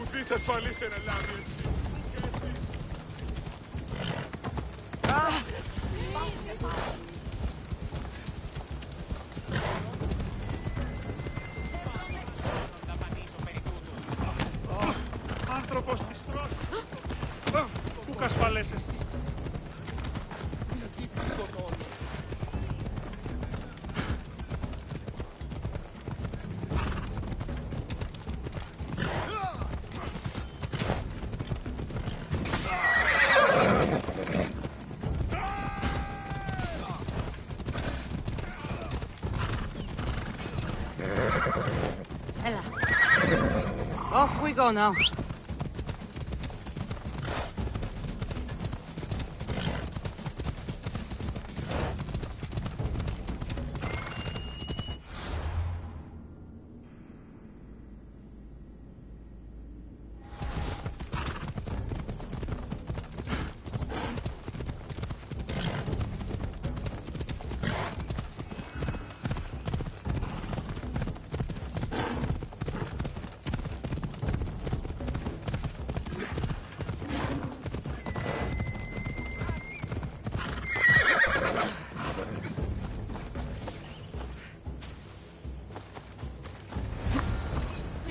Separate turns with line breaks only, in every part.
Ουδής ασφαλής σε ένα λάδι. Άνθρωπος της τρώσης. Πού κασφαλέσαι. Γιατί πήγω το όλο.
Ella. Off we go now.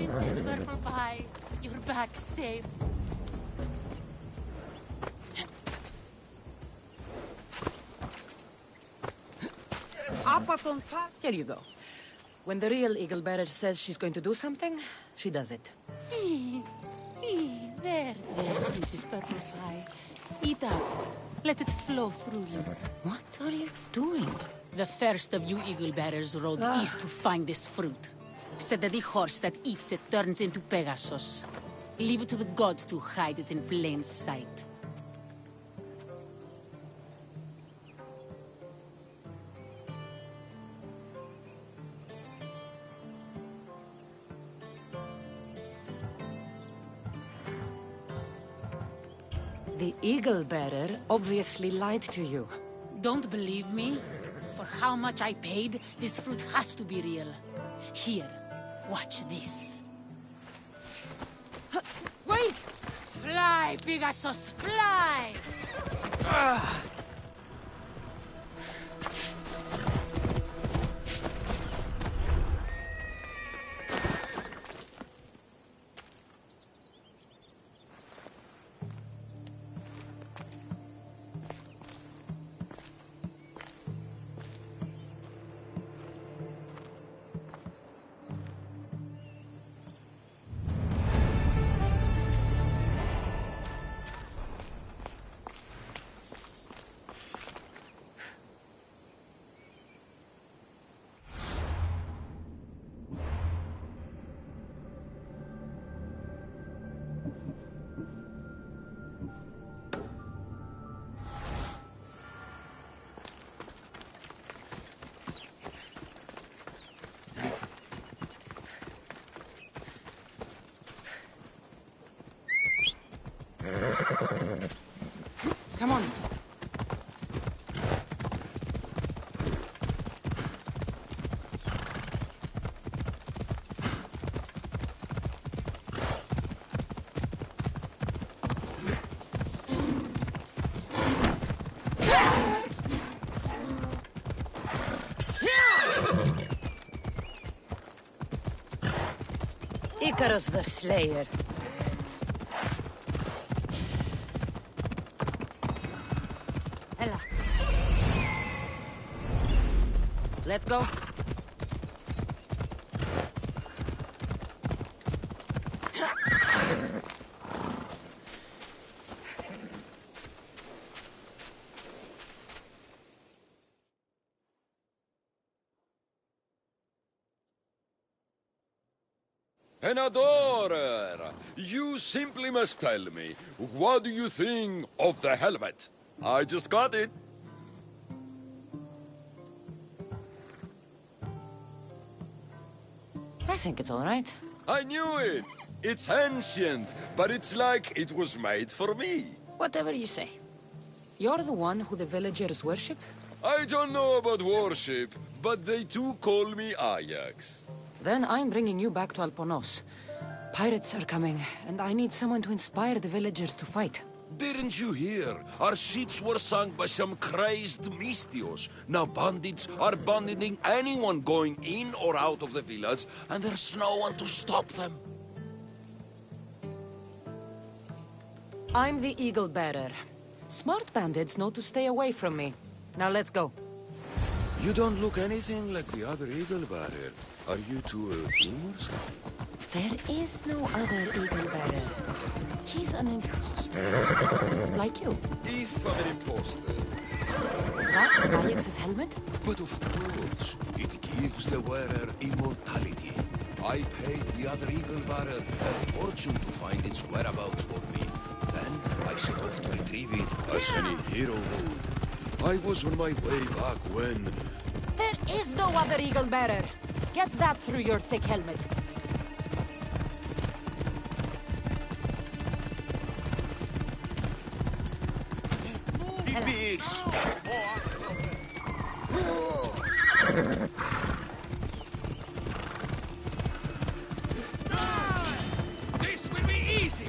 Princess Purple Pie, you're back safe.
Here you go. When the real Eagle Bearer says she's going to do something, she does it.
There, Princess Purple Pie. Eat up. Let it flow through you.
What are you doing?
The first of you Eagle Bearers rode east to find this fruit. Said that the horse that eats it turns into Pegasus. Leave it to the gods to hide it in plain sight.
The Eagle Bearer obviously lied to you.
Don't believe me? For how much I paid, this fruit has to be real. Here, watch this.
Wait!
Fly, Pegasus, fly!
Come on. Icarus the Slayer. Ella. Let's go.
An adorer! You simply must tell me, what do you think of the helmet? I just got it.
I think it's all right.
I knew it! It's ancient, but it's like it was made for me.
Whatever you say. You're the one who the villagers worship?
I don't know about worship, but they too call me Ajax.
Then I'm bringing you back to Alponos. Pirates are coming, and I need someone to inspire the villagers to fight.
Didn't you hear? Our ships were sunk by some crazed Mystios. Now bandits are banditing anyone going in or out of the village, and there's no one to stop them.
I'm the Eagle Bearer. Smart bandits know to stay away from me. Now let's go.
You don't look anything like the other Eagle Bearer. Are you two a team or something?
There is no other Eagle Bearer. He's an imposter. Like you.
If I'm an imposter.
That's Ajax's helmet?
But of course, it gives the wearer immortality. I paid the other Eagle Bearer a fortune to find its whereabouts for me. Then I set off to retrieve it as any hero would. I was on my way back when...
There is no other Eagle Bearer. Get that through your thick helmet.
This will be easy!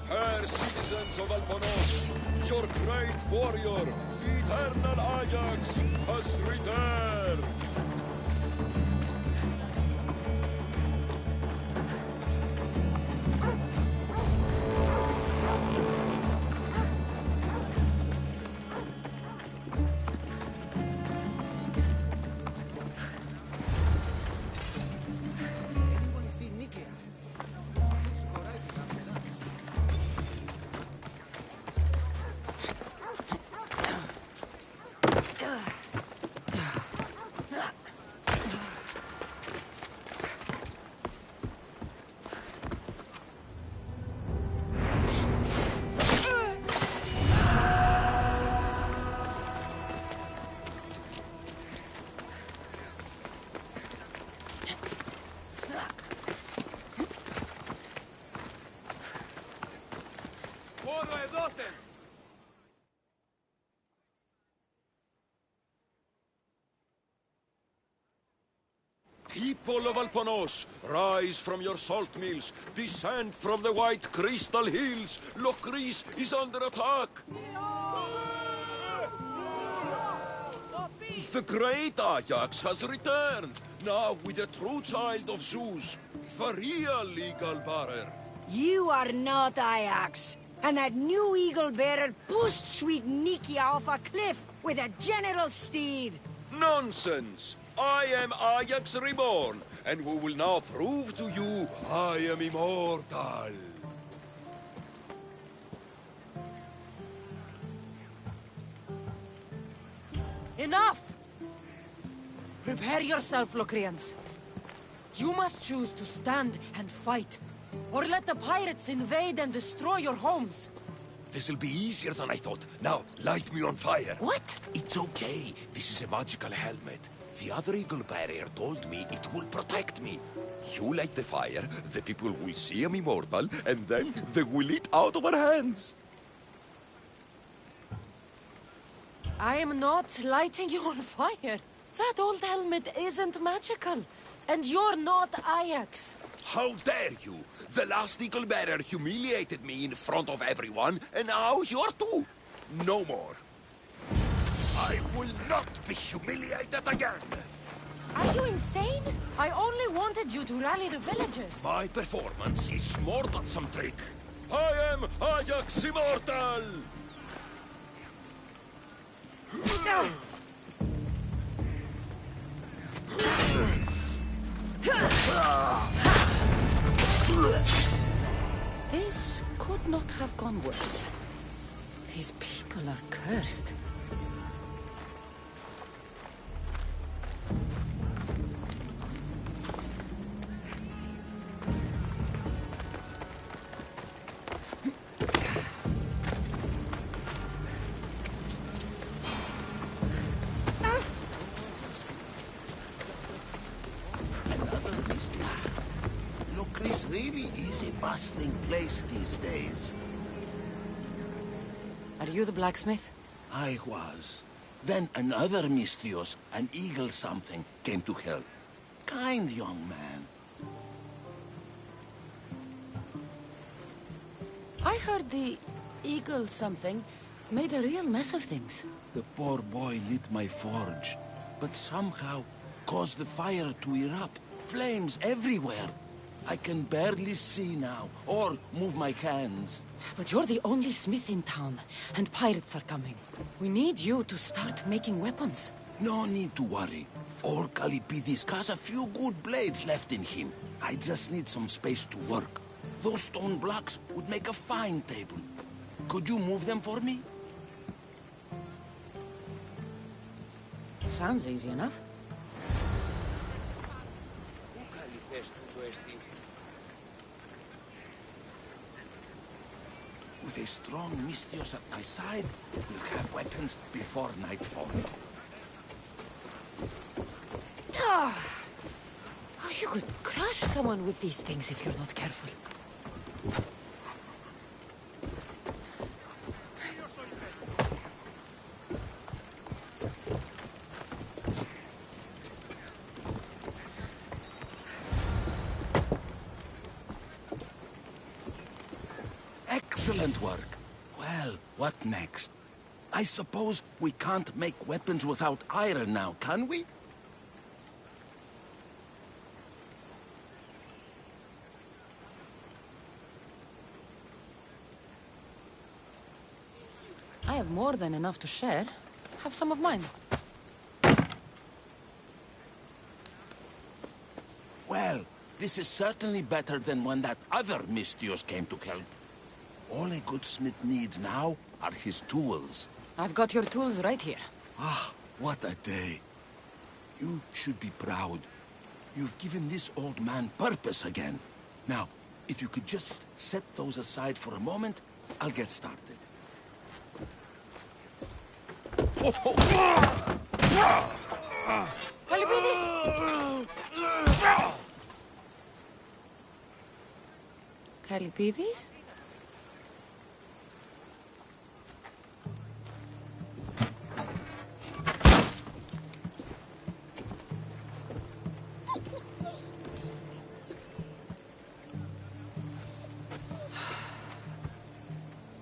Fair citizens of Albonos, your great warrior, the eternal Ajax, has returned! People of Alponos, rise from your salt mills, descend from the white crystal hills. Lokris is under attack. The great Ajax has returned, now with a true child of Zeus, the real Eagle Bearer.
You are not Ajax, and that new Eagle Bearer pushed sweet Nikia off a cliff with a general steed.
Nonsense! I am Ajax reborn, and we will now prove to you I am immortal.
Enough! Prepare yourself, Locrians. You must choose to stand and fight, or let the pirates invade and destroy your homes.
This'll be easier than I thought. Now, light me on fire.
What?
It's okay. This is a magical helmet. The other Eagle Barrier told me it will protect me. You light the fire, the people will see I'm immortal, and then they will eat out of our hands.
I am not lighting you on fire. That old helmet isn't magical. And you're not Ajax.
How dare you? The last Eagle Bearer humiliated me in front of everyone, and now you're too. No more. I will not be humiliated again.
Are you insane? I only wanted you to rally the villagers.
My performance is more than some trick. I am Ajax Immortal!
This could not have gone worse. These people are cursed.
This really is a bustling place these days.
Are you the blacksmith?
I was. Then another Misthios, an eagle something, came to help. Kind young man.
I heard the eagle something made a real mess of things.
The poor boy lit my forge, but somehow caused the fire to erupt. Flames everywhere. I can barely see now, or move my hands.
But you're the only smith in town, and pirates are coming. We need you to start making weapons.
No need to worry. Old Kalipidis has a few good blades left in him. I just need some space to work. Those stone blocks would make a fine table. Could you move them for me?
Sounds easy enough.
With a strong Misthios at my side, we'll have weapons before nightfall.
Oh, you could crush someone with these things if you're not careful.
Excellent work. Well, what next? I suppose we can't make weapons without iron now, can we?
I have more than enough to share. Have some of mine.
Well, this is certainly better than when that other Misthios came to help. All a good smith needs now are his tools.
I've got your tools right here.
Ah, what a day. You should be proud. You've given this old man purpose again. Now, if you could just set those aside for a moment, I'll get started.
Kalipidis! Kalipidis?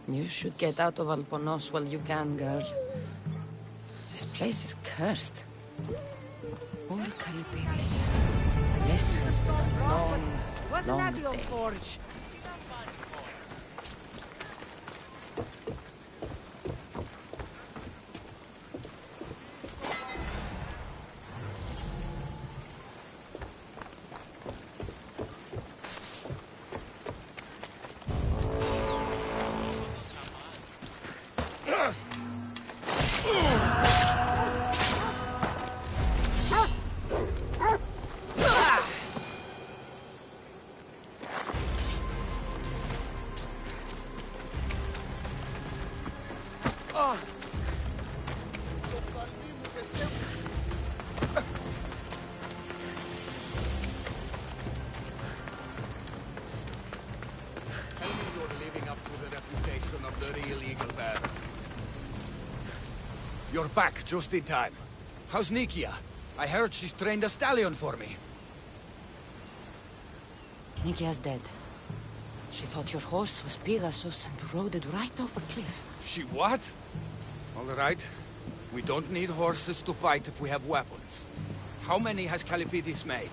You should get out of Alponos while you can, girl. This place is cursed. Poor Kalipidis. This has been a long,
Wasn't
long
that your
day.
forge?
Tell me you're living up to the reputation of the real eagle bearer. You're back just in time. How's Nikia? I heard she's trained a stallion for me.
Nikia's dead. She thought your horse was Pegasus and rode it right off a cliff.
She what? All right. We don't need horses to fight if we have weapons. How many has Kalipidis made?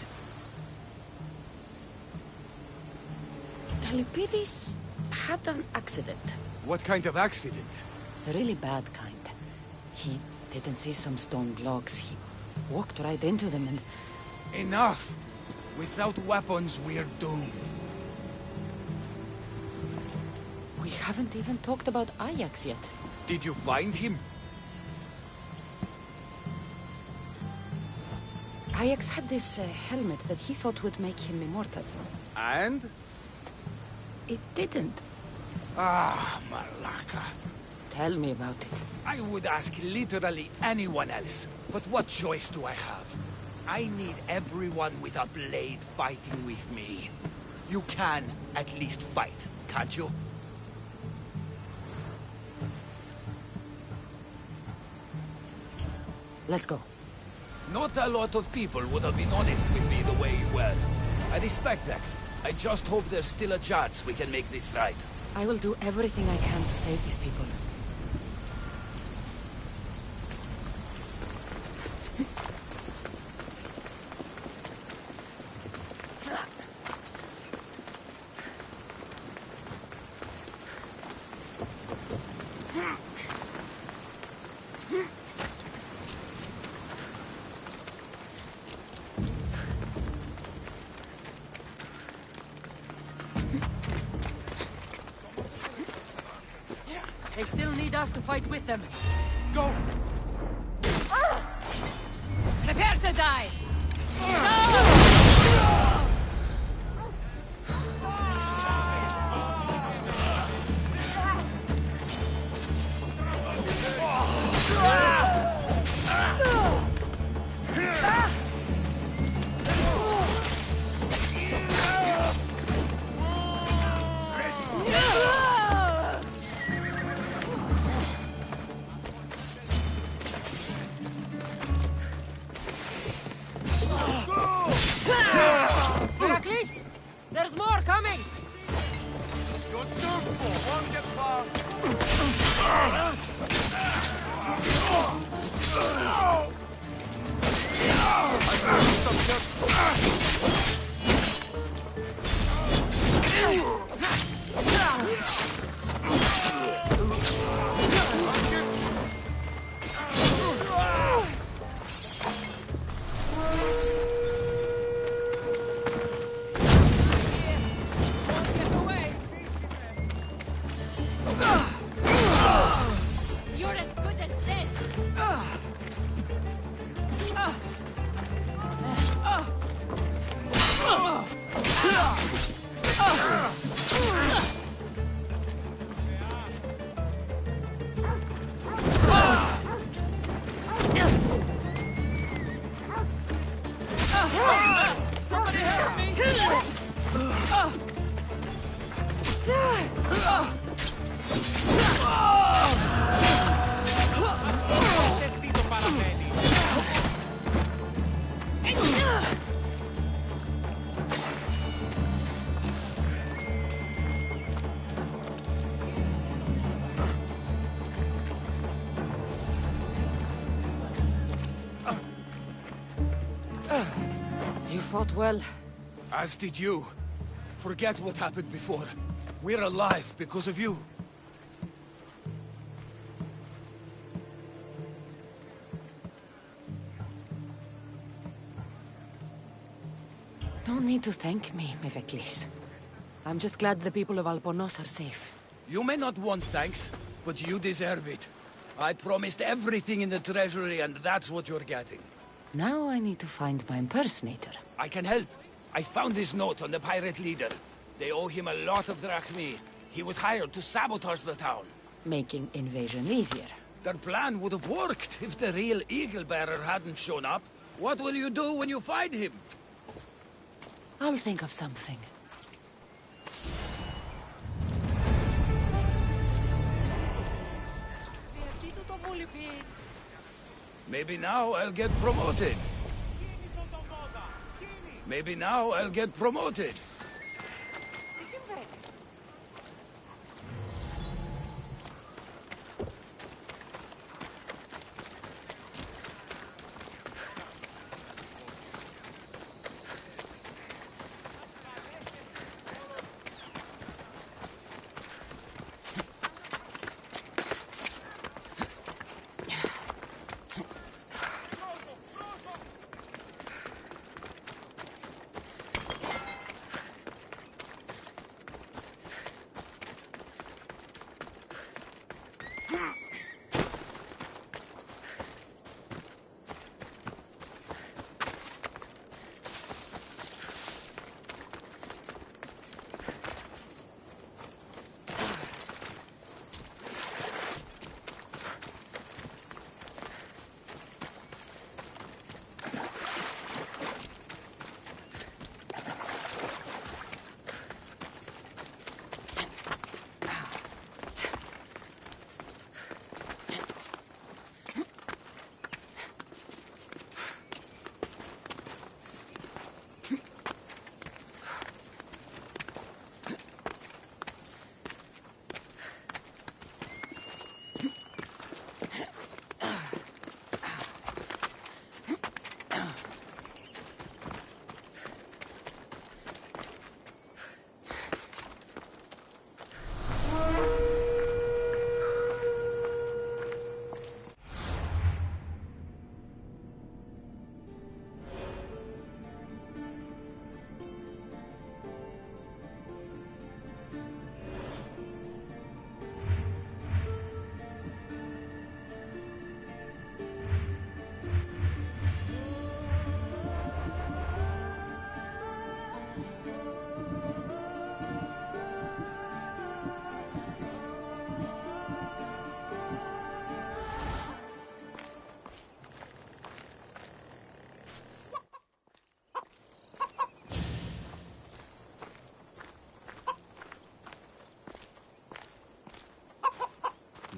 Kalipidis had an accident.
What kind of accident?
The really bad kind. He didn't see some stone blocks. He walked right into them and...
Enough! Without weapons, we're doomed.
We haven't even talked about Ajax yet.
Did you find him?
Ajax had this helmet that he thought would make him immortal.
And?
It didn't.
Ah, Malaka.
Tell me about it.
I would ask literally anyone else, but what choice do I have? I need everyone with a blade fighting with me. You can at least fight, can't you?
Let's go.
Not a lot of people would have been honest with me the way you were. I respect that. I just hope there's still a chance we can make this right.
I will do everything I can to save these people. They still need us to fight with them.
Go!
Prepare to die! There's more coming! You fought well.
As did you. Forget what happened before. We're alive because of you.
Don't need to thank me, Meveklis. I'm just glad the people of Albornoz are safe.
You may not want thanks, but you deserve it. I promised everything in the treasury, and that's what you're getting.
Now I need to find my impersonator.
I can help. I found this note on the pirate leader. They owe him a lot of drachmi. He was hired to sabotage the town.
Making invasion easier.
Their plan would have worked if the real Eagle-bearer hadn't shown up. What will you do when you find him?
I'll think of something.
Maybe now I'll get promoted. Maybe now I'll get promoted.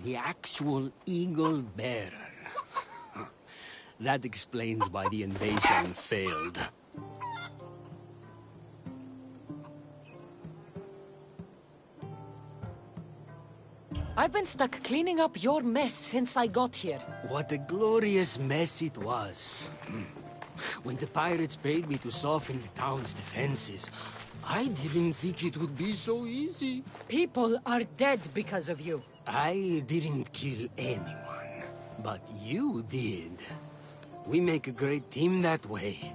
The actual eagle bearer. That explains why the invasion failed.
I've been stuck cleaning up your mess since I got here.
What a glorious mess it was. When the pirates paid me to soften the town's defenses, I didn't think it would be so easy.
People are dead because of you.
I didn't kill anyone, but you did. We make a great team that way.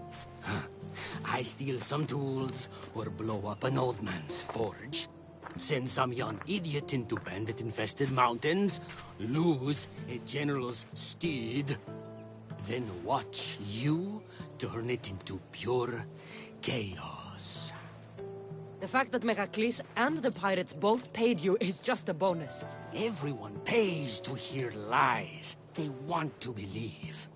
I steal some tools, or blow up an old man's forge, send some young idiot into bandit-infested mountains, lose a general's steed, then watch you turn it into pure chaos.
The fact that Megacles and the pirates both paid you is just a bonus.
Everyone pays to hear lies they want to believe.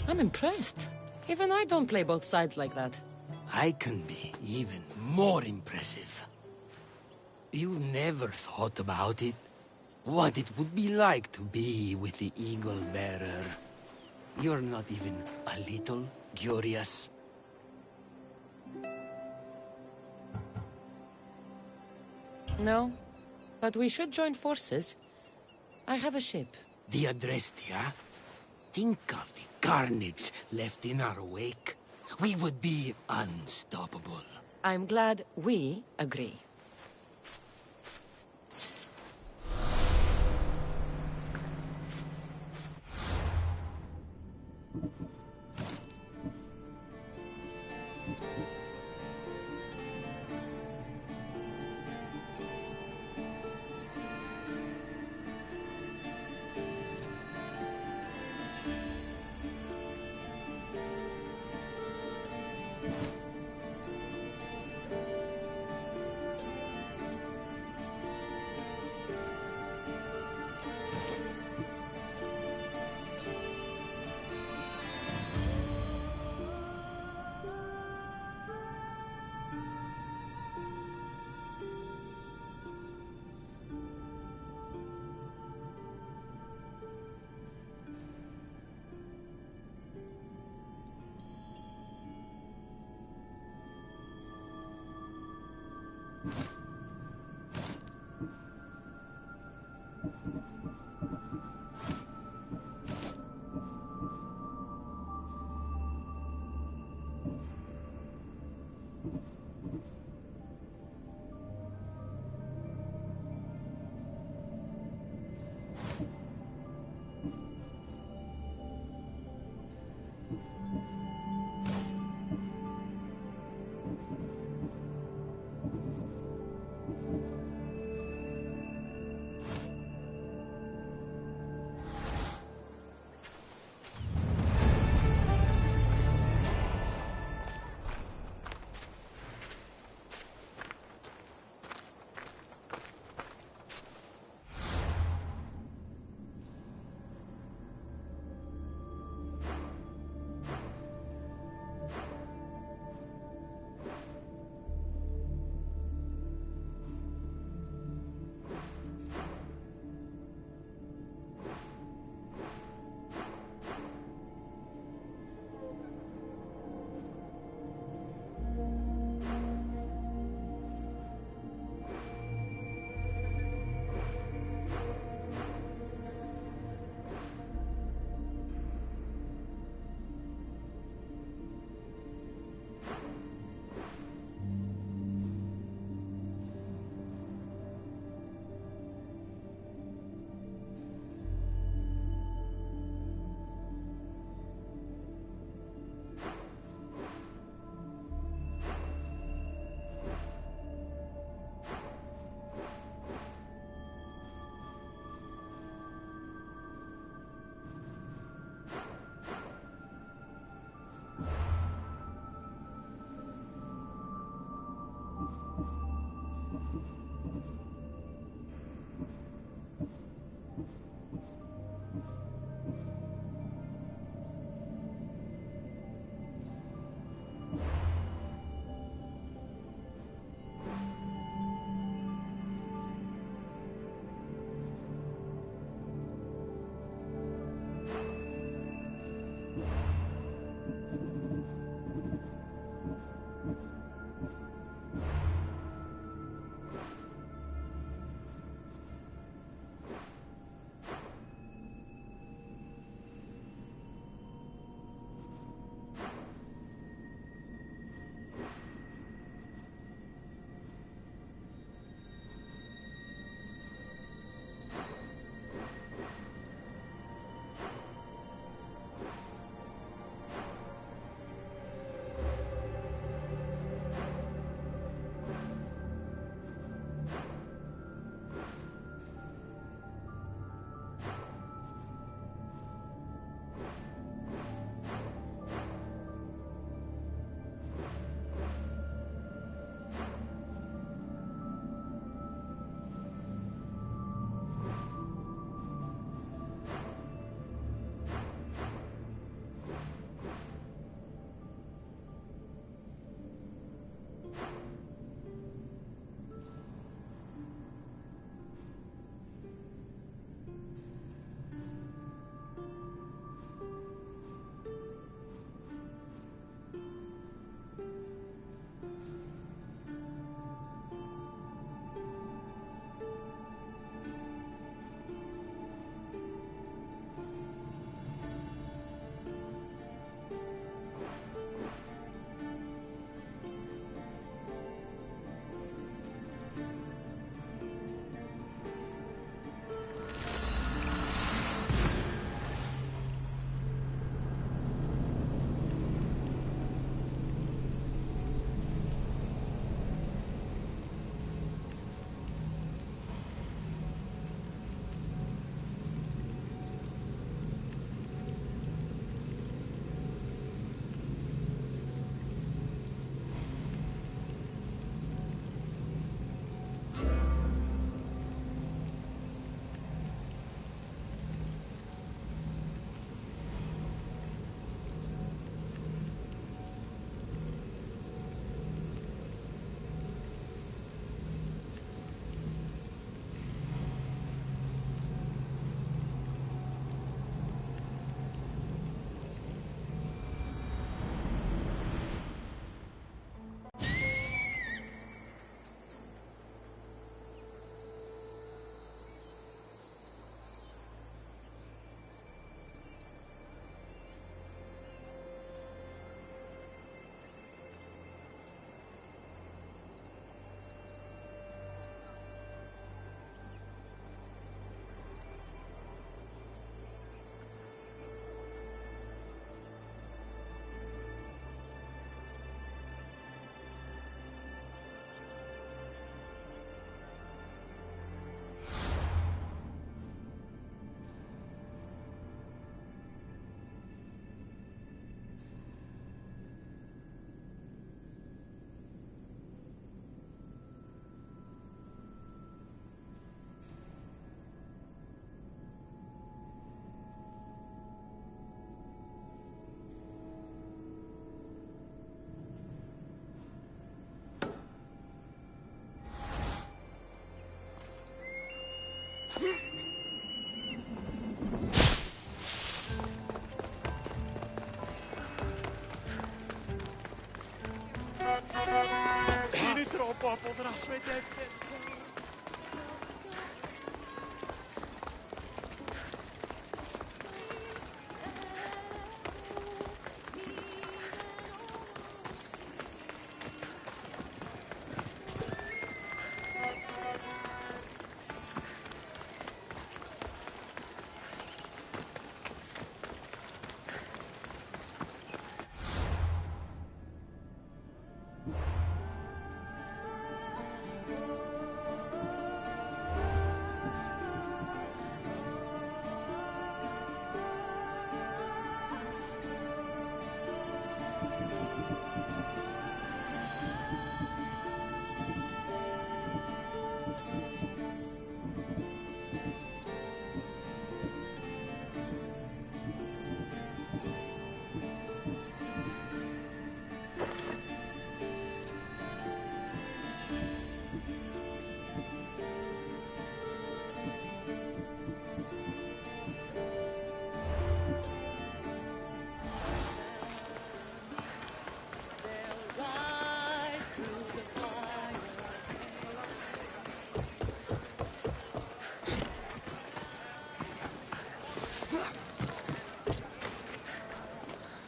I'm impressed. Even I don't play both sides like that.
I can be even more impressive. You never thought about it? What it would be like to be with the Eagle Bearer. You're not even a little curious?
No, but we should join forces. I have a ship.
The Adrestia? Think of the carnage left in our wake. We would be unstoppable.
I'm glad we agree.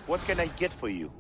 What can I get for you?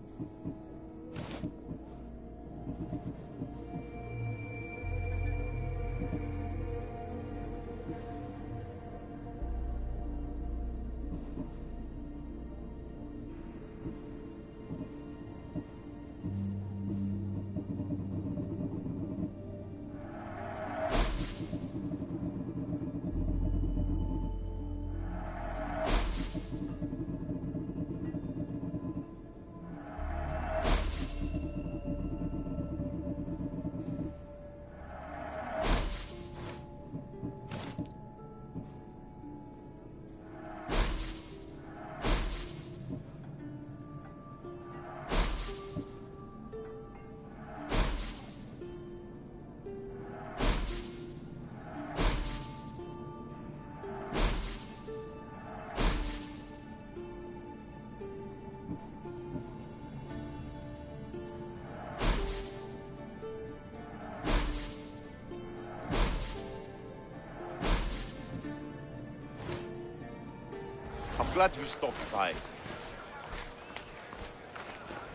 I'm glad you stopped by.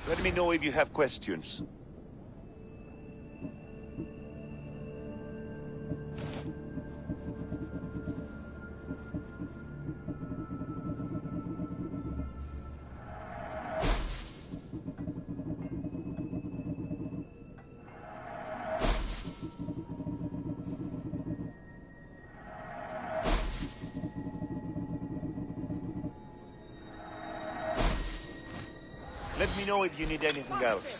Let me know if you have questions. Let me know if you need anything else.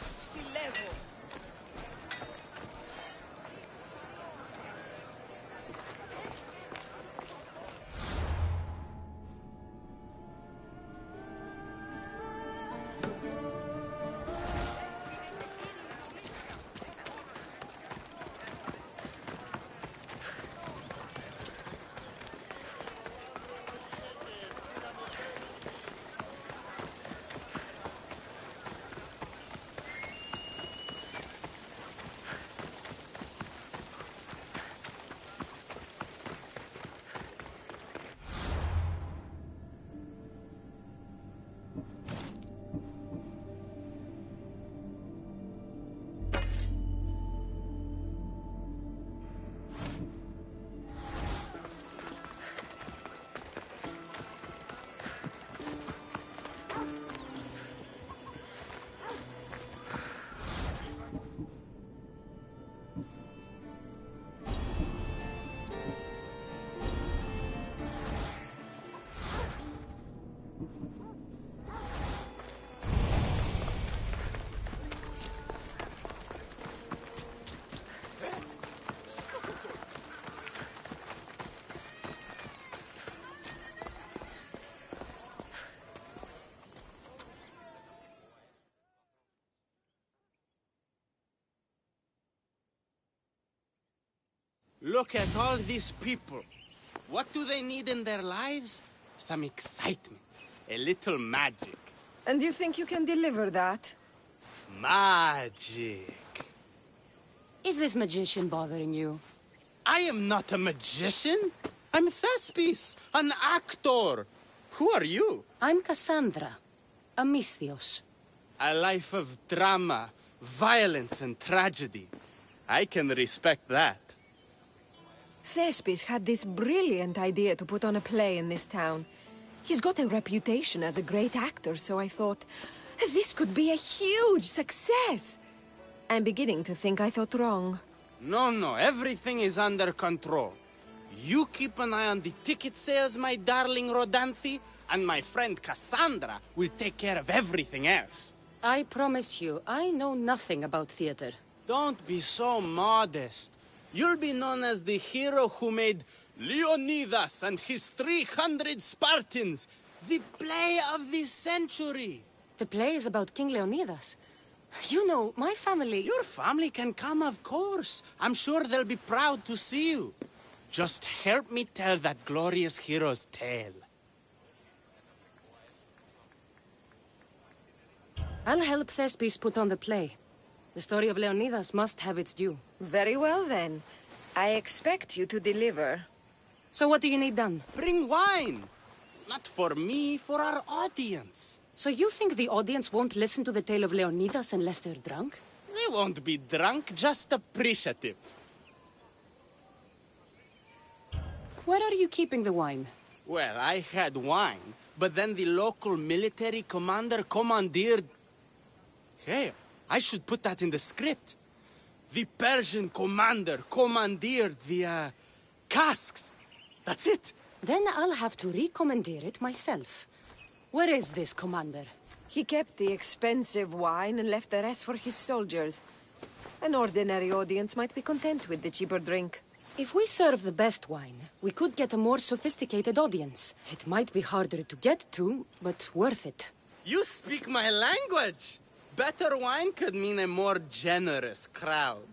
Look at all these people. What do they need in their lives? Some excitement. A little magic.
And you think you can deliver that?
Magic.
Is this magician bothering you?
I am not a magician. I'm Thespis, an actor. Who are you?
I'm Cassandra, a Misthios.
A life of drama, violence, and tragedy. I can respect that.
Thespis had this brilliant idea to put on a play in this town. He's got a reputation as a great actor, so I thought, this could be a huge success. I'm beginning to think I thought wrong.
No, everything is under control. You keep an eye on the ticket sales, my darling Rodanthi, and my friend Cassandra will take care of everything else.
I promise you, I know nothing about theater.
Don't be so modest. You'll be known as the hero who made Leonidas and his 300 Spartans, the play of the century.
The play is about King Leonidas. You know, my family...
Your family can come, of course. I'm sure they'll be proud to see you. Just help me tell that glorious hero's tale.
I'll help Thespis put on the play. The story of Leonidas must have its due.
Very well, then. I expect you to deliver.
So what do you need done?
Bring wine. Not for me, for our audience.
So you think the audience won't listen to the tale of Leonidas unless they're drunk?
They won't be drunk, just appreciative.
Where are you keeping the wine?
Well, I had wine, but then the local military commander commandeered... Hey, I should put that in the script. The Persian commander commandeered the, casks. That's it.
Then I'll have to recommandeer it myself. Where is this commander?
He kept the expensive wine and left the rest for his soldiers. An ordinary audience might be content with the cheaper drink.
If we serve the best wine, we could get a more sophisticated audience. It might be harder to get to, but worth it.
You speak my language. Better wine could mean a more generous crowd.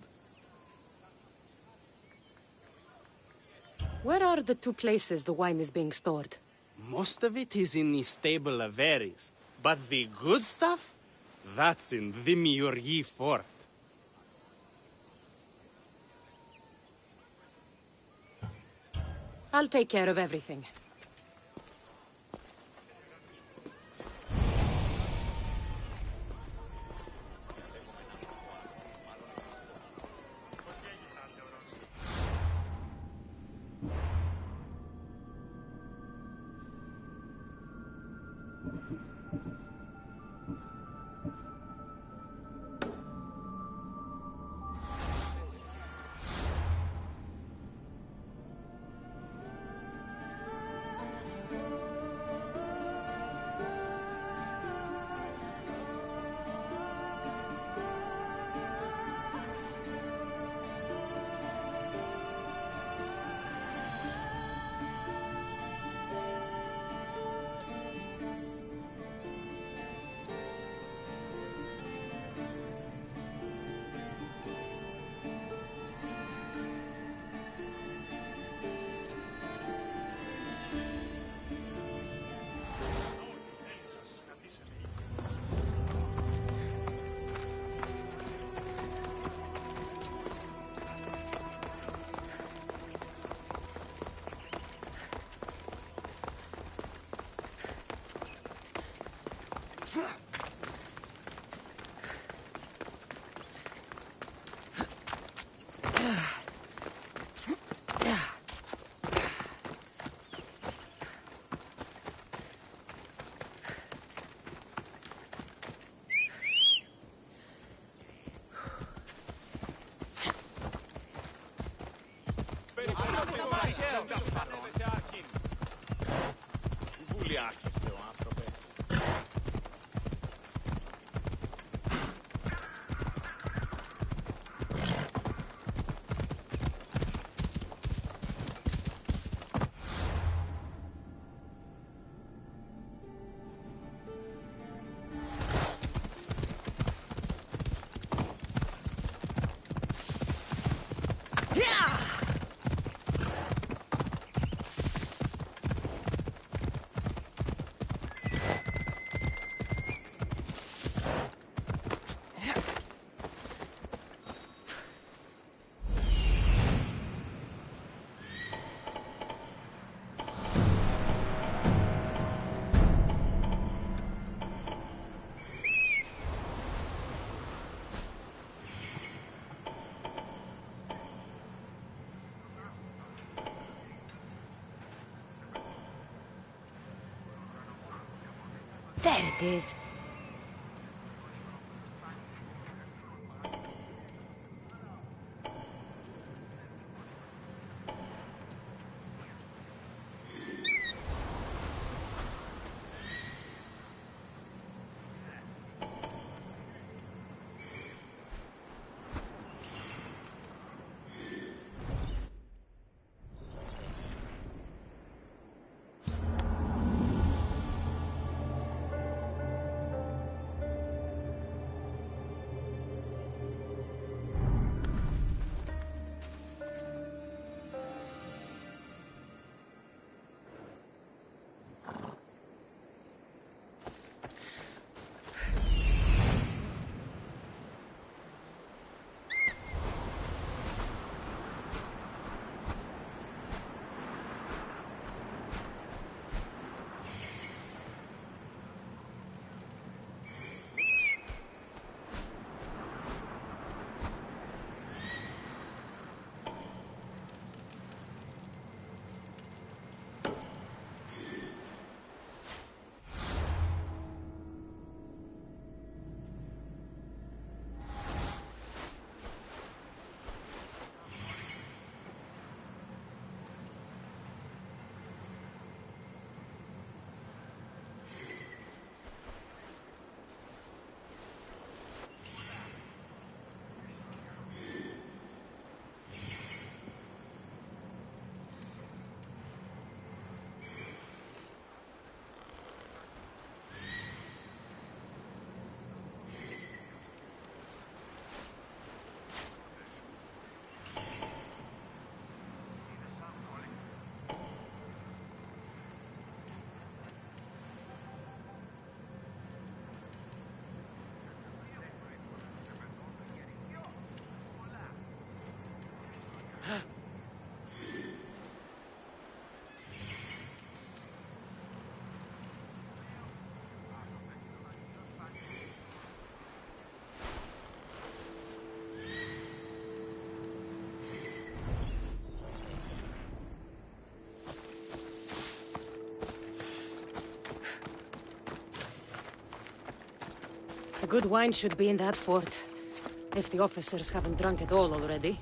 Where are the two places the wine is being stored?
Most of it is in the stable of Ares, but the good stuff, that's in the Miurgi fort.
I'll take care of everything. There it is. The good wine should be in that fort. If the officers haven't drunk it all already.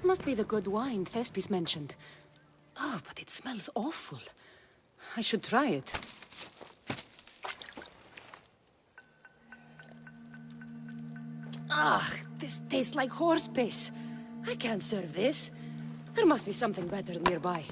That must be the good wine Thespis mentioned. Oh, but it smells awful. I should try it. Ah, this tastes like horse piss. I can't serve this. There must be something better nearby.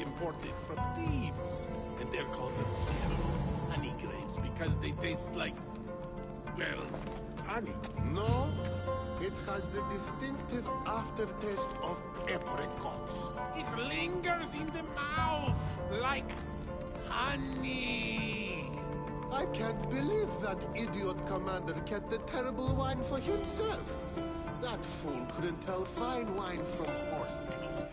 Imported from thieves, and they're called the honey grapes because they taste like, well, honey.
No, it has the distinctive aftertaste of apricots.
It lingers in the mouth like honey.
I can't believe that idiot commander kept the terrible wine for himself. That fool couldn't tell fine wine from horse pills.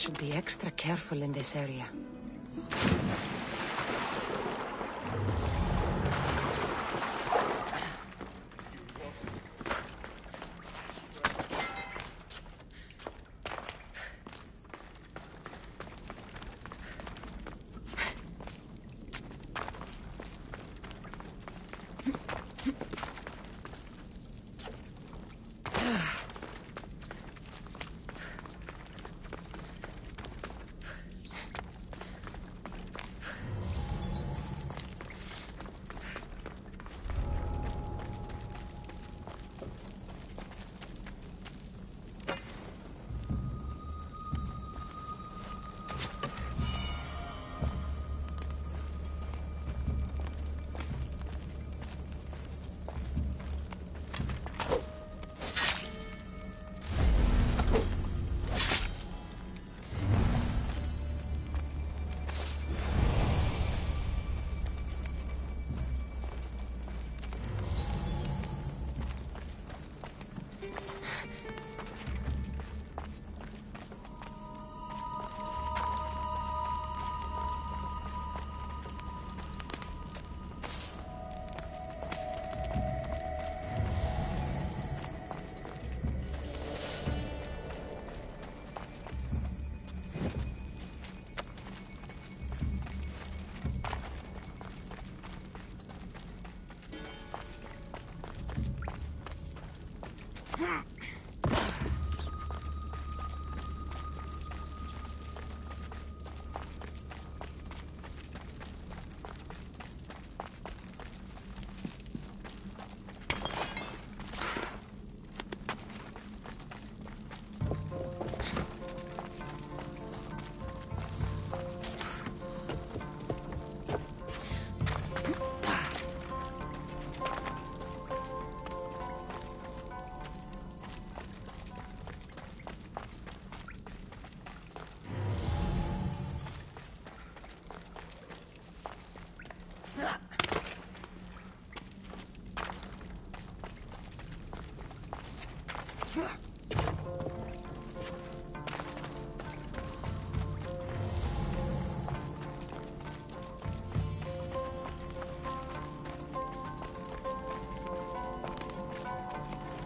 should be extra careful in this area.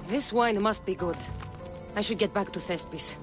This wine must be good. I should get back to Thespis.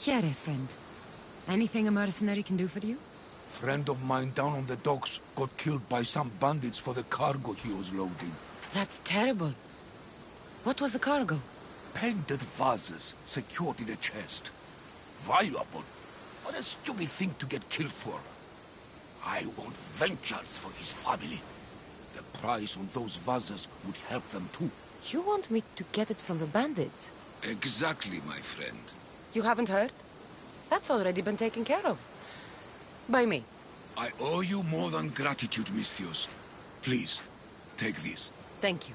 Chiare, friend. Anything a mercenary can do for you?
Friend of mine down on the docks got killed by some bandits for the cargo he was loading.
That's terrible. What was the cargo?
Painted vases secured in a chest. Valuable. What a stupid thing to get killed for. I want vengeance for his family. The price on those vases would help them too.
You want me to get it from the bandits?
Exactly, my friend.
You haven't heard? That's already been taken care of. By me.
I owe you more than gratitude, Misthios. Please, take this.
Thank you.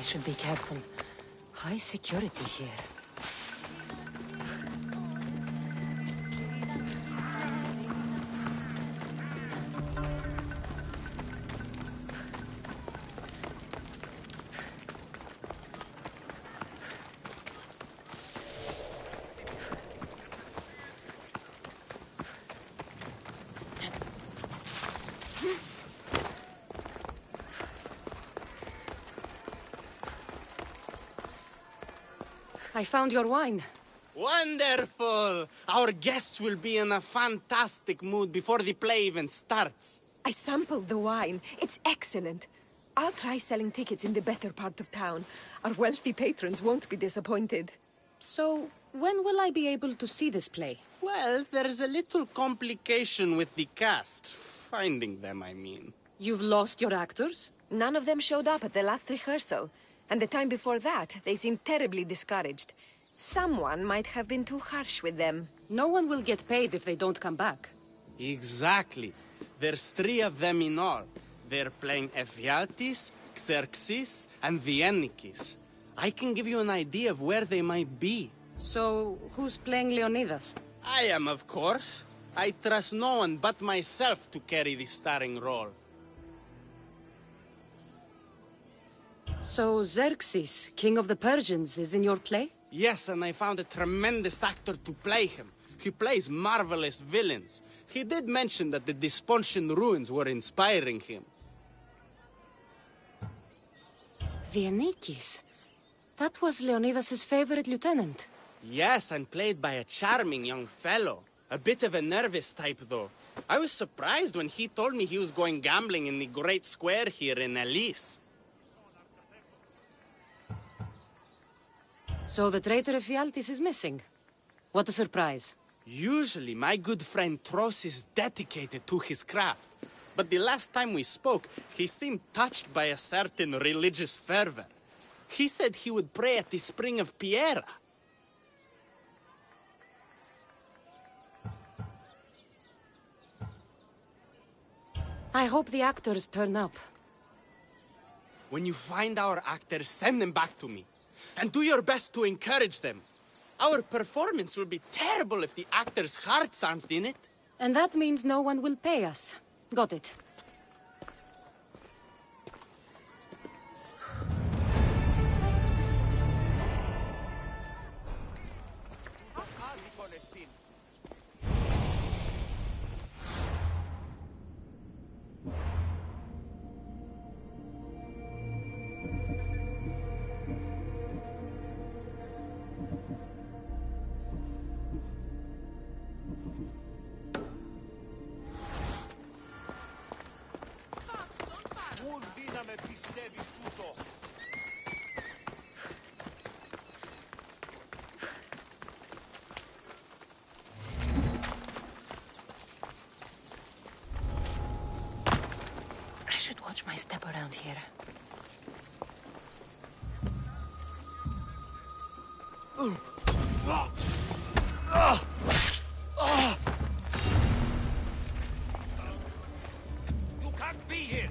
Should be careful. High security here. I found your wine.
Wonderful! Our guests will be in a fantastic mood before the play even starts.
I sampled the wine. It's excellent. I'll try selling tickets in the better part of town. Our wealthy patrons won't be disappointed.
So, when will I be able to see this play?
Well, there's a little complication with the cast. Finding them, I mean.
You've lost your actors?
None of them showed up at the last rehearsal. And the time before that, they seemed terribly discouraged. Someone might have been too harsh with them.
No one will get paid if they don't come back.
Exactly. There's 3 of them in all. They're playing Ephialtes, Xerxes, and the Ennikis. I can give you an idea of where they might be.
So, who's playing Leonidas?
I am, of course. I trust no one but myself to carry the starring role.
So, Xerxes, king of the Persians, is in your play?
Yes, and I found a tremendous actor to play him. He plays marvelous villains. He did mention that the Despontian ruins were inspiring him.
The Ennikis? That was Leonidas' favorite lieutenant.
Yes, and played by a charming young fellow. A bit of a nervous type, though. I was surprised when he told me he was going gambling in the Great Square here in Elise.
So the traitor Ephialtes is missing. What a surprise.
Usually, my good friend Tros is dedicated to his craft. But the last time we spoke, he seemed touched by a certain religious fervor. He said he would pray at the spring of Piera.
I hope the actors turn up.
When you find our actors, send them back to me. And do your best to encourage them. Our performance will be terrible if the actors' hearts aren't in it.
And that means no one will pay us. Got it. I should watch my step around here.
You can't be here!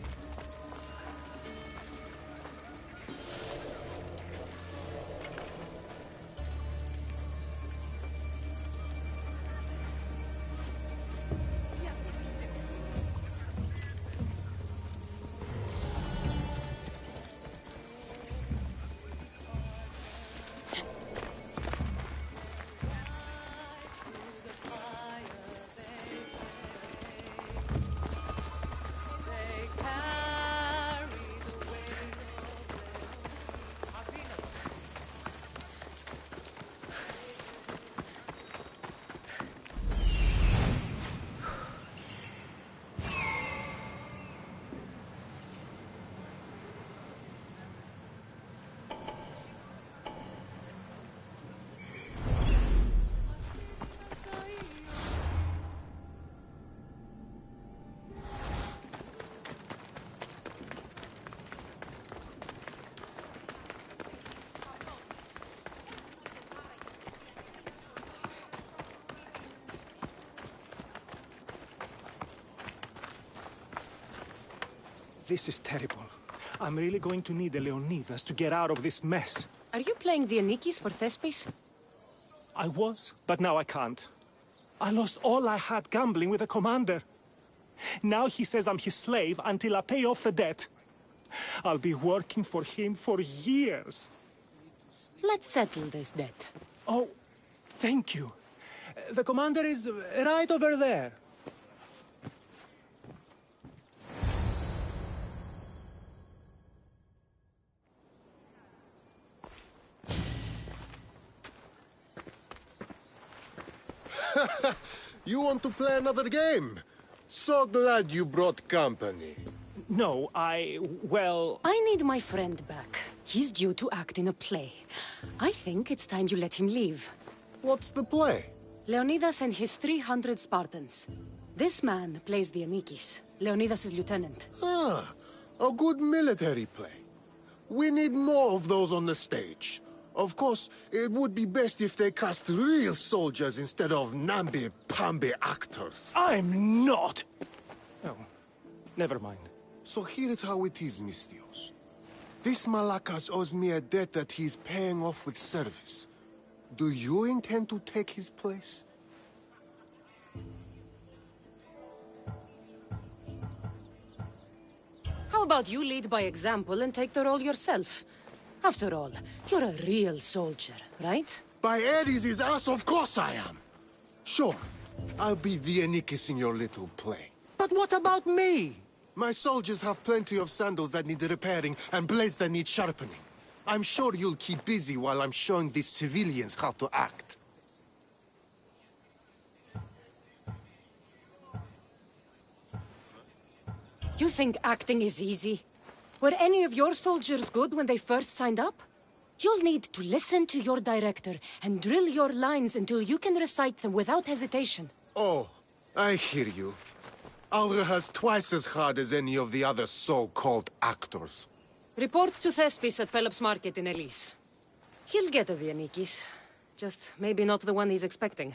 This is terrible. I'm really going to need a Leonidas to get out of this mess.
Are you playing the Ennikis for Thespis?
I was, but now I can't. I lost all I had gambling with the commander. Now he says I'm his slave until I pay off the debt. I'll be working for him for years.
Let's settle this debt.
Oh, thank you. The commander is right over there.
You want to play another game? So glad you brought company.
No, well...
I need my friend back. He's due to act in a play. I think it's time you let him leave.
What's the play?
Leonidas and his 300 Spartans. This man plays the Ennikis, Leonidas' lieutenant.
Ah, a good military play. We need more of those on the stage. Of course, it would be best if they cast real soldiers instead of namby-pamby actors.
I'm not! Oh, never mind.
So here is how it is, Mistios. This Malakas owes me a debt that he's paying off with service. Do you intend to take his place?
How about you lead by example and take the role yourself? After all, you're a real soldier, right?
By Ares' ass, of course I am! Sure, I'll be the Anikis in your little play. But what about me? My soldiers have plenty of sandals that need repairing and blades that need sharpening. I'm sure you'll keep busy while I'm showing these civilians how to act.
You think acting is easy? Were any of your soldiers good when they first signed up? You'll need to listen to your director and drill your lines until you can recite them without hesitation.
Oh, I hear you. I'll rehearse twice as hard as any of the other so-called actors.
Report to Thespis at Pelops Market in Elise. He'll get a Vianikis. Just maybe not the one he's expecting.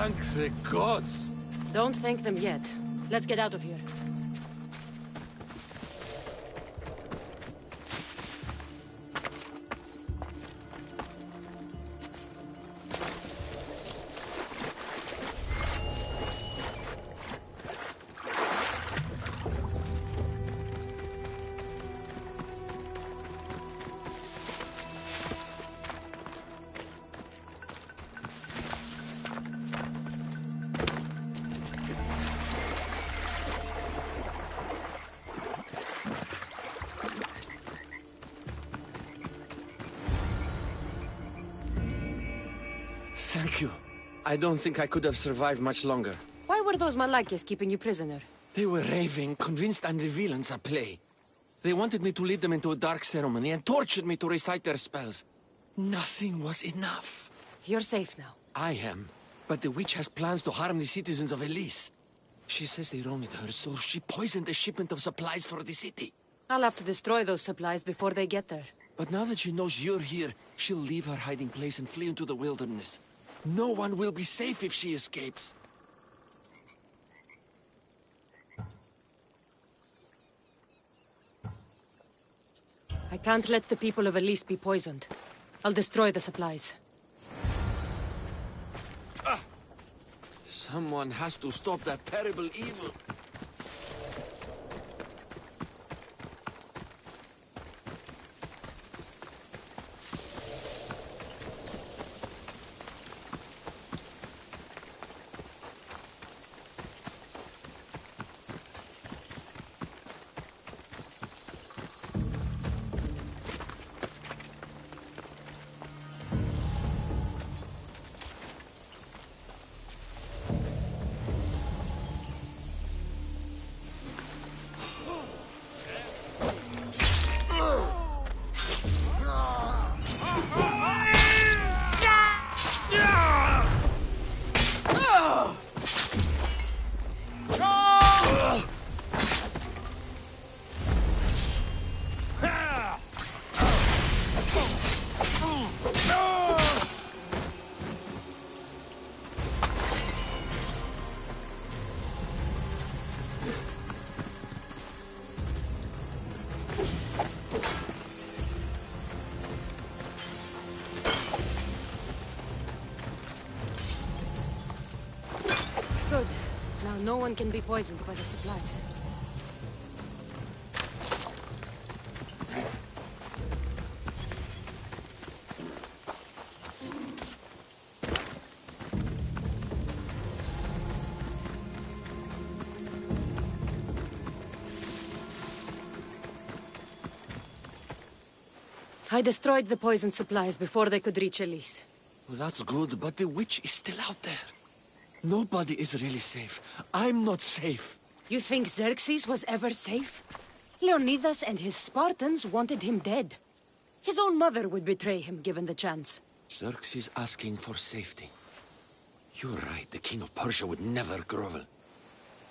Thank the gods!
Don't thank them yet. Let's get out of here.
Thank you. I don't think I could have survived much longer.
Why were those Malakias keeping you prisoner?
They were raving, convinced I'm the villains at play. They wanted me to lead them into a dark ceremony and tortured me to recite their spells. Nothing was enough.
You're safe now.
I am, but the witch has plans to harm the citizens of Elise. She says they wronged her, so she poisoned the shipment of supplies for the city.
I'll have to destroy those supplies before they get there.
But now that she knows you're here, she'll leave her hiding place and flee into the wilderness. No one will be safe if she escapes.
I can't let the people of Elise be poisoned. I'll destroy the supplies.
Someone has to stop that terrible evil.
Good. Now no one can be poisoned by the supplies. I destroyed the poison supplies before they could reach Elise.
Well, that's good, but the witch is still out there. Nobody is really safe. I'm not safe.
You think Xerxes was ever safe? Leonidas and his Spartans wanted him dead. His own mother would betray him given the chance.
Xerxes asking for safety. You're right, the king of Persia would never grovel.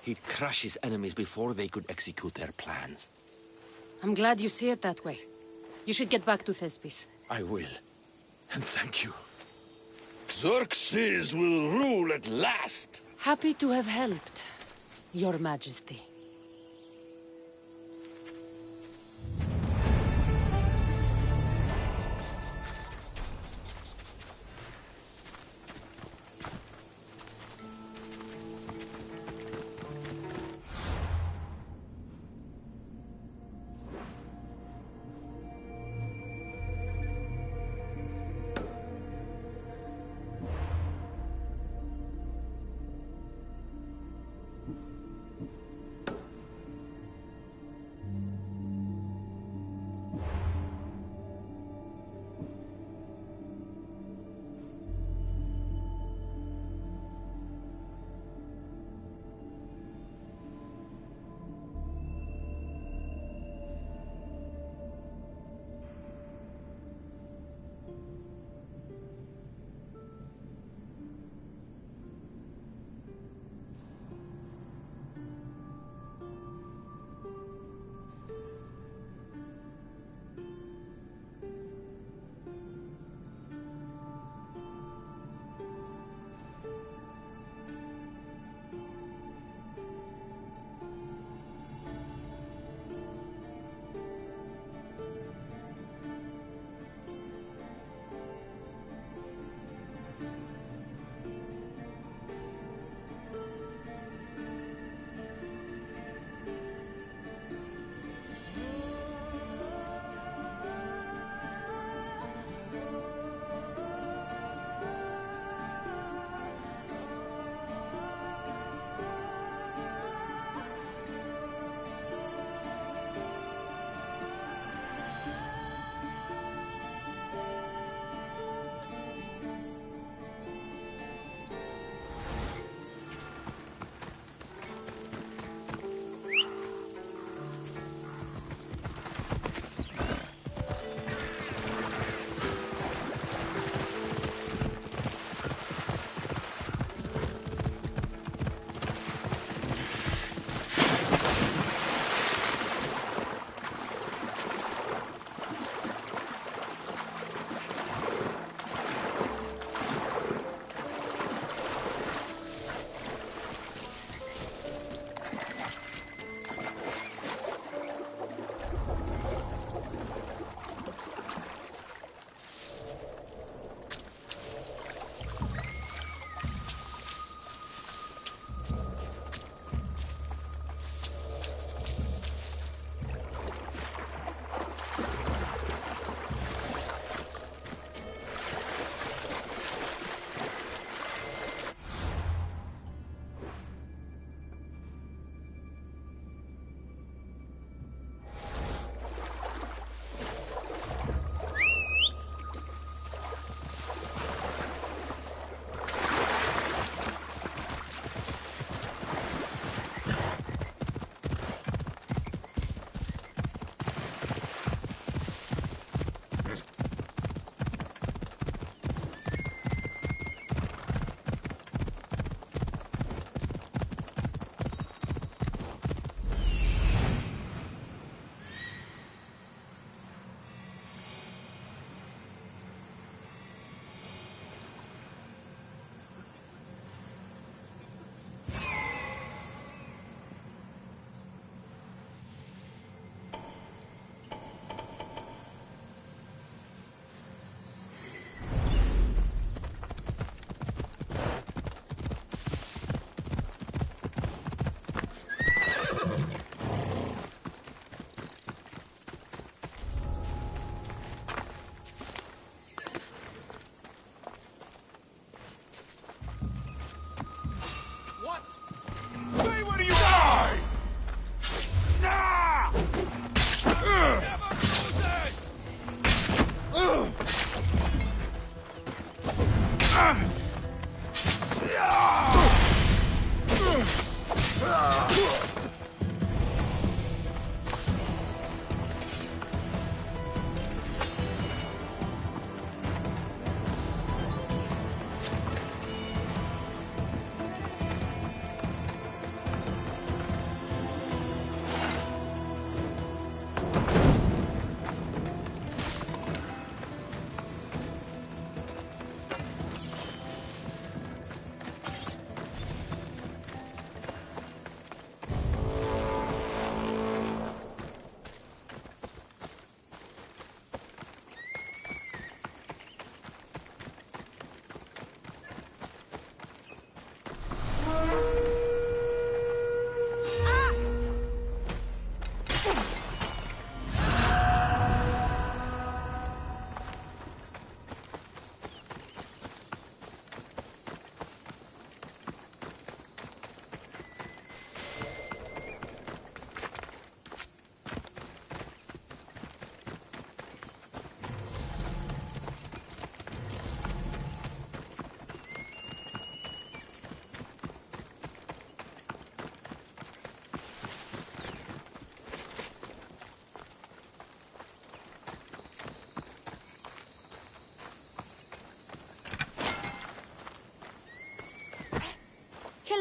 He'd crush his enemies before they could execute their plans.
I'm glad you see it that way. You should get back to Thespis.
I will. And thank you. Xerxes will rule at last!
Happy to have helped, Your Majesty.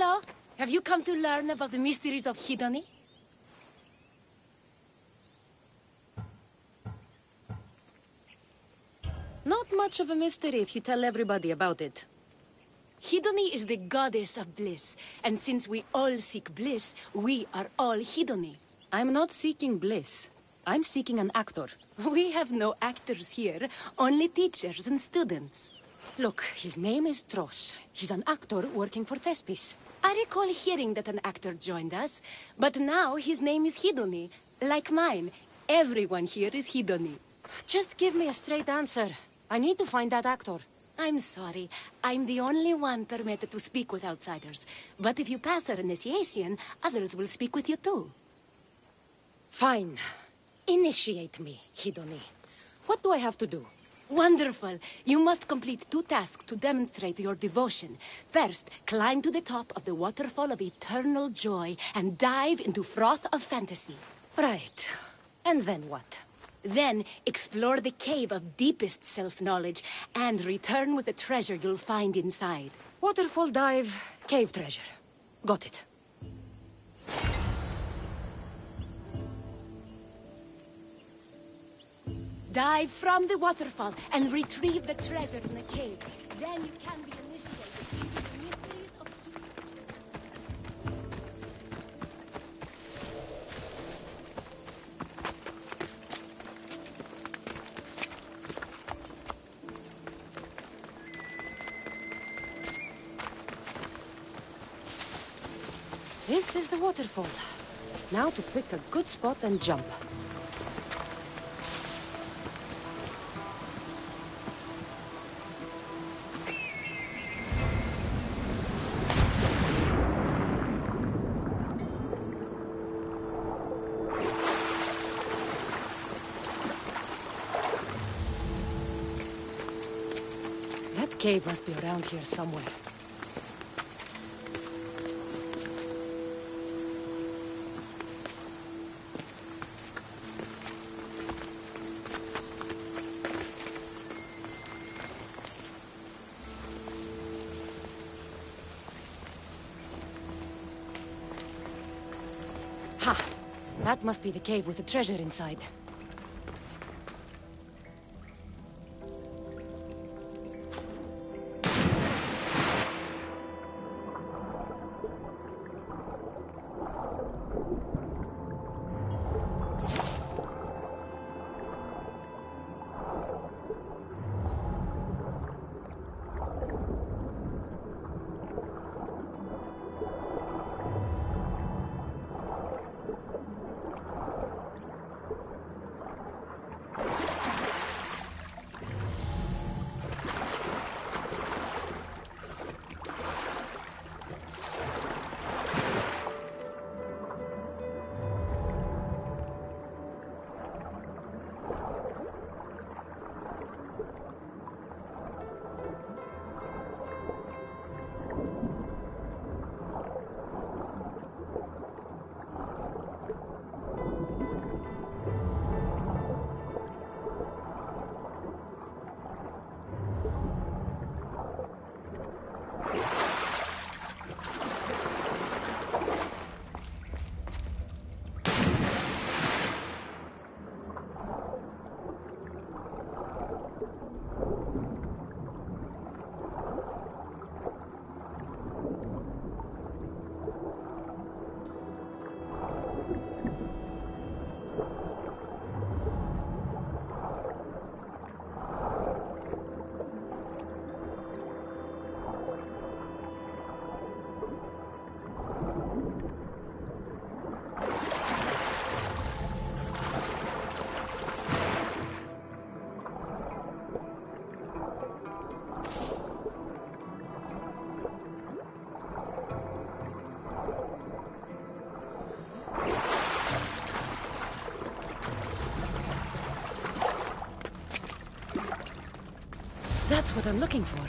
Hello. Have you come to learn about the mysteries of Hedony?
Not much of a mystery if you tell everybody about it.
Hedony is the goddess of bliss, and since we all seek bliss, we are all Hedony.
I'm not seeking bliss. I'm seeking an actor.
We have no actors here, only teachers and students.
Look, his name is Tros. He's an actor working for Thespis.
I recall hearing that an actor joined us, but now his name is Hedony. Like mine, everyone here is Hedony.
Just give me a straight answer. I need to find that actor.
I'm sorry. I'm the only one permitted to speak with outsiders. But if you pass our initiation, others will speak with you too.
Fine. Initiate me, Hedony. What do I have to do?
Wonderful. You must complete 2 tasks to demonstrate your devotion. First, climb to the top of the waterfall of eternal joy and dive into froth of fantasy.
Right. And then what?
Then, explore the cave of deepest self-knowledge and return with the treasure you'll find inside.
Waterfall dive, cave treasure. Got it.
Dive from the waterfall and retrieve the treasure in the cave. Then you can be initiated into the mysteries of
This is the waterfall. Now to pick a good spot and jump. That cave must be around here somewhere. Ha! That must be the cave with the treasure inside. That's what I'm looking for.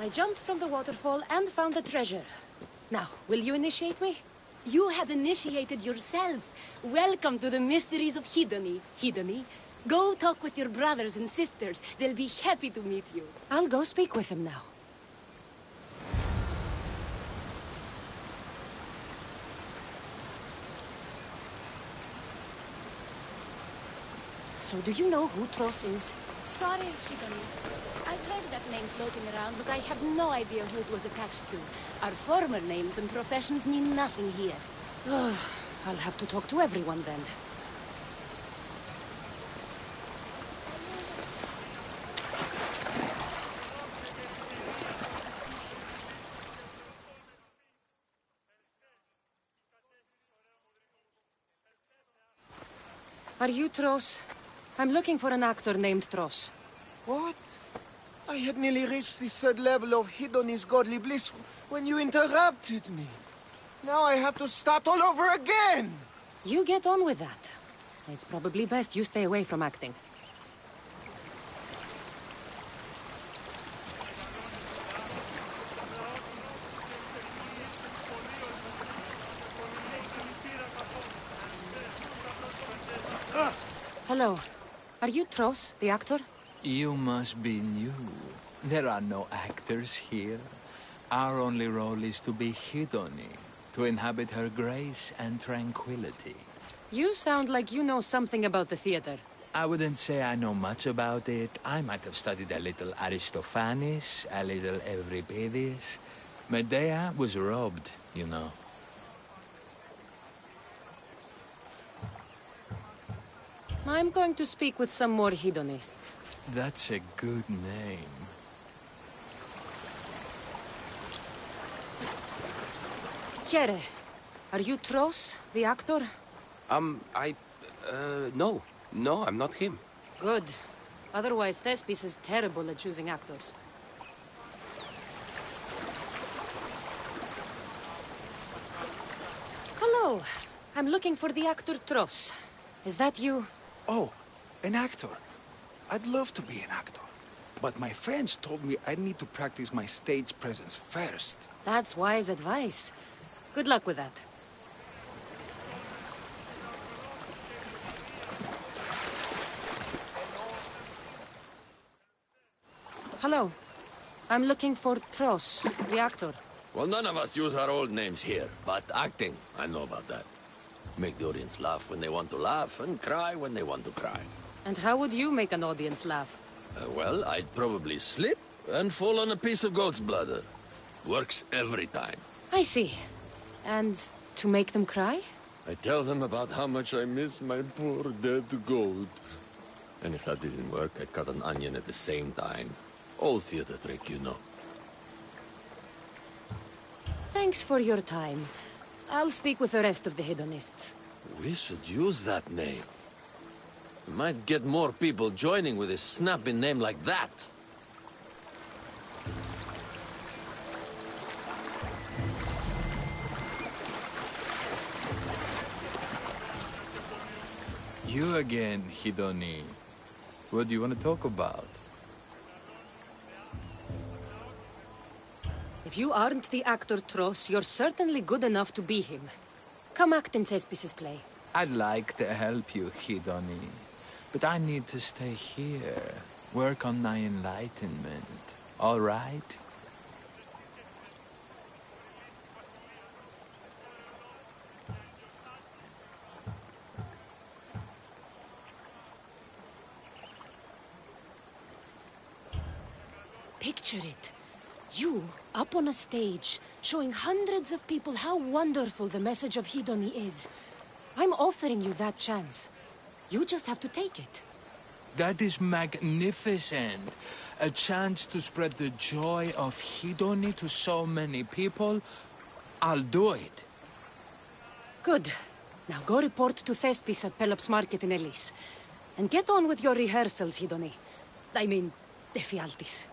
I jumped from the waterfall and found the treasure. Now, will you initiate me?
You have initiated yourself. Welcome to the mysteries of Hedony. Hedony, go talk with your brothers and sisters. They'll be happy to meet you.
I'll go speak with them now. So do you know who Tros is?
Sorry, Hedony. I've heard that name floating around, but I have no idea who it was attached to. Our former names and professions mean nothing here.
I'll have to talk to everyone then. Are you Tros? I'm looking for an actor named Tros.
What? I had nearly reached the 3rd level of Hedony's godly bliss when you interrupted me. Now I have to start all over again!
You get on with that. It's probably best you stay away from acting. Hello. Are you Tros, the actor?
You must be new. There are no actors here. Our only role is to be Hedony, to inhabit her grace and tranquility.
You sound like you know something about the theater.
I wouldn't say I know much about it. I might have studied a little Aristophanes, a little Euripides. Medea was robbed, you know.
I'm going to speak with some more hedonists.
That's a good name.
Here, are you Tros, the actor?
No. No, I'm not him.
Good. Otherwise, Thespis is terrible at choosing actors. Hello. I'm looking for the actor Tros. Is that you?
Oh, an actor. I'd love to be an actor. But my friends told me I need to practice my stage presence first.
That's wise advice. Good luck with that. Hello. I'm looking for Tros, the actor.
Well, none of us use our old names here, but acting, I know about that. Make the audience laugh when they want to laugh, and cry when they want to cry.
And how would you make an audience laugh?
Well, I'd probably slip and fall on a piece of goat's bladder. Works every time.
I see. And to make them cry?
I tell them about how much I miss my poor dead goat. And if that didn't work, I'd cut an onion at the same time. Old theater trick, you know.
Thanks for your time. I'll speak with the rest of the hedonists.
We should use that name. We might get more people joining with a snappy name like that.
You again, Hedony. What do you want to talk about?
If you aren't the actor Tros, you're certainly good enough to be him. Come act in Thespis' play.
I'd like to help you, Hedony. But I need to stay here. Work on my enlightenment. All right?
Picture it. You, up on a stage, showing hundreds of people how wonderful the message of Hedony is. I'm offering you that chance. You just have to take it.
That is magnificent. A chance to spread the joy of Hedony to so many people. I'll do it.
Good. Now go report to Thespis at Pelops Market in Elis. And get on with your rehearsals, Hedony. I mean, Ephialtes.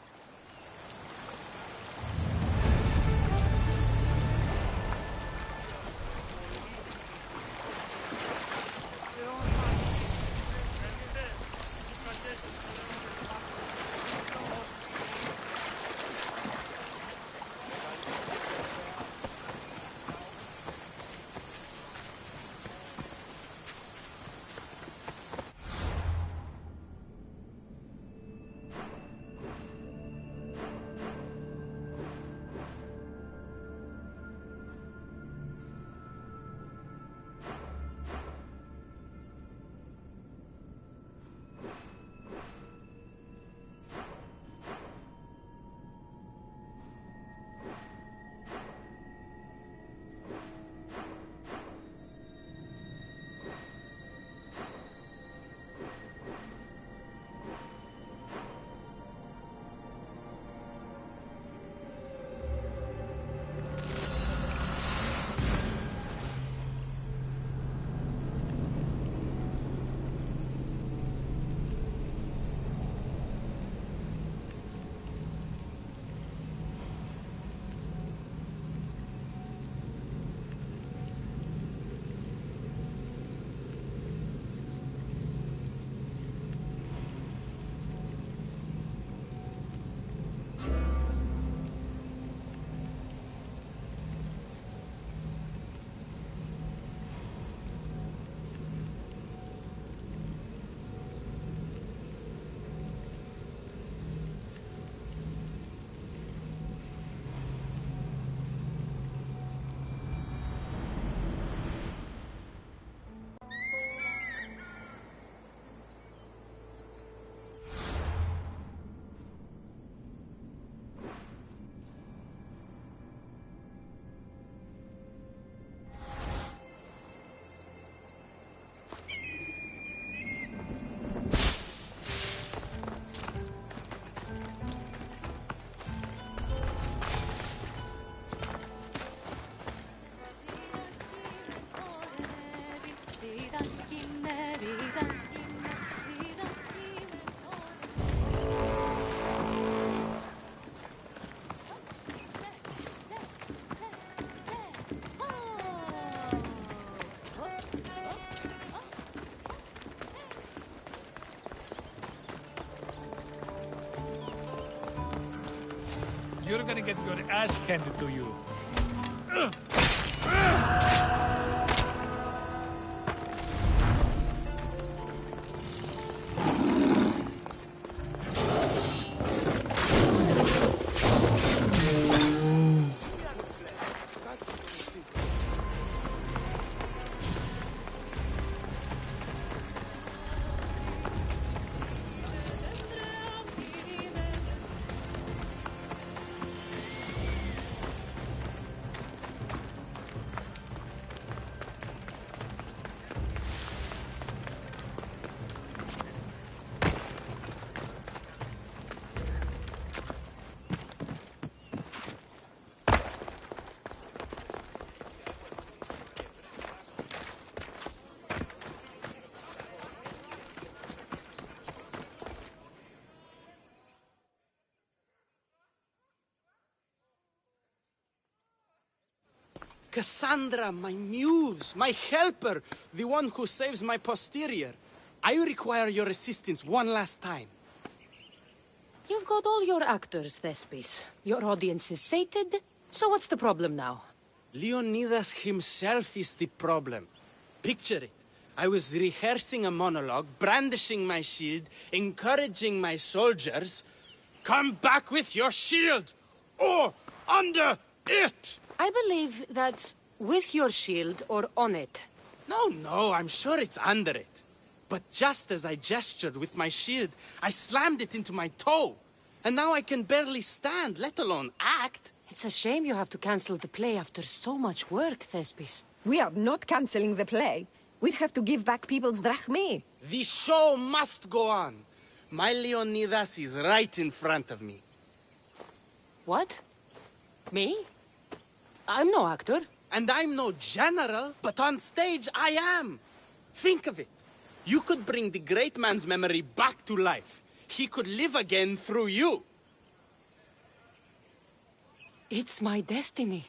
You're gonna get your ass handed to you.
Cassandra, my muse, my helper, the one who saves my posterior. I require your assistance one last time.
You've got all your actors, Thespis. Your audience is sated, so what's the problem now?
Leonidas himself is the problem. Picture it. I was rehearsing a monologue, brandishing my shield, encouraging my soldiers. Come back with your shield, or under it!
I believe that's with your shield or on it.
No, I'm sure it's under it. But just as I gestured with my shield, I slammed it into my toe. And now I can barely stand, let alone act.
It's a shame you have to cancel the play after so much work, Thespis.
We are not cancelling the play. We'd have to give back people's drachmae.
The show must go on. My Leonidas is right in front of me.
What? Me? I'm no actor.
And I'm no general, but on stage I am. Think of it. You could bring the great man's memory back to life. He could live again through you.
It's my destiny.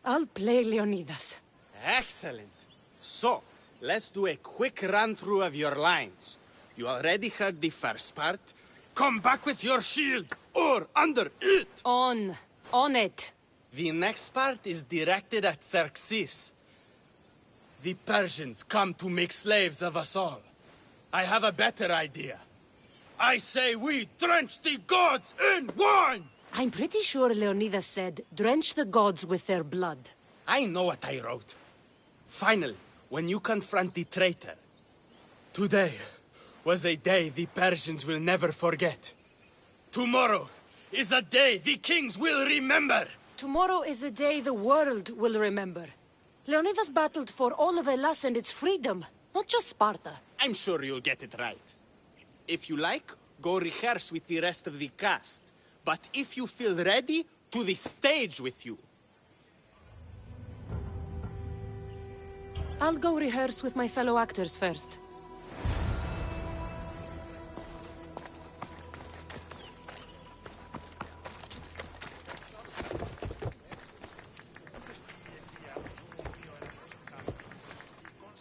I'll play Leonidas.
Excellent. So, let's do a quick run-through of your lines. You already heard the first part. Come back with your shield, or under it.
On it.
The next part is directed at Xerxes. The Persians come to make slaves of us all. I have a better idea. I say we drench the gods in wine!
I'm pretty sure Leonidas said, drench the gods with their blood.
I know what I wrote. Finally, when you confront the traitor, today was a day the Persians will never forget. Tomorrow is a day the kings will remember.
Tomorrow is a day the world will remember. Leonidas battled for all of Hellas and its freedom, not just Sparta.
I'm sure you'll get it right. If you like, go rehearse with the rest of the cast. But if you feel ready, to the stage with you.
I'll go rehearse with my fellow actors first.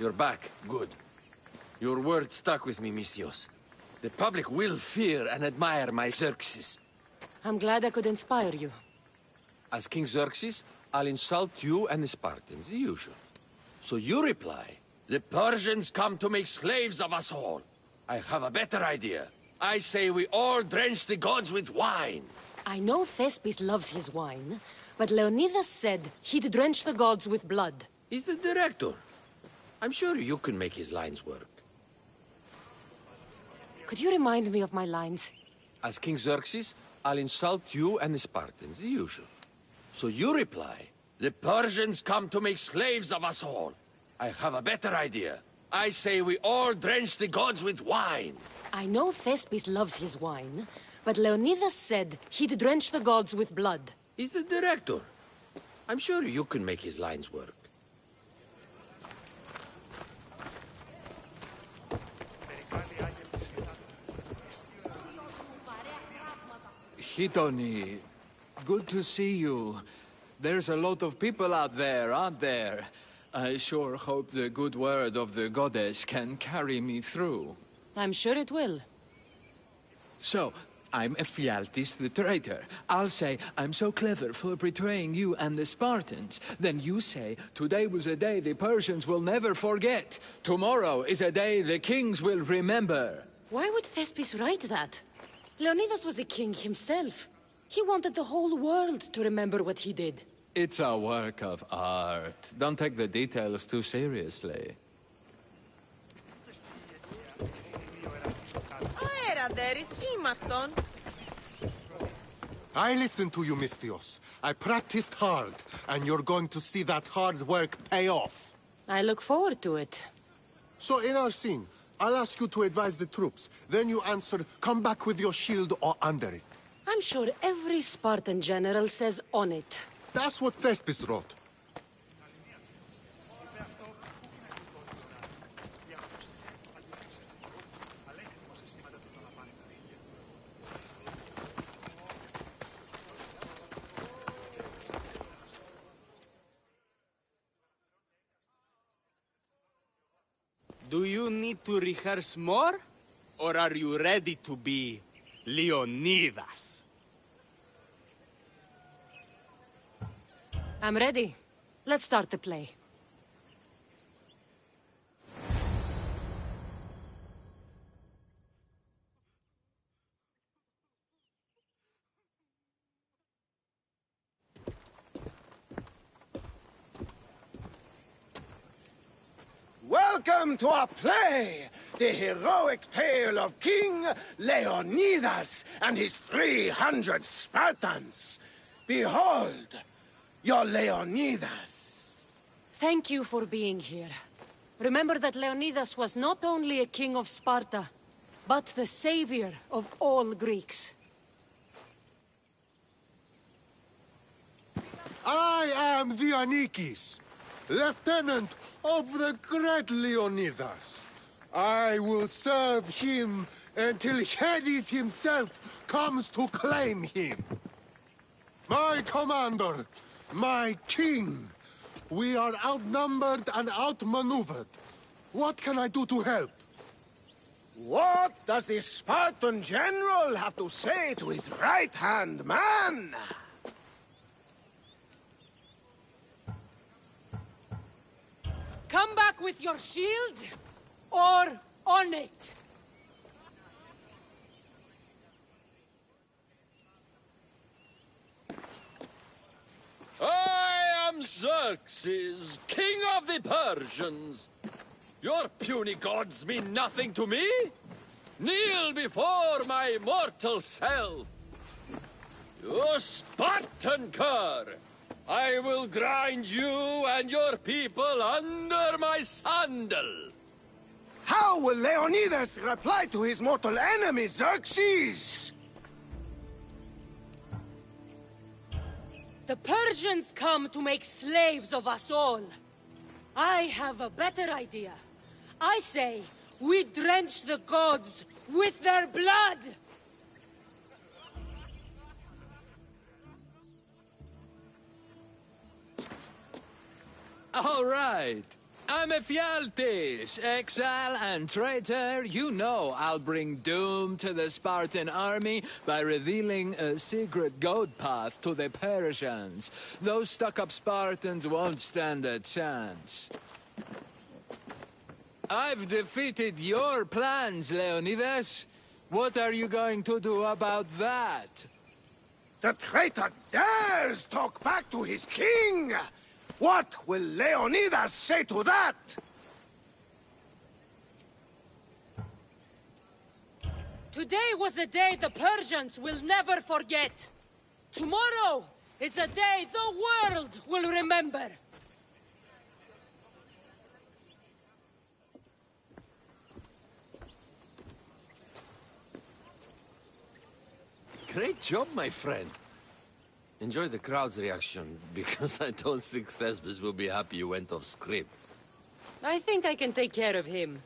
You're back. Good. Your word stuck with me, Misthios. The public will fear and admire my Xerxes.
I'm glad I could inspire you.
As King Xerxes, I'll insult you and the Spartans, the usual. So you reply, the Persians come to make slaves of us all. I have a better idea. I say we all drench the gods with wine.
I know Thespis loves his wine, but Leonidas said he'd drench the gods with blood.
He's the director. I'm sure you can make his lines work.
Could you remind me of my lines?
As King Xerxes, I'll insult you and the Spartans, the usual. So you reply, the Persians come to make slaves of us all. I have a better idea. I say we all drench the gods with wine.
I know Thespis loves his wine, but Leonidas said he'd drench the gods with blood.
He's the director. I'm sure you can make his lines work.
Hitoni, good to see you. There's a lot of people out there, aren't there? I sure hope the good word of the goddess can carry me through.
I'm sure it will.
So, I'm Ephialtes the traitor. I'll say, I'm so clever for betraying you and the Spartans. Then you say, today was a day the Persians will never forget. Tomorrow is a day the kings will remember.
Why would Thespis write that? Leonidas was a king himself. He wanted the whole world to remember what he did.
It's a work of art. Don't take the details too seriously.
I listened to you, Misthios. I practiced hard, and you're going to see that hard work pay off.
I look forward to it.
So in our scene, I'll ask you to advise the troops. Then you answer, come back with your shield or under it.
I'm sure every Spartan general says on it.
That's what Thespis wrote.
Do you need to rehearse more? Or are you ready to be Leonidas?
I'm ready. Let's start the play.
Welcome to our play, the heroic tale of King Leonidas and his 300 Spartans. Behold, your Leonidas.
Thank you for being here. Remember that Leonidas was not only a king of Sparta, but the savior of all Greeks.
I am Dionychus, lieutenant of the great Leonidas. I will serve him until Hades himself comes to claim him. My commander, my king, we are outnumbered and outmaneuvered. What can I do to help?
What does the Spartan general have to say to his right-hand man?
Come back with your shield, or on it.
I am Xerxes, king of the Persians. Your puny gods mean nothing to me. Kneel before my mortal self. You Spartan cur! I will grind you and your people under my sandal.
How will Leonidas reply to his mortal enemy, Xerxes?
The Persians come to make slaves of us all. I have a better idea. I say, we drench the gods with their blood!
All right. I'm Ephialtes, exile and traitor. You know I'll bring doom to the Spartan army by revealing a secret goat path to the Persians. Those stuck-up Spartans won't stand a chance. I've defeated your plans, Leonidas. What are you going to do about that?
The traitor dares talk back to his king! What will Leonidas say to that?
Today was a day the Persians will never forget. Tomorrow is a day the world will remember.
Great job, my friend. Enjoy the crowd's reaction, because I don't think Thespis will be happy you went off script.
I think I can take care of him.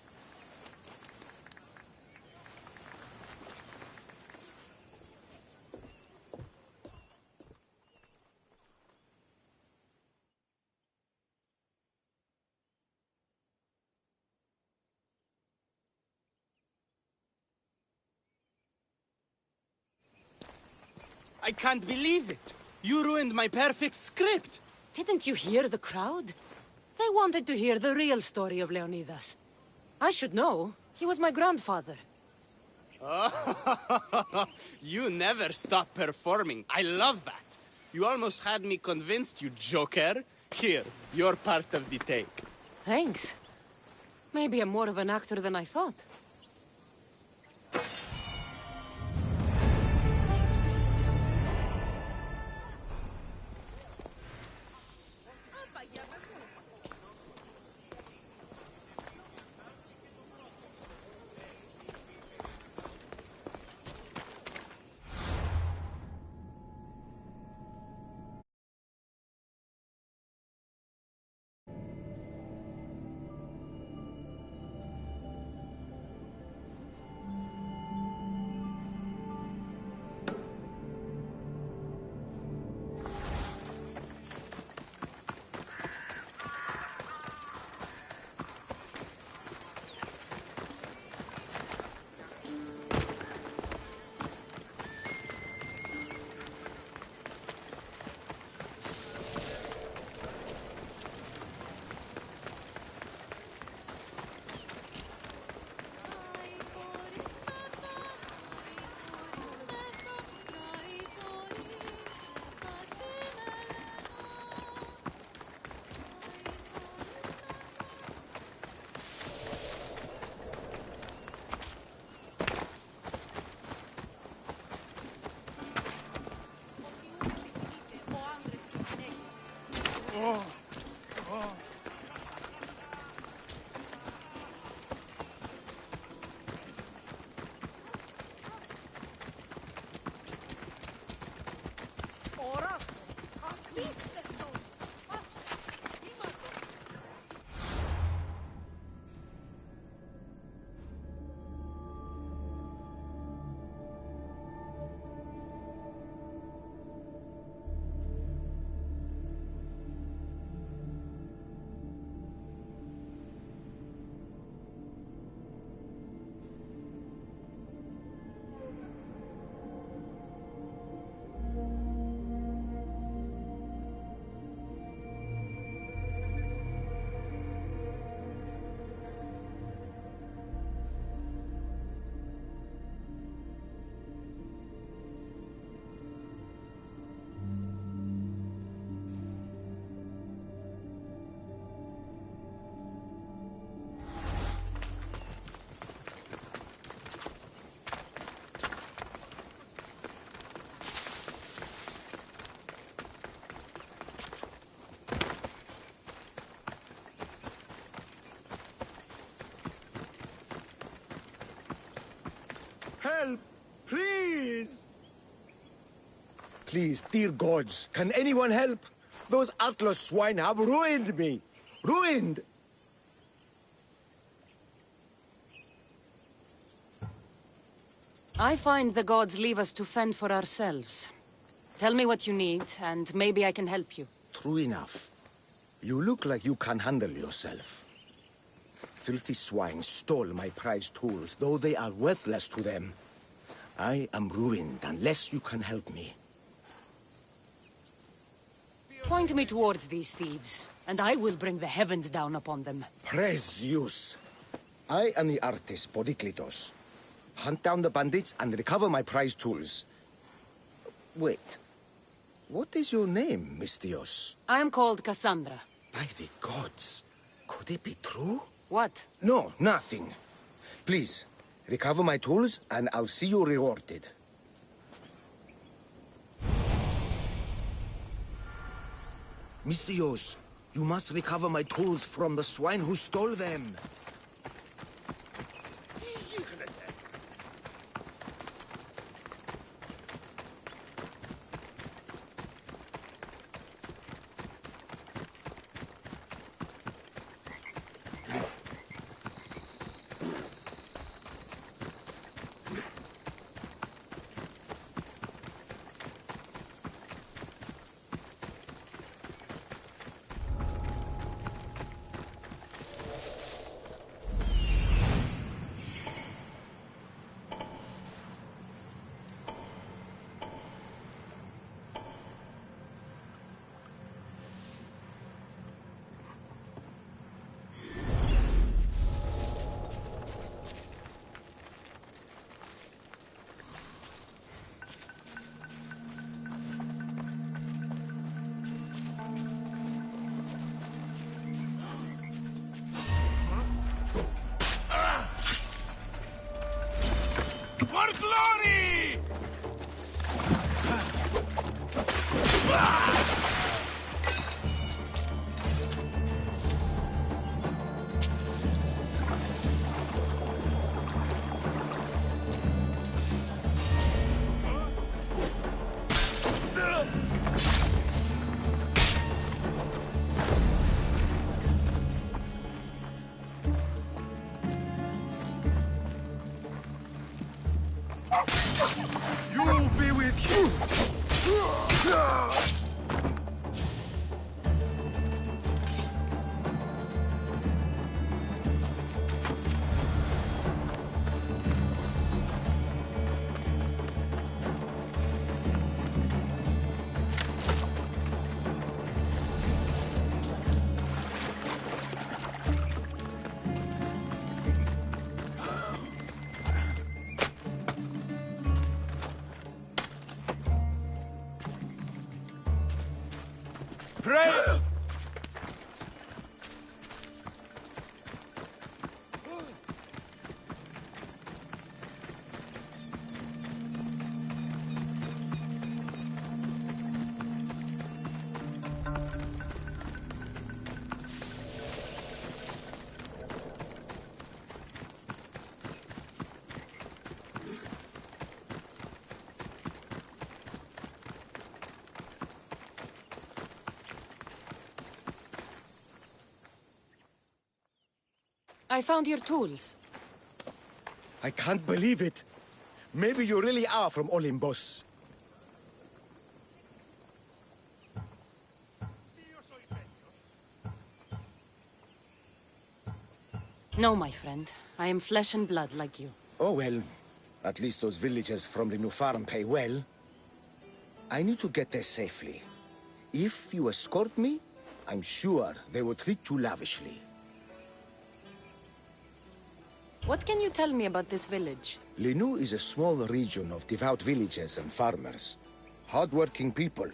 I can't believe it. You ruined my perfect script.
Didn't you hear the crowd? They wanted to hear the real story of Leonidas. I should know. He was my grandfather.
You never stop performing. I love that. You almost had me convinced, you joker. Here, you're part of the take.
Thanks. Maybe I'm more of an actor than I thought.
Help! Please! Please, dear gods, can anyone help? Those Atlas swine have ruined me! Ruined!
I find the gods leave us to fend for ourselves. Tell me what you need, and maybe I can help you.
True enough. You look like you can handle yourself. Filthy swine stole my prized tools, though they are worthless to them. I am ruined unless you can help me.
Point me towards these thieves, and I will bring the heavens down upon them.
Praise Zeus! I am the artist Podiklitos. Hunt down the bandits and recover my prized tools. Wait. What is your name, Mystios?
I am called Cassandra.
By the gods. Could it be true?
What?
No, nothing. Please, recover my tools and I'll see you rewarded. Mystios, you must recover my tools from the swine who stole them.
For glory!
You'll be with you!
Pray!
I found your tools.
I can't believe it. Maybe you really are from Olympus.
No, my friend. I am flesh and blood like you.
Oh, well. At least those villagers from the new farm pay well. I need to get there safely. If you escort me, I'm sure they will treat you lavishly.
What can you tell me about this village?
Linu is a small region of devout villagers and farmers. Hard-working people,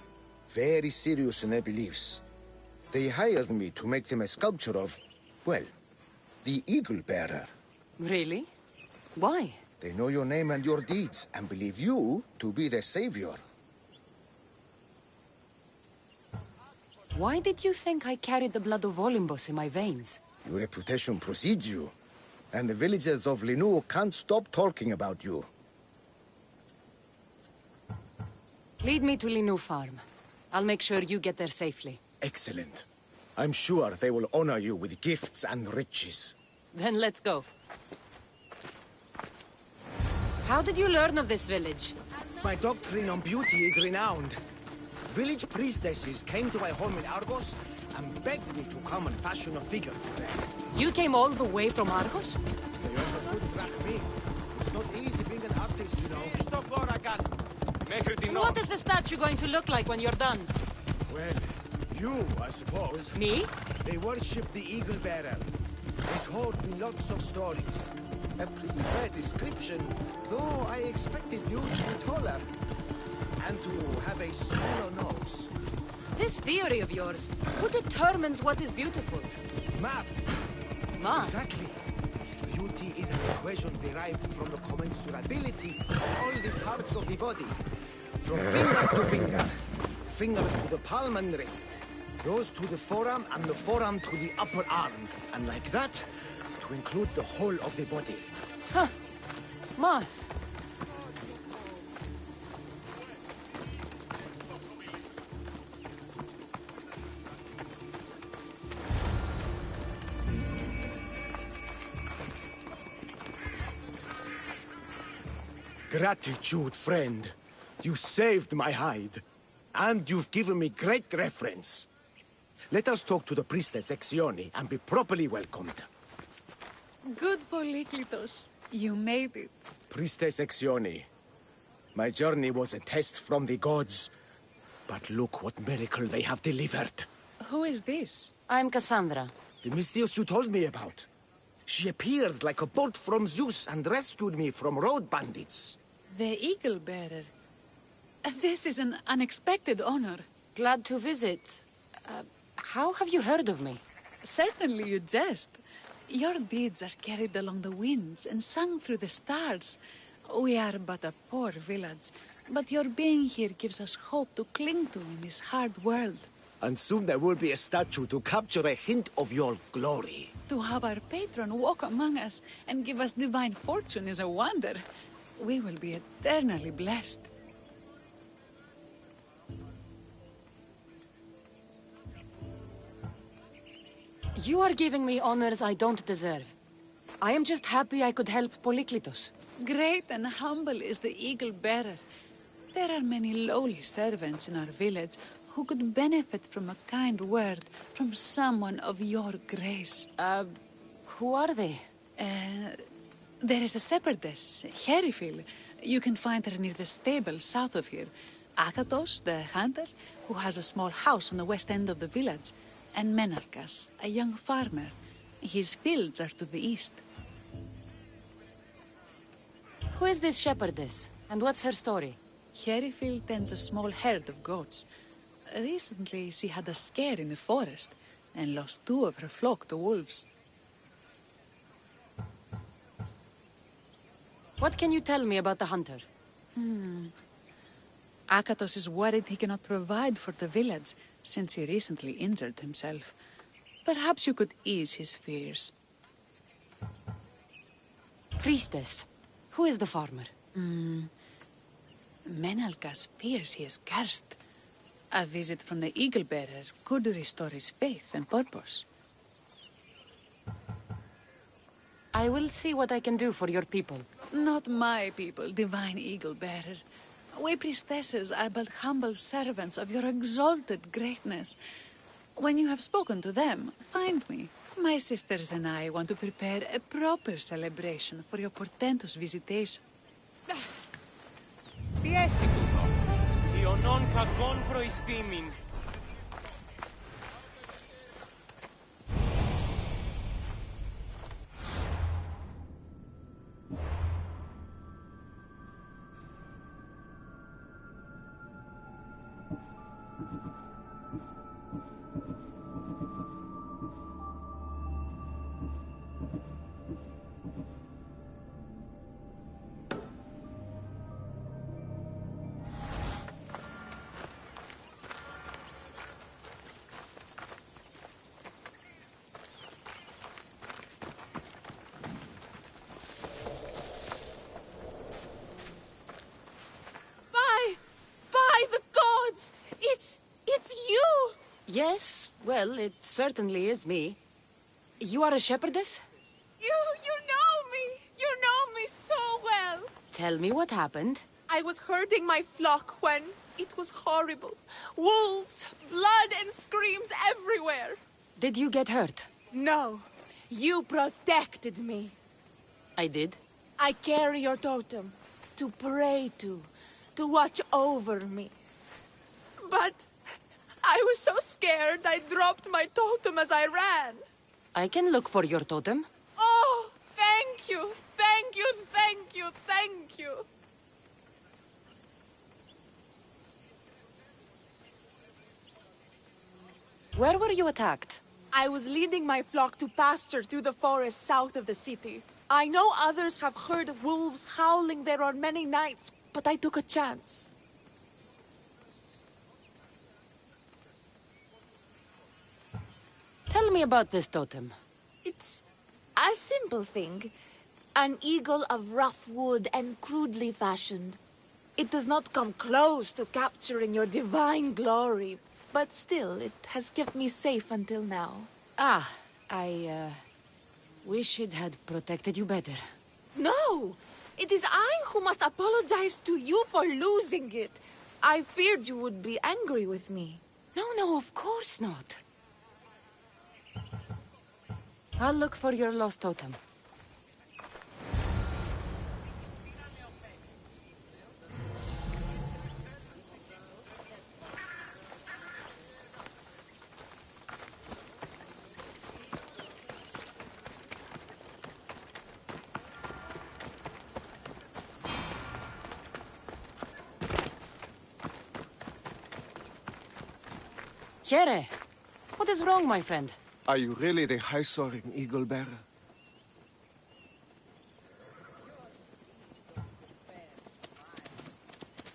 very serious in their beliefs. They hired me to make them a sculpture of, well, the Eagle Bearer.
Really? Why?
They know your name and your deeds, and believe you to be their savior.
Why did you think I carried the blood of Olympus in my veins?
Your reputation precedes you, and the villagers of Linu can't stop talking about you.
Lead me to Linu Farm. I'll make sure you get there safely.
Excellent. I'm sure they will honor you with gifts and riches.
Then let's go. How did you learn of this village?
My doctrine on beauty is renowned. Village priestesses came to my home in Argos and begged me to come and fashion a figure for them.
You came all the way from Argos?
They offered to track me. It's not easy being an artist, you know.
What is the statue going to look like when you're done?
Well, you, I suppose.
Me?
They worship the Eagle Bearer. They told me lots of stories. A pretty fair description, though I expected you to be taller. And to have a smaller nose.
This theory of yours, who determines what is beautiful?
Math.
Math?
Exactly. Beauty is an equation derived from the commensurability of all the parts of the body. From finger to finger. Fingers to the palm and wrist. Those to the forearm and the forearm to the upper arm. And like that, to include the whole of the body.
Huh. Math.
Gratitude, friend. You saved my hide. And you've given me great reference. Let us talk to the priestess Exione and be properly welcomed.
Good, Polyklitos. You made it.
Priestess Exione, my journey was a test from the gods. But look what miracle they have delivered.
Who is this?
I'm Cassandra.
The Mystios you told me about. She appeared like a bolt from Zeus and rescued me from road bandits.
The Eagle Bearer. This is an unexpected honor.
Glad to visit. How have you heard of me?
Certainly you jest. Your deeds are carried along the winds and sung through the stars. We are but a poor village, but your being here gives us hope to cling to in this hard world.
And soon there will be a statue to capture a hint of your glory.
To have our patron walk among us and give us divine fortune is a wonder. We will be eternally blessed.
You are giving me honors I don't deserve. I am just happy I could help Polyklitos.
Great and humble is the eagle bearer. There are many lowly servants in our village who could benefit from a kind word from someone of your grace.
Who are they?
There is a shepherdess, Herifil. You can find her near the stable south of here. Akatos, the hunter, who has a small house on the west end of the village. And Menalkas, a young farmer. His fields are to the east.
Who is this shepherdess? And what's her story?
Herifil tends a small herd of goats. Recently, she had a scare in the forest and lost 2 of her flock to wolves.
What can you tell me about the hunter?
Akatos is worried he cannot provide for the village since he recently injured himself. Perhaps you could ease his fears.
Priestess, who is the farmer?
Menalkas fears he is cursed. A visit from the eagle bearer could restore his faith and purpose.
I will see what I can do for your people.
Not my people, divine eagle bearer. We priestesses are but humble servants of your exalted greatness. When you have spoken to them, find me. My sisters and I want to prepare a proper celebration for your portentous visitation.
Τι έστει τούτο? Ιωνών κακών προϊστήμην.
It's you! Yes, well, it certainly is me. You are a shepherdess?
You know me! You know me so well!
Tell me what happened.
I was herding my flock when it was horrible. Wolves, blood and screams everywhere.
Did you get hurt?
No. You protected me.
I did?
I carry your totem to pray to watch over me. But I was so scared I dropped my totem as I ran.
I can look for your totem.
Oh, thank you, thank you, thank you, thank you.
Where were you attacked?
I was leading my flock to pasture through the forest south of the city. I know others have heard wolves howling there on many nights, but I took a chance.
Tell me about this totem.
It's a simple thing. An eagle of rough wood and crudely fashioned. It does not come close to capturing your divine glory, but still, it has kept me safe until now.
Ah, I wish it had protected you better.
No! It is I who must apologize to you for losing it. I feared you would be angry with me.
No, of course not. I'll look for your lost totem. Here, what is wrong, my friend?
Are you really the high-soaring eagle bearer?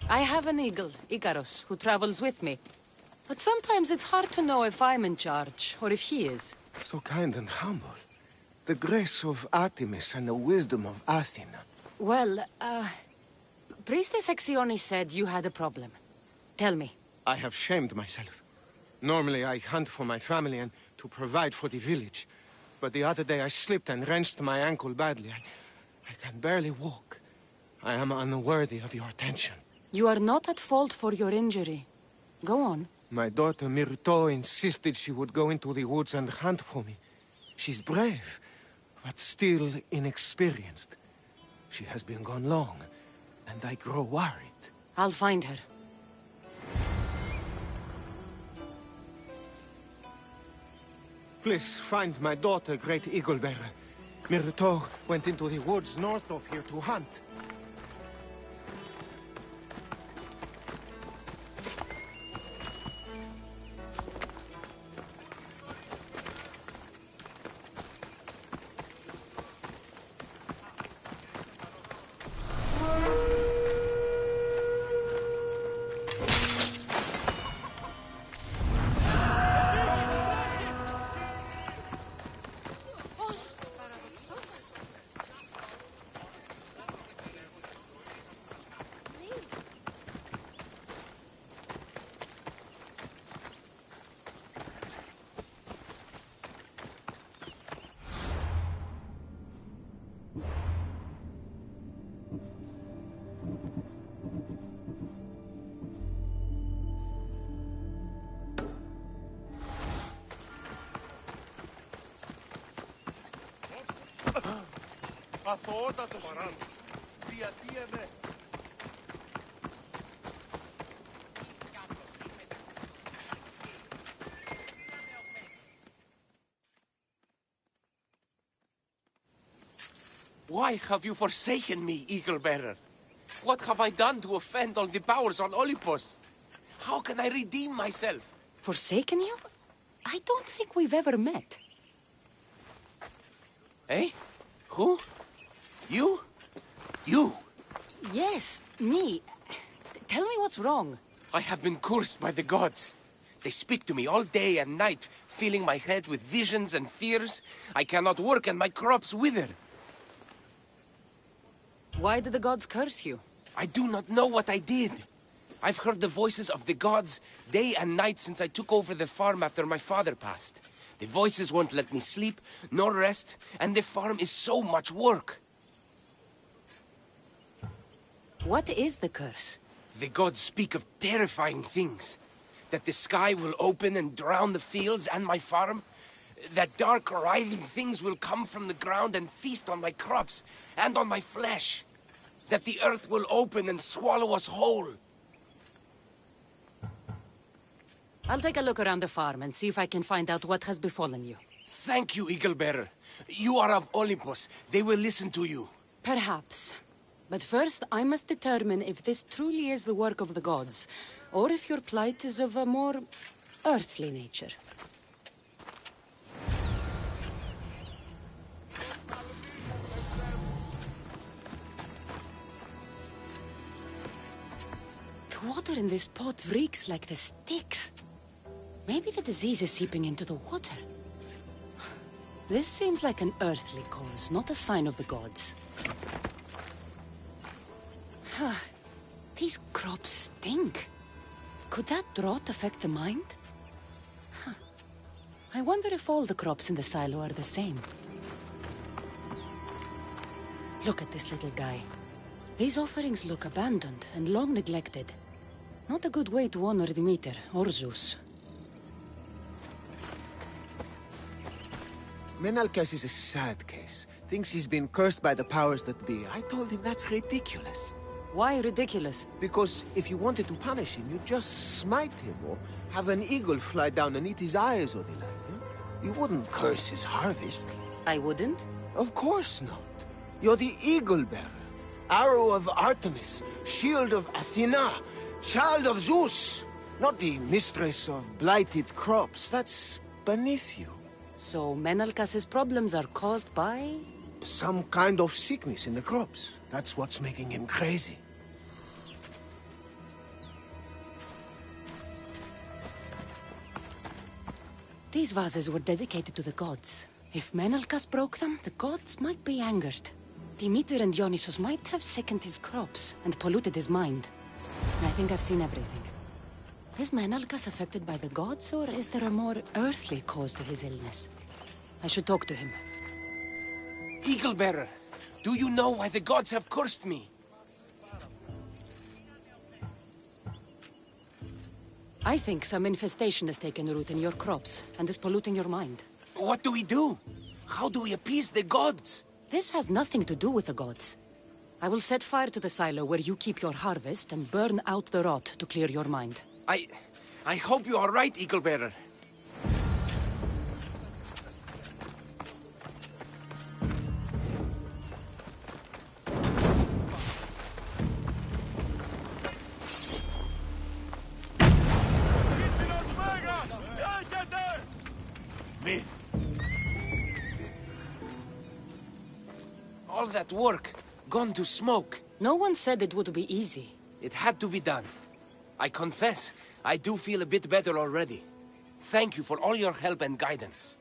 I have an eagle, Icarus, who travels with me. But sometimes it's hard to know if I'm in charge, or if he is.
So kind and humble. The grace of Artemis and the wisdom of Athena.
Well, Priestess Hexione said you had a problem. Tell me.
I have shamed myself. Normally I hunt for my family and to provide for the village. But the other day I slipped and wrenched my ankle badly. I can barely walk. I am unworthy of your attention.
You are not at fault for your injury. Go on.
My daughter Myrto insisted she would go into the woods and hunt for me. She's brave, but still inexperienced. She has been gone long, and I grow worried.
I'll find her.
Please find my daughter, Great Eagle Bearer. Myrto went into the woods north of here to hunt.
Why have you forsaken me, Eagle Bearer? What have I done to offend all the powers on Olympus? How can I redeem myself?
Forsaken you? I don't think we've ever met.
Eh? Who? You? You?
Yes, me. Tell me what's wrong.
I have been cursed by the gods. They speak to me all day and night, filling my head with visions and fears. I cannot work and my crops wither.
Why did the gods curse you?
I do not know what I did. I've heard the voices of the gods day and night since I took over the farm after my father passed. The voices won't let me sleep, nor rest, and the farm is so much work.
What is the curse?
The gods speak of terrifying things. That the sky will open and drown the fields and my farm. That dark, writhing things will come from the ground and feast on my crops and on my flesh. That the earth will open and swallow us whole.
I'll take a look around the farm and see if I can find out what has befallen you.
Thank you, Eagle Bearer. You are of Olympus. They will listen to you.
Perhaps. But first, I must determine if this truly is the work of the gods, or if your plight is of a more earthly nature. The water in this pot reeks like the Styx. Maybe the disease is seeping into the water. This seems like an earthly cause, not a sign of the gods. These crops stink. Could that drought affect the mind? I wonder if all the crops in the silo are the same. Look at this little guy. These offerings look abandoned and long neglected. Not a good way to honor Demeter or Zeus.
Menalcas is a sad case. Thinks he's been cursed by the powers that be. I told him that's ridiculous.
Why ridiculous?
Because if you wanted to punish him, you'd just smite him or have an eagle fly down and eat his eyes or the like. You wouldn't curse his harvest.
I wouldn't?
Of course not. You're the eagle bearer. Arrow of Artemis, shield of Athena, child of Zeus. Not the mistress of blighted crops. That's beneath you.
So Menalcas's problems are caused by?
Some kind of sickness in the crops. That's what's making him crazy.
These vases were dedicated to the gods. If Menelkas broke them, the gods might be angered. Demeter and Dionysus might have sickened his crops and polluted his mind. I think I've seen everything. Is Menelkas affected by the gods, or is there a more earthly cause to his illness? I should talk to him.
Eagle-bearer, do you know why the gods have cursed me?
I think some infestation has taken root in your crops and is polluting your mind.
What do we do? How do we appease the gods?
This has nothing to do with the gods. I will set fire to the silo where you keep your harvest and burn out the rot to clear your mind.
I hope you are right, Eagle-bearer.
Me.
All that work, gone to smoke.
No one said it would be easy.
It had to be done. I confess, I do feel a bit better already. Thank you for all your help and guidance.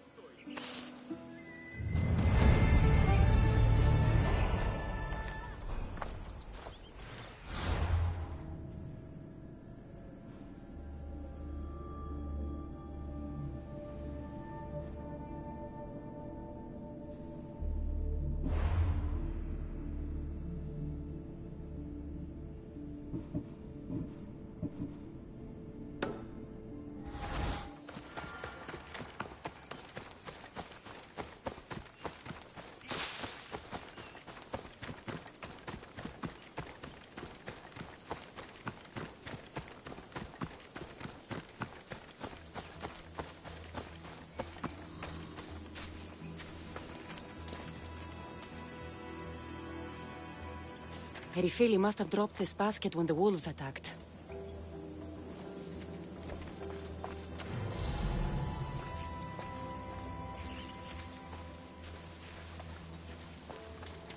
Perifeli must have dropped this basket when the wolves attacked.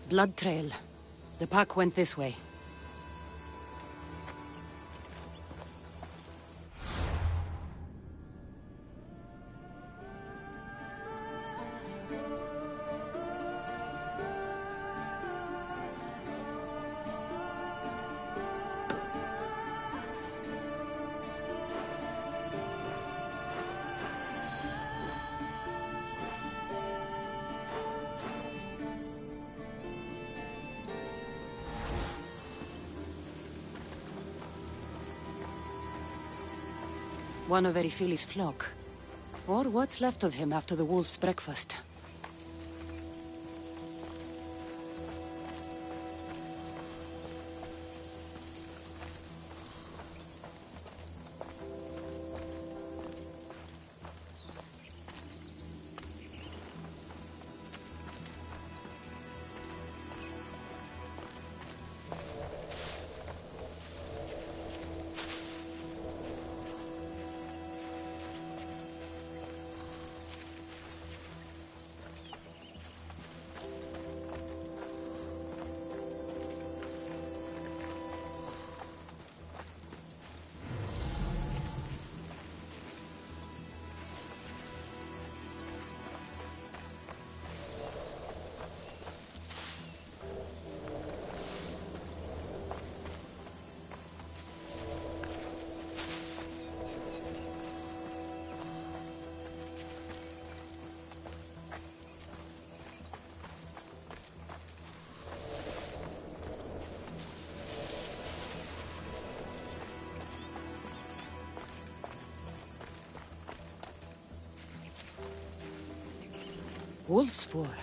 Blood trail. The pack went this way. One of Erifili's flock. Or what's left of him after the wolf's breakfast. Wolf spoor.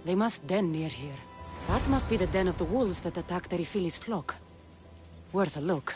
They must den near here. That must be the den of the wolves that attacked Erifili's flock. Worth a look.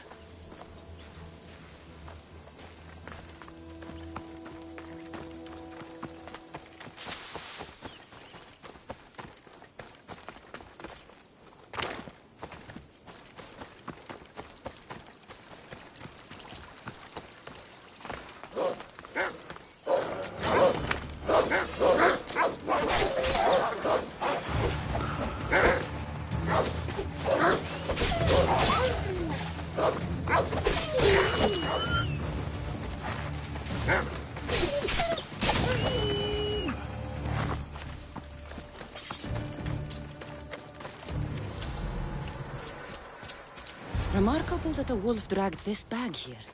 Remarkable that a wolf dragged this bag here.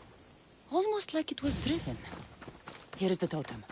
Almost like it was driven. Here is the totem.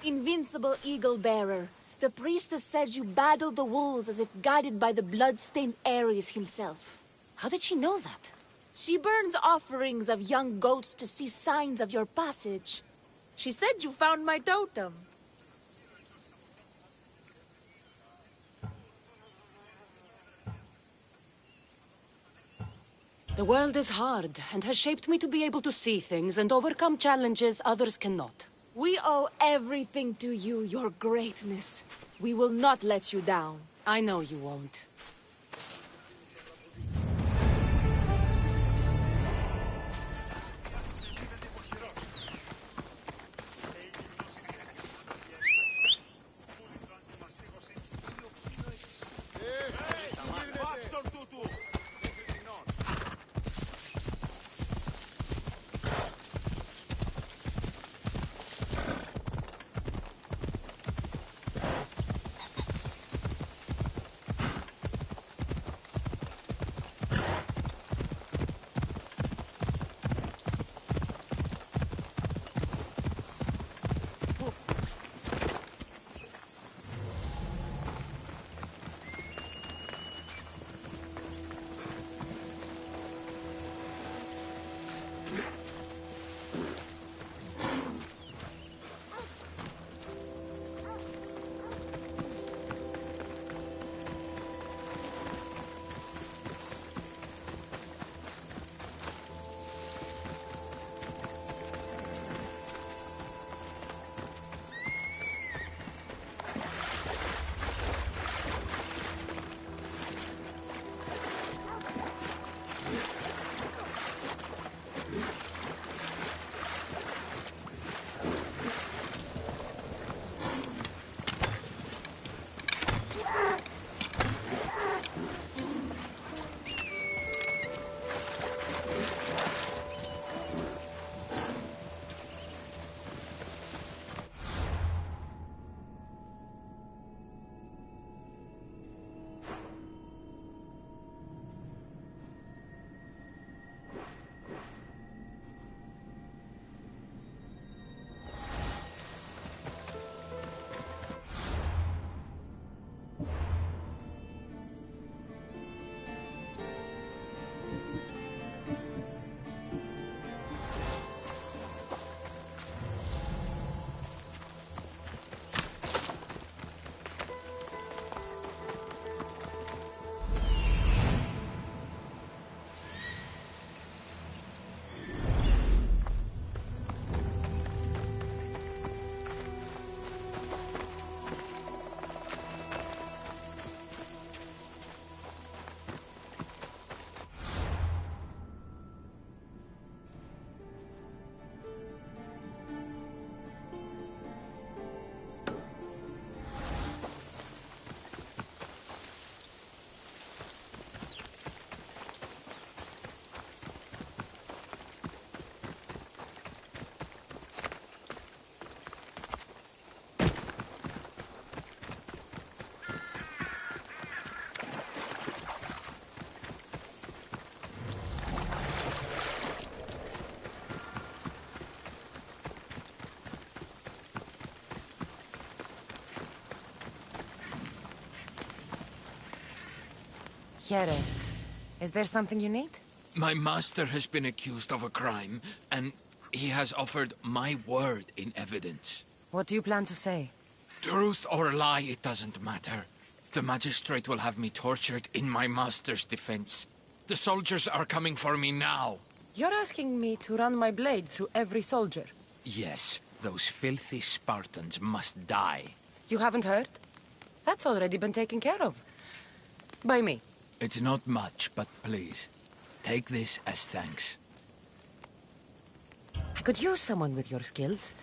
Invincible Eagle Bearer, the priestess said you battled the wolves as if guided by the blood-stained Ares himself.
How did she know that?
She burns offerings of young goats to see signs of your passage. She said you found my totem.
The world is hard, and has shaped me to be able to see things and overcome challenges others cannot.
We owe everything to you, your greatness. We will not let you down.
I know you won't.
Here, is there something you need?
My master has been accused of a crime, and he has offered my word in evidence.
What do you plan to say?
Truth or lie, it doesn't matter. The magistrate will have me tortured in my master's defense. The soldiers are coming for me now.
You're asking me to run my blade through every soldier?
Yes, those filthy Spartans must die.
You haven't heard? That's already been taken care of. By me.
It's not much, but please, take this as thanks.
I could use someone with your skills.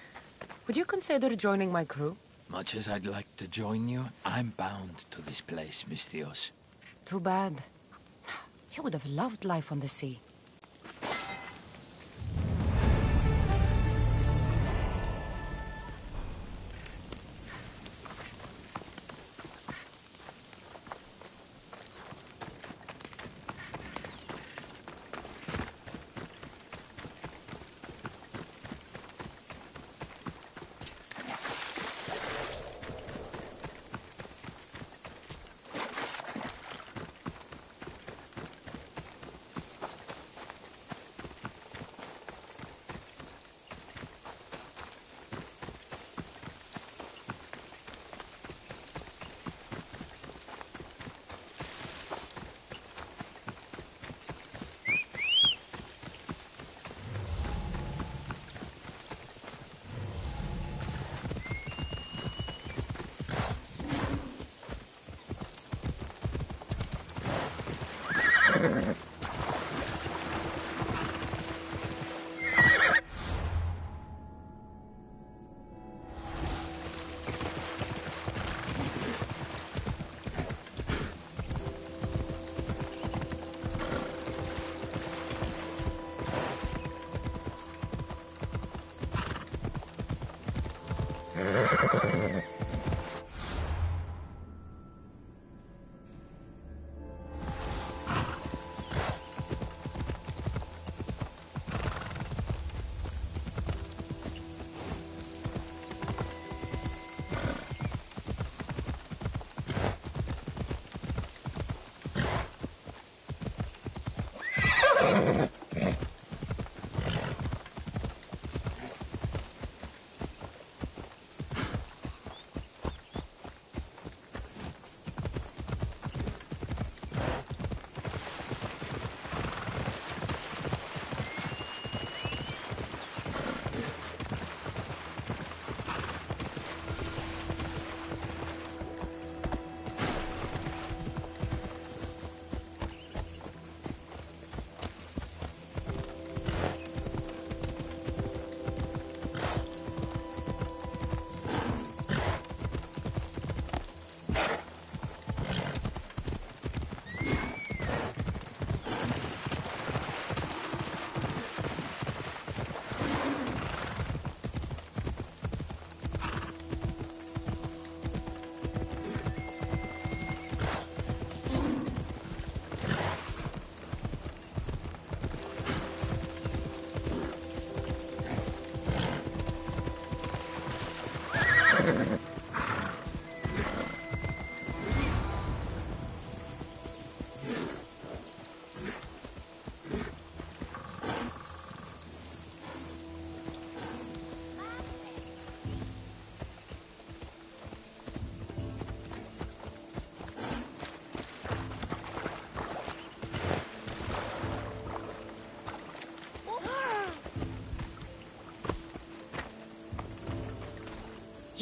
Would you consider joining my crew?
Much as I'd like to join you, I'm bound to this place, Misthios.
Too bad. You would have loved life on the sea.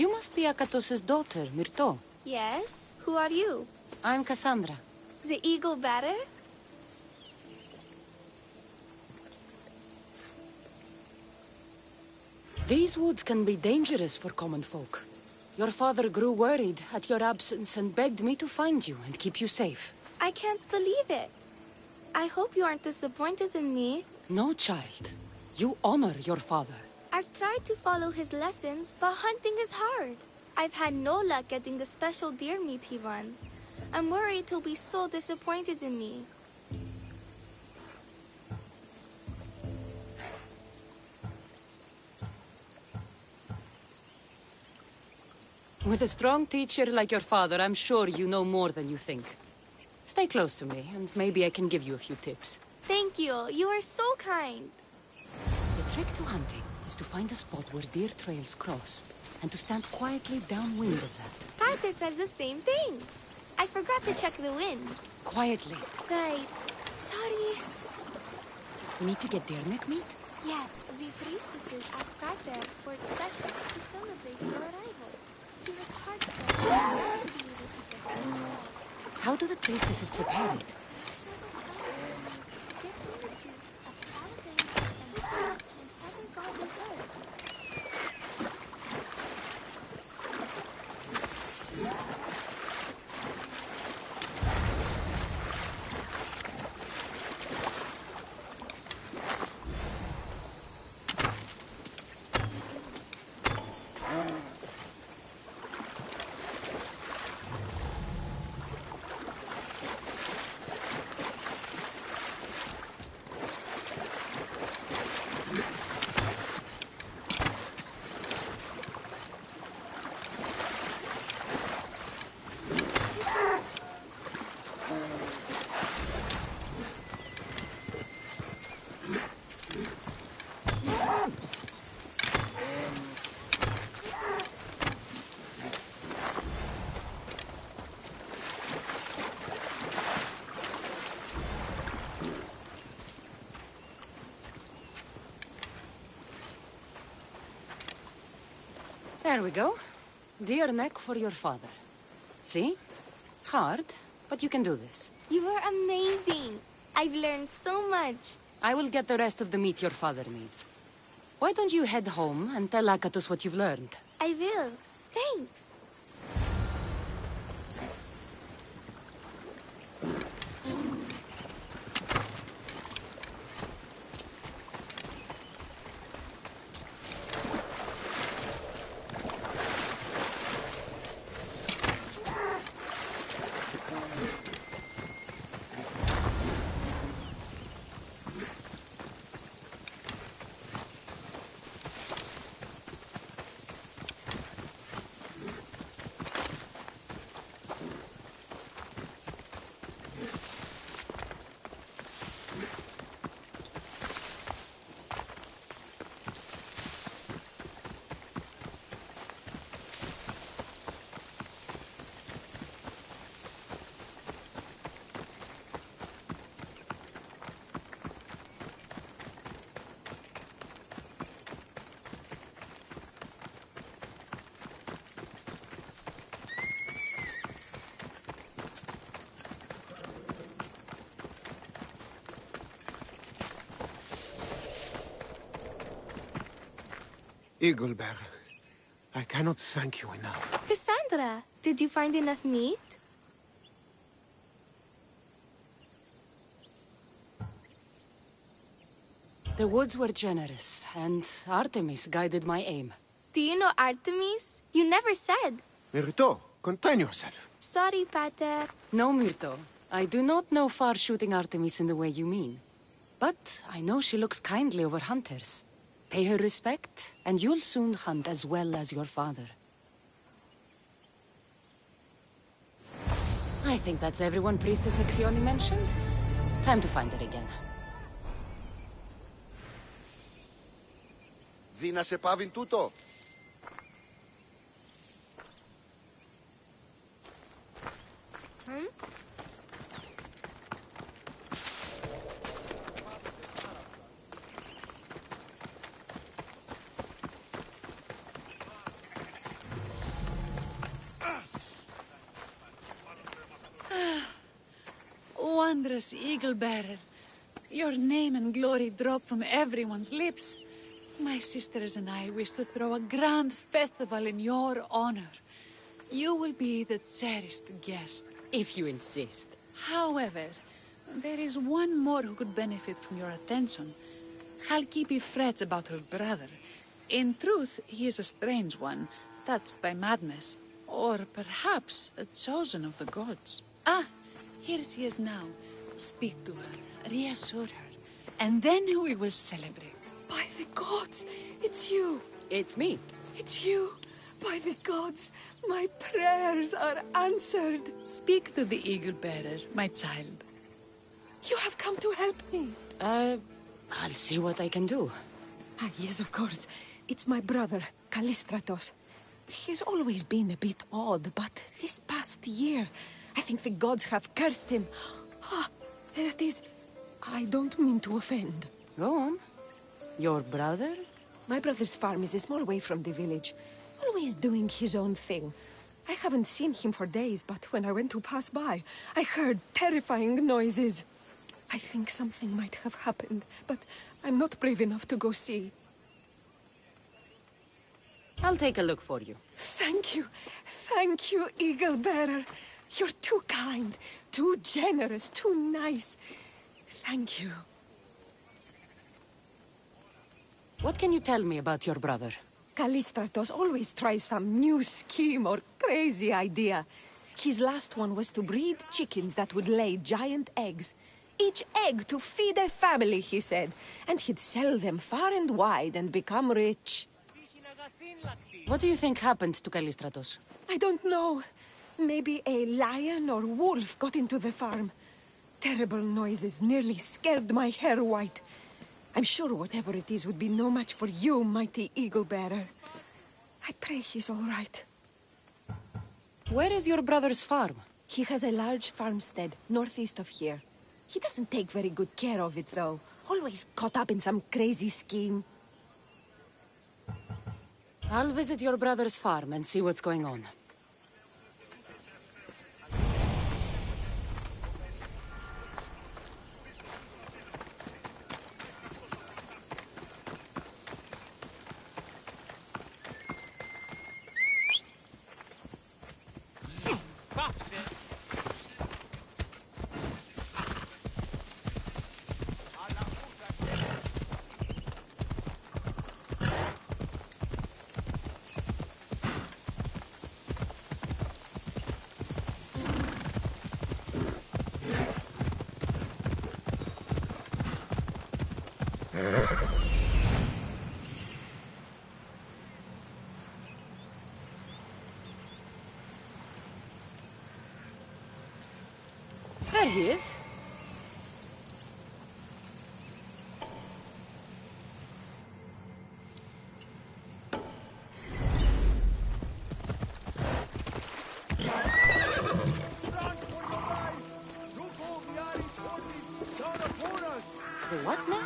You must be Akatos's daughter, Myrto.
Yes? Who are you?
I'm Cassandra.
The eagle bearer?
These woods can be dangerous for common folk. Your father grew worried at your absence and begged me to find you and keep you safe.
I can't believe it. I hope you aren't disappointed in me.
No, child. You honor your father.
I've tried to follow his lessons, but hunting is hard. I've had no luck getting the special deer meat he runs. I'm worried he'll be so disappointed in me.
With a strong teacher like your father, I'm sure you know more than you think. Stay close to me, and maybe I can give you a few tips.
Thank you. You are so kind.
The trick to hunting is to find a spot where deer trails cross, and to stand quietly downwind of that.
Carter says the same thing. I forgot to check the wind.
Quietly.
Right. Sorry.
We need to get deer neck meat?
Yes, the priestesses asked Carter for it special to celebrate your arrival. He was part of it. To be able to get this.
How do the priestesses prepare it?
Get from the juice of sour grapes and plants and other godly birds.
There we go. Deer neck for your father. See? Hard, but you can do this.
You are amazing. I've learned so much.
I will get the rest of the meat your father needs. Why don't you head home and tell Akatos what you've learned?
I will. Thanks.
Eaglebearer, I cannot thank you enough.
Cassandra, did you find enough meat?
The woods were generous, and Artemis guided my aim.
Do you know Artemis? You never said.
Myrto, contain yourself.
Sorry, Pater.
No, Myrto. I do not know far-shooting Artemis in the way you mean. But I know she looks kindly over hunters. Pay her respect, and you'll soon hunt as well as your father. I think that's everyone Priestess Exioni mentioned. Time to find her again.
Δι να σε πάβει τούτο.
Wondrous Eagle-bearer. Your name and glory drop from everyone's lips. My sisters and I wish to throw a grand festival in your honor. You will be the cherished guest.
If you insist.
However, there is one more who could benefit from your attention. Halkipi frets about her brother. In truth, he is a strange one, touched by madness. Or perhaps a chosen of the gods. Ah, here she is now. Speak to her, reassure her, and then we will celebrate.
By the gods, it's you.
It's me.
It's you. By the gods, my prayers are answered.
Speak to the Eagle-bearer, my child.
You have come to help me.
I'll see what I can do.
Ah, yes, of course. It's my brother, Callistratos. He's always been a bit odd, but this past year, I think the gods have cursed him. Ah, that is... I don't mean to offend.
Go on. Your brother?
My brother's farm is a small way from the village. Always doing his own thing. I haven't seen him for days, but when I went to pass by, I heard terrifying noises. I think something might have happened, but I'm not brave enough to go see.
I'll take a look for you.
Thank you. Thank you, Eagle-bearer. You're too kind, too generous, too nice. Thank you.
What can you tell me about your brother?
Callistratos always tries some new scheme or crazy idea. His last one was to breed chickens that would lay giant eggs. Each egg to feed a family, he said. And he'd sell them far and wide and become rich.
What do you think happened to Callistratos?
I don't know. Maybe a lion or wolf got into the farm. Terrible noises nearly scared my hair white. I'm sure whatever it is would be no match for you, mighty Eagle-bearer. I pray he's all right.
Where is your brother's farm?
He has a large farmstead northeast of here. He doesn't take very good care of it, though. Always caught up in some crazy scheme.
I'll visit your brother's farm and see what's going on. he is. What now?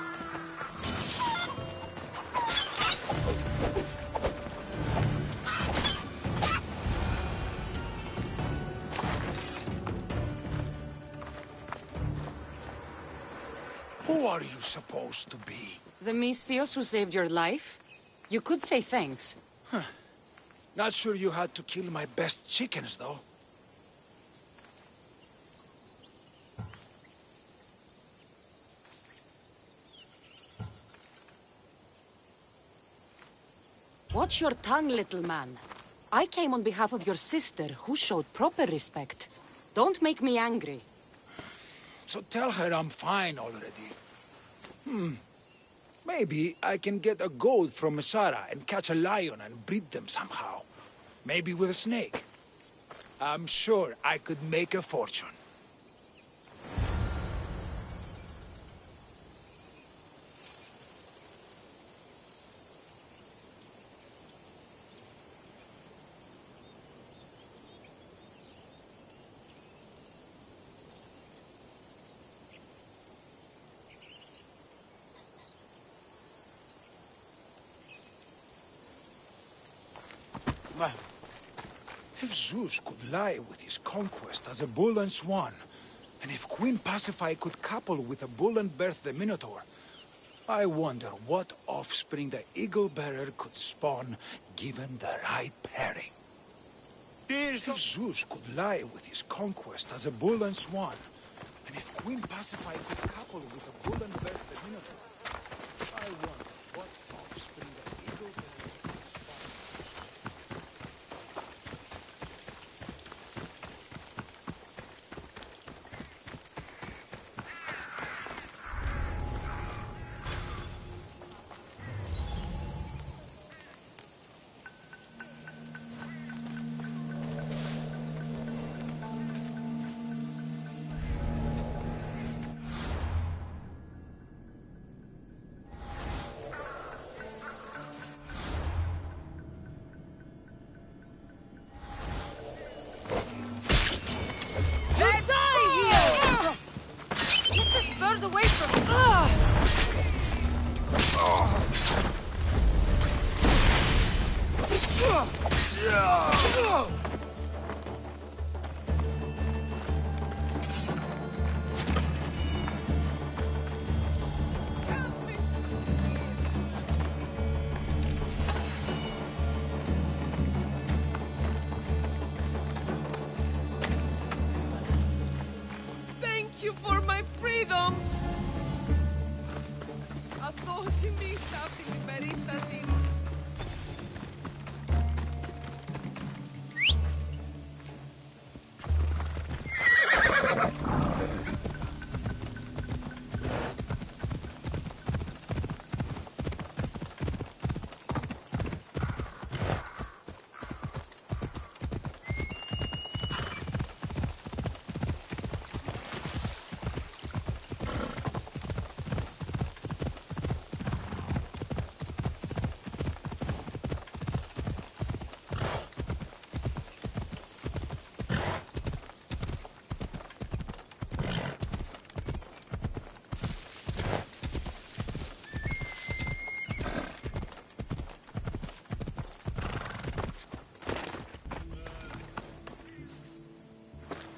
Who are you supposed to be?
The Misthios who saved your life? You could say thanks.
Not sure you had to kill my best chickens, though.
Watch your tongue, little man. I came on behalf of your sister, who showed proper respect. Don't make me angry.
So tell her I'm fine already. Maybe I can get a goat from Masara and catch a lion and breed them somehow. Maybe with a snake. I'm sure I could make a fortune. If Zeus could lie with his conquest as a bull and swan, and if Queen Pasiphae could couple with a bull and birth the Minotaur, I wonder what offspring the eagle-bearer could spawn given the right pairing. If Zeus could lie with his conquest as a bull and swan, and if Queen Pasiphae could couple with a bull and birth the Minotaur, I wonder what offspring the eagle-bearer could spawn.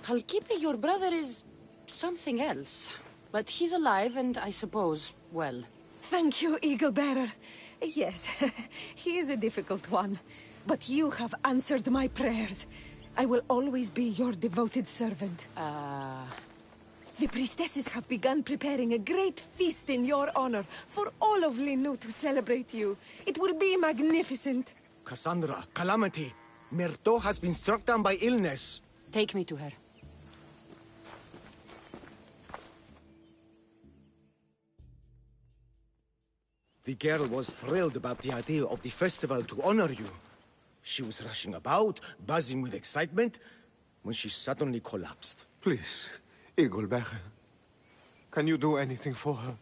Halkipi, your brother, is something else. But he's alive and, I suppose, well.
Thank you, Eagle Bearer. Yes, he is a difficult one. But you have answered my prayers. I will always be your devoted servant. The priestesses have begun preparing a great feast in your honor for all of Linu to celebrate you. It will be magnificent.
Cassandra, Calamity, Myrto has been struck down by illness.
Take me to her.
The girl was thrilled about the idea of the festival to honor you. She was rushing about, buzzing with excitement, when she suddenly collapsed.
Please, Eaglebearer, can you do anything for her?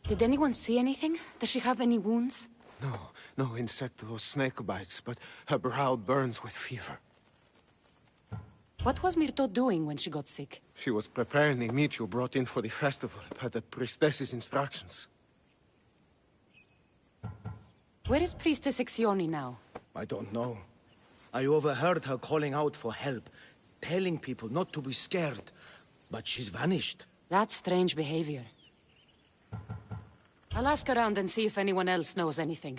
Did anyone see anything? Does she have any wounds?
No insect or snake bites, but her brow burns with fever.
What was Myrto doing when she got sick?
She was preparing the meat you brought in for the festival, per the priestess's instructions.
Where is Priestess Exioni now?
I don't know. I overheard her calling out for help, telling people not to be scared, but she's vanished.
That's strange behavior. I'll ask around and see if anyone else knows anything,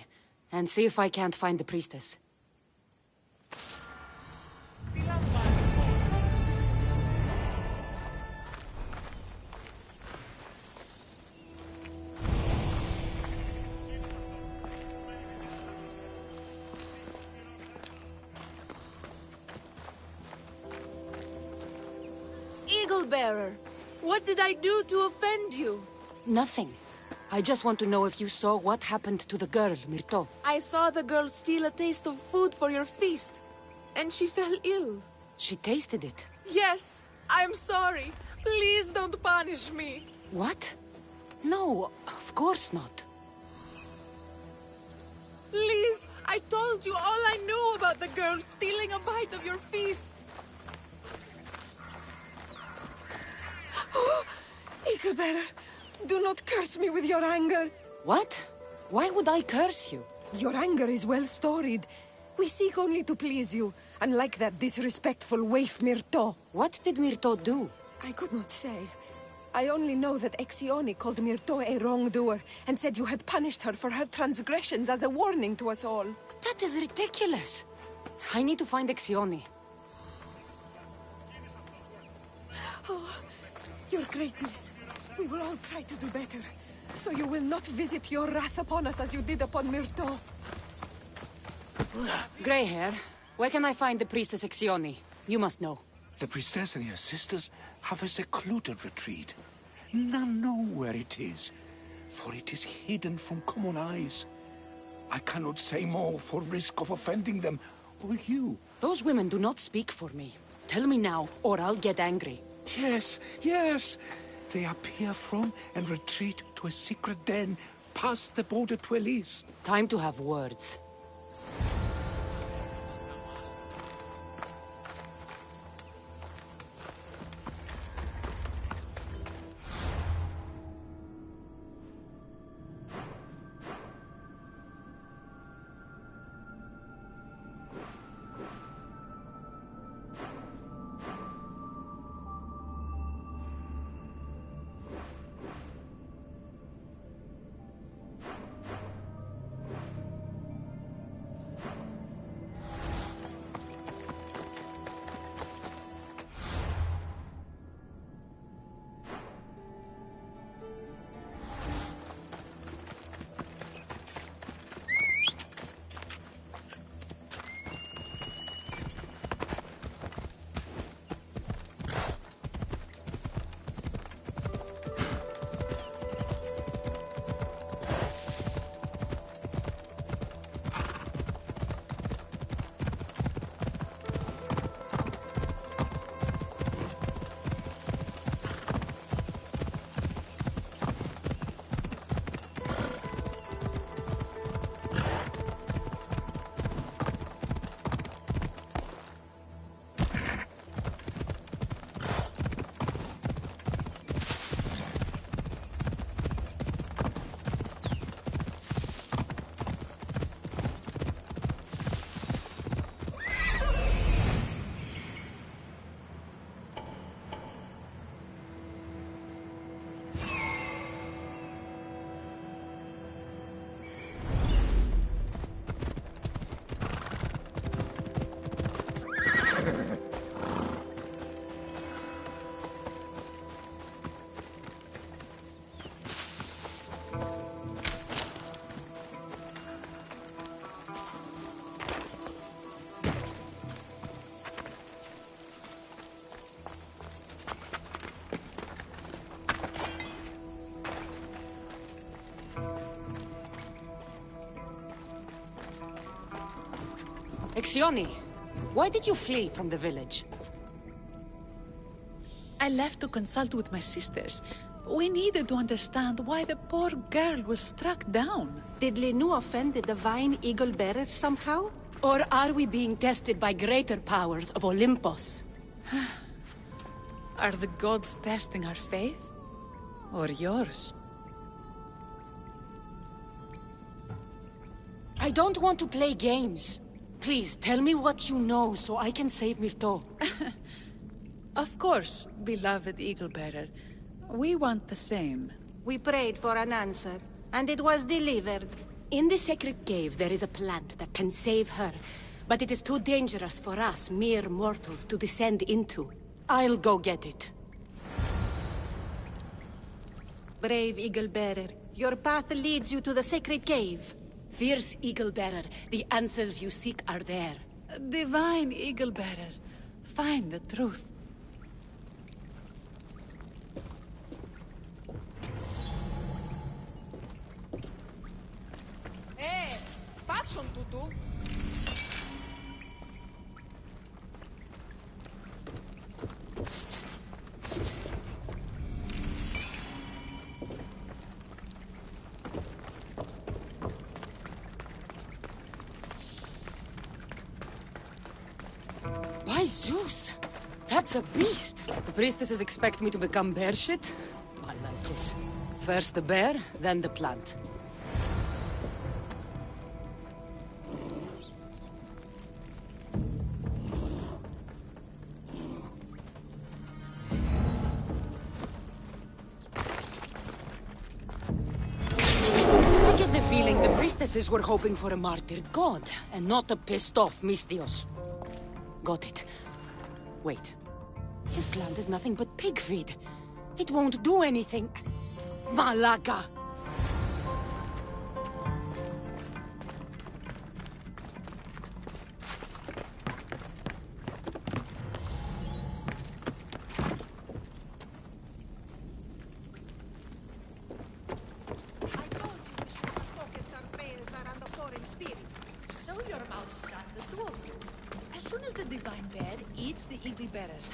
and see if I can't find the priestess.
Eaglebearer, what did I do to offend you?
Nothing. I just want to know if you saw what happened to the girl, Myrto.
I saw the girl steal a taste of food for your feast, and she fell ill.
She tasted it.
Yes, I'm sorry. Please don't punish me.
What? No, of course not.
Please, I told you all I knew about the girl stealing a bite of your feast.
Oh, Eaglebearer, do not curse me with your anger.
What? Why would I curse you?
Your anger is well storied. We seek only to please you, unlike that disrespectful waif Myrto.
What did Myrto do?
I could not say. I only know that Exioni called Myrto a wrongdoer, and said you had punished her for her transgressions as a warning to us all.
That is ridiculous. I need to find Exioni.
Oh, your greatness. We will all try to do better, so you will not visit your wrath upon us as you did upon Myrto.
Greyhair, where can I find the priestess Exioni? You must know.
The priestess and her sisters have a secluded retreat. None know where it is, for it is hidden from common eyes. I cannot say more for risk of offending them, or you.
Those women do not speak for me. Tell me now, or I'll get angry.
Yes. They appear from and retreat to a secret den past the border to Elise.
Time to have words. Exioni, why did you flee from the village?
I left to consult with my sisters. We needed to understand why the poor girl was struck down.
Did Lenu offend the divine eagle bearer somehow?
Or are we being tested by greater powers of Olympus?
Are the gods testing our faith? Or yours?
I don't want to play games. Please, tell me what you know so I can save Myrto.
Of course, beloved eagle bearer. We want the same.
We prayed for an answer, and it was delivered.
In the sacred cave, there is a plant that can save her, but it is too dangerous for us, mere mortals, to descend into. I'll go get it.
Brave eagle bearer, your path leads you to the sacred cave.
Fierce eagle bearer, the answers you seek are there.
Divine eagle bearer, find the truth.
Patrzą tu.
By Zeus! That's a beast!
The priestesses expect me to become bear shit? I like this. First the bear, then the plant.
I get the feeling the priestesses were hoping for a martyred god, and not a pissed-off Mystios.
Got it. Wait. This plant is nothing but pig feed. It won't do anything. Malaka!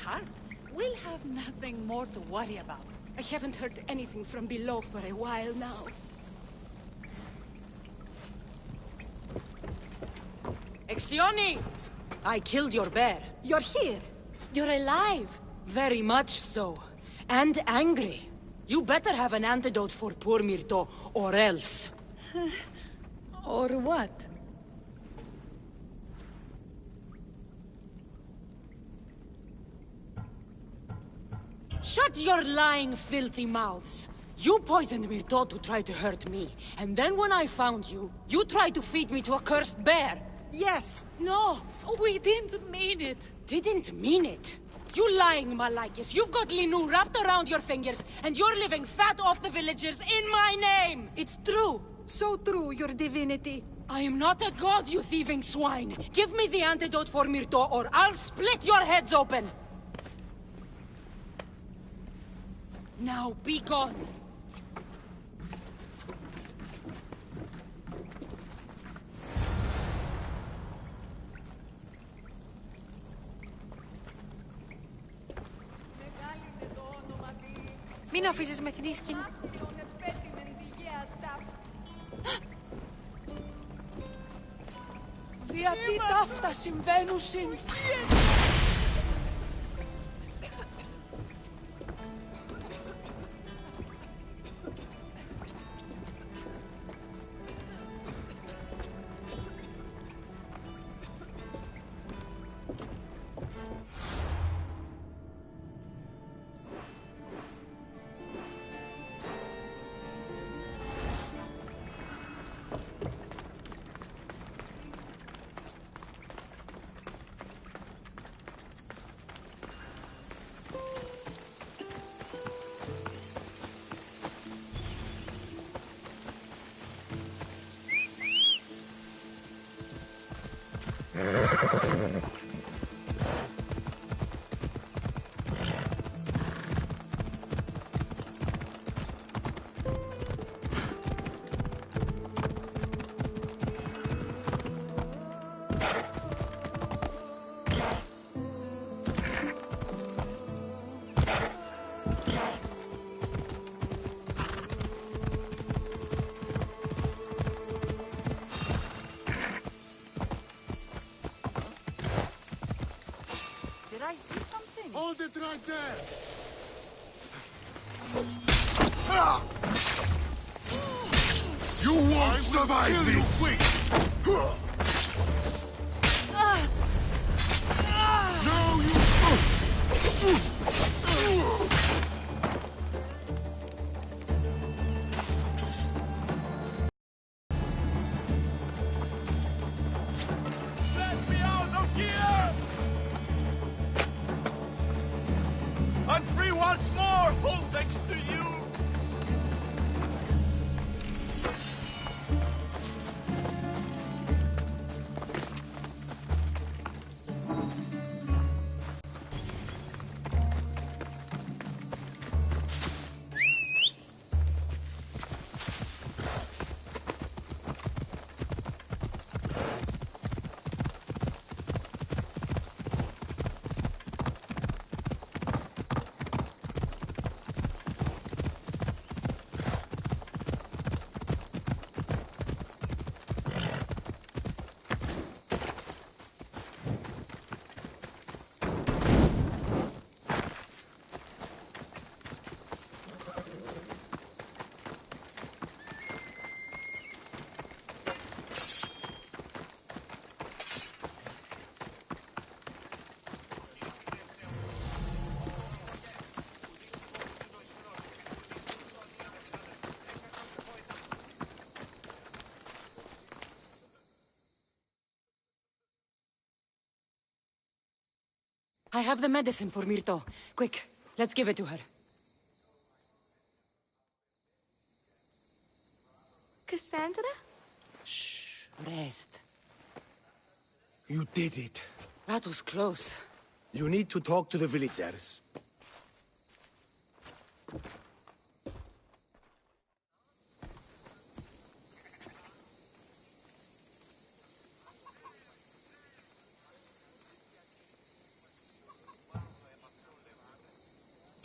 Heart, we'll have nothing more to worry about.
I haven't heard anything from below for a while now.
Exioni! I killed your bear.
You're here.
You're alive.
Very much so. And angry. You better have an antidote for poor Myrto, or else.
Or what?
Shut your lying, filthy mouths! You poisoned Myrto to try to hurt me, and then when I found you, you tried to feed me to a cursed bear!
Yes!
No! We didn't mean it!
Didn't mean it? You lying Malakis! You've got Linu wrapped around your fingers, and you're living fat off the villagers in my name!
It's true!
So true, your divinity!
I am not a god, you thieving swine! Give me the antidote for Myrto, or I'll split your heads open! Now be gone!
Μην αφήσεις με θνίσκην.
Γιατί ταύτα συμβαίνουσιν!
Hold it right there! You won't survive this! No, you...
Let me out of here! I'm free once more, all thanks to you!
I have the medicine for Myrto. Quick, let's give it to her.
Cassandra?
Shh, rest.
You did it.
That was close.
You need to talk to the villagers.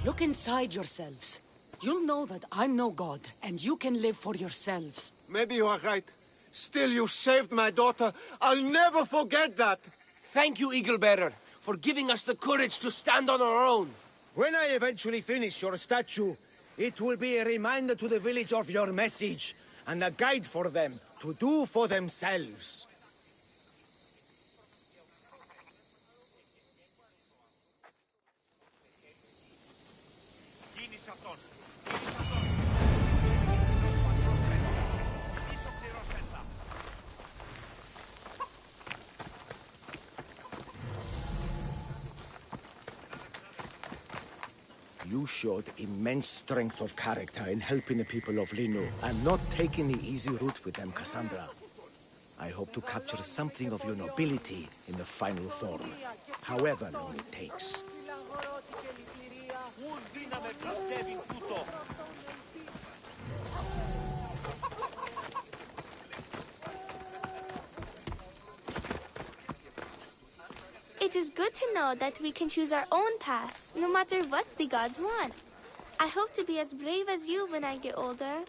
Look inside yourselves. You'll know that I'm no god, and you can live for yourselves.
Maybe you are right. Still, you saved my daughter. I'll never forget that.
Thank you, Eagle Bearer, for giving us the courage to stand on our own.
When I eventually finish your statue, it will be a reminder to the village of your message, and a guide for them to do for themselves. You showed immense strength of character in helping the people of Linu, and not taking the easy route with them, Cassandra. I hope to capture something of your nobility in the final form, however long it takes.
It is good to know that we can choose our own paths, no matter what the gods want. I hope to be as brave as you when I get older.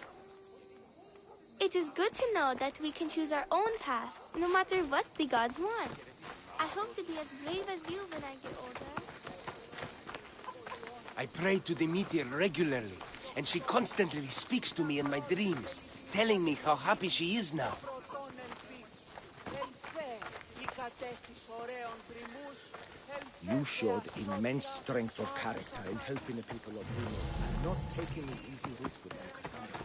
It is good to know that we can choose our own paths, no matter what the gods want. I hope to be as brave as you when I get older.
I pray to Demeter regularly, and she constantly speaks to me in my dreams, telling me how happy she is now.
You showed immense strength of character in helping the people of Linu, and not taking the easy route with them, Cassandra.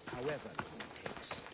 However long it takes.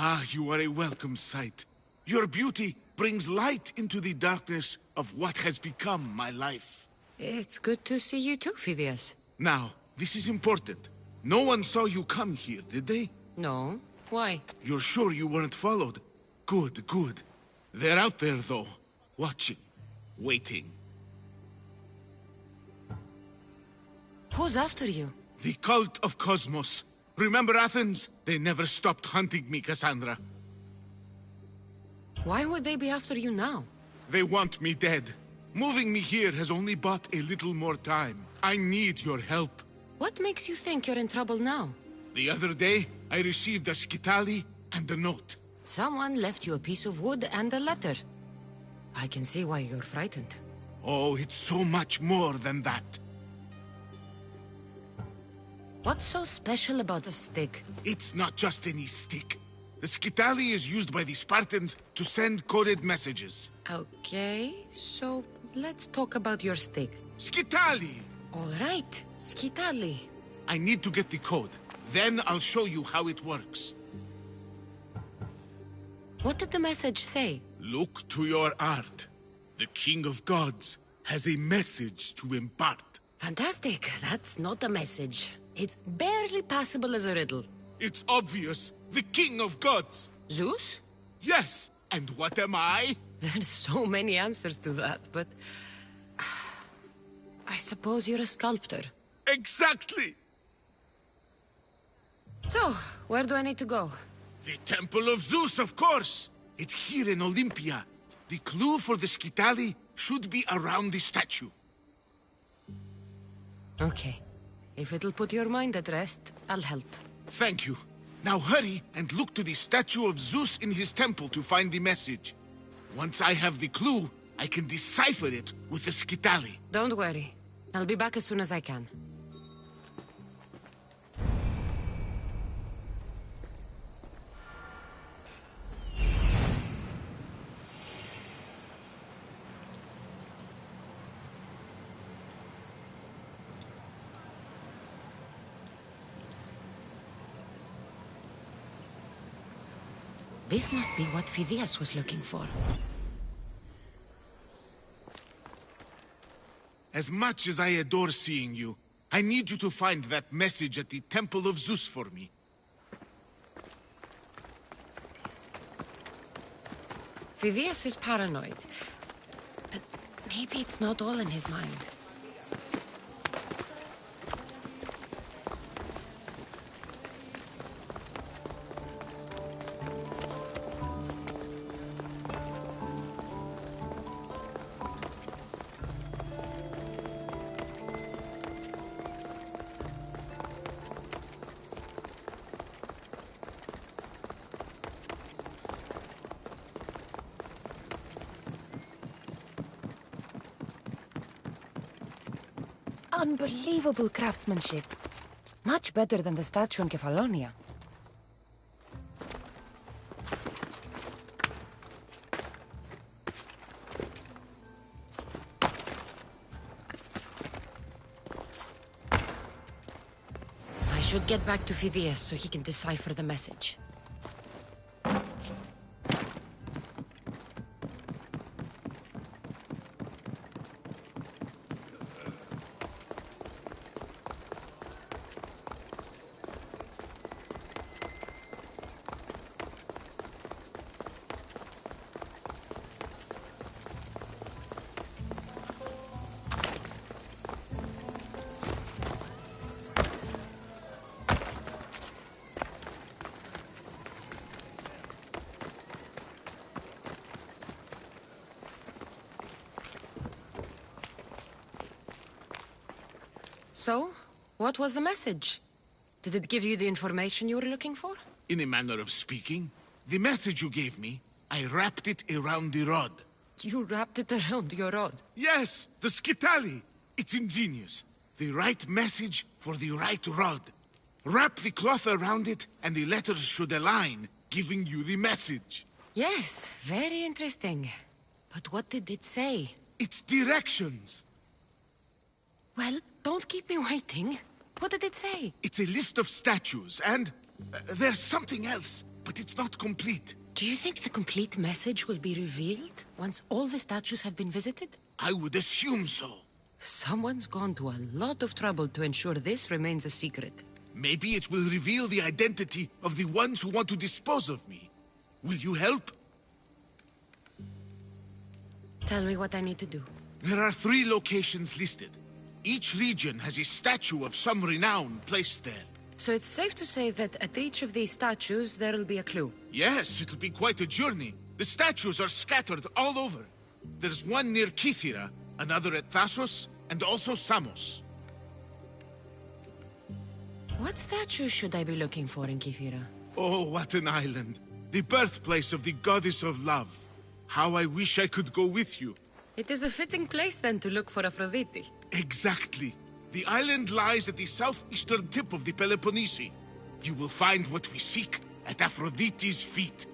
Ah, you are a welcome sight. Your beauty brings light into the darkness of what has become my life.
It's good to see you too, Phidias.
Now, this is important. No one saw you come here, did they?
No. Why?
You're sure you weren't followed? Good, good. They're out there, though. Watching. Waiting.
Who's after you?
The cult of Cosmos. Remember Athens? They never stopped hunting me, Cassandra.
Why would they be after you now?
They want me dead. Moving me here has only bought a little more time. I need your help.
What makes you think you're in trouble now?
The other day, I received a skitali and a note.
Someone left you a piece of wood and a letter. I can see why you're frightened.
Oh, it's so much more than that.
What's so special about a stick?
It's not just any stick. The skitali is used by the Spartans to send coded messages.
Okay, so let's talk about your stick.
Skitali!
All right, skitali.
I need to get the code. Then I'll show you how it works.
What did the message say?
Look to your art. The King of Gods has a message to impart.
Fantastic. That's not a message. It's barely passable as a riddle.
It's obvious. The King of Gods.
Zeus?
Yes. And what am I?
There's so many answers to that, but... I suppose you're a sculptor.
Exactly!
So, where do I need to go?
The Temple of Zeus, of course! It's here in Olympia. The clue for the skitali should be around the statue.
Okay. If it'll put your mind at rest, I'll help.
Thank you. Now hurry and look to the statue of Zeus in his temple to find the message. Once I have the clue, I can decipher it with the skitali.
Don't worry. I'll be back as soon as I can. This must be what Phidias was looking for.
As much as I adore seeing you, I need you to find that message at the Temple of Zeus for me.
Phidias is paranoid. But maybe it's not all in his mind. Unbelievable craftsmanship. Much better than the statue in Kefalonia. I should get back to Phidias so he can decipher the message. So, what was the message? Did it give you the information you were looking for?
In a manner of speaking, the message you gave me, I wrapped it around the rod.
You wrapped it around your rod?
Yes, the skitali. It's ingenious. The right message for the right rod. Wrap the cloth around it, and the letters should align, giving you the message.
Yes, very interesting. But what did it say?
It's directions.
Well, don't keep me waiting. What did it say?
It's a list of statues, and there's something else. but it's not complete.
Do you think the complete message will be revealed once all the statues have been visited?
I would assume so.
Someone's gone to a lot of trouble to ensure this remains a secret.
Maybe it will reveal the identity of the ones who want to dispose of me. Will you help?
Tell me what I need to do.
There are 3 locations listed. Each region has a statue of some renown placed there.
So it's safe to say that at each of these statues there'll be a clue.
Yes, it'll be quite a journey. The statues are scattered all over. There's one near Kythera, another at Thassos, and also Samos.
What statue should I be looking for in Kythera?
Oh, what an island. The birthplace of the goddess of love. How I wish I could go with you.
It is a fitting place then to look for Aphrodite.
Exactly. The island lies at the southeastern tip of the Peloponnese. You will find what we seek at Aphrodite's feet.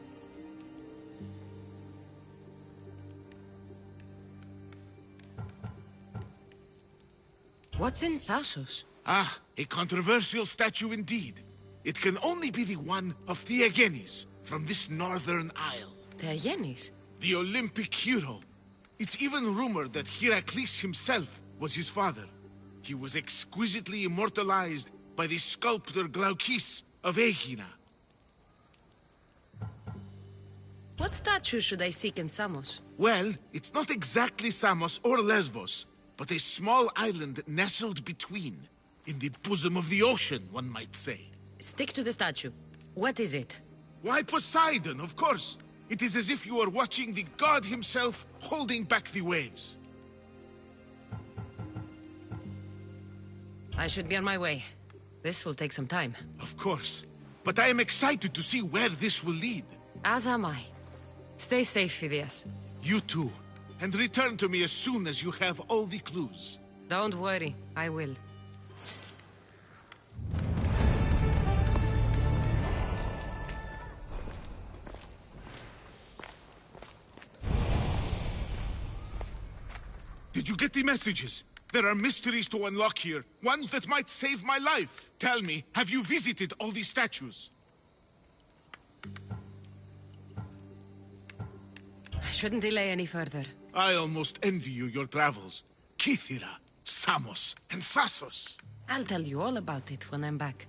What's in Thassos?
Ah, a controversial statue indeed. It can only be the one of Theagenes from this northern isle.
Theagenes?
The Olympic hero. It's even rumored that Heracles himself was his father. He was exquisitely immortalized by the sculptor Glaukis of Aegina.
What statue should I seek in Samos?
Well, it's not exactly Samos or Lesbos, but a small island nestled between. In the bosom of the ocean, one might say.
Stick to the statue. What is it?
Why, Poseidon, of course. It is as if you were watching the god himself holding back the waves.
I should be on my way. This will take some time.
Of course. But I am excited to see where this will lead.
As am I. Stay safe, Phidias.
You too. And return to me as soon as you have all the clues.
Don't worry, I will.
Did you get the messages? There are mysteries to unlock here, ones that might save my life. Tell me, have you visited all these statues?
I shouldn't delay any further.
I almost envy you your travels. Kythera, Samos, and Thassos.
I'll tell you all about it when I'm back.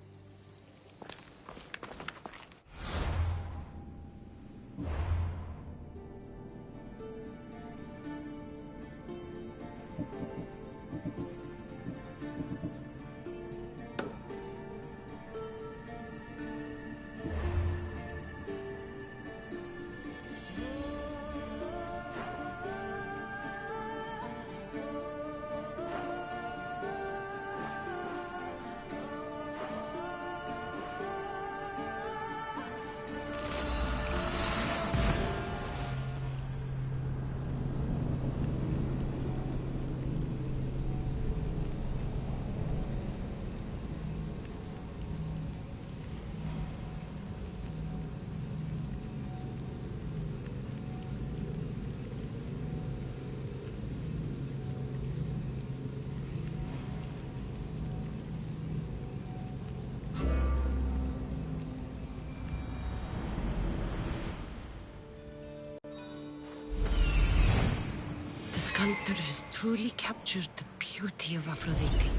The sculptor has truly captured the beauty of Aphrodite.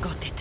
Got it.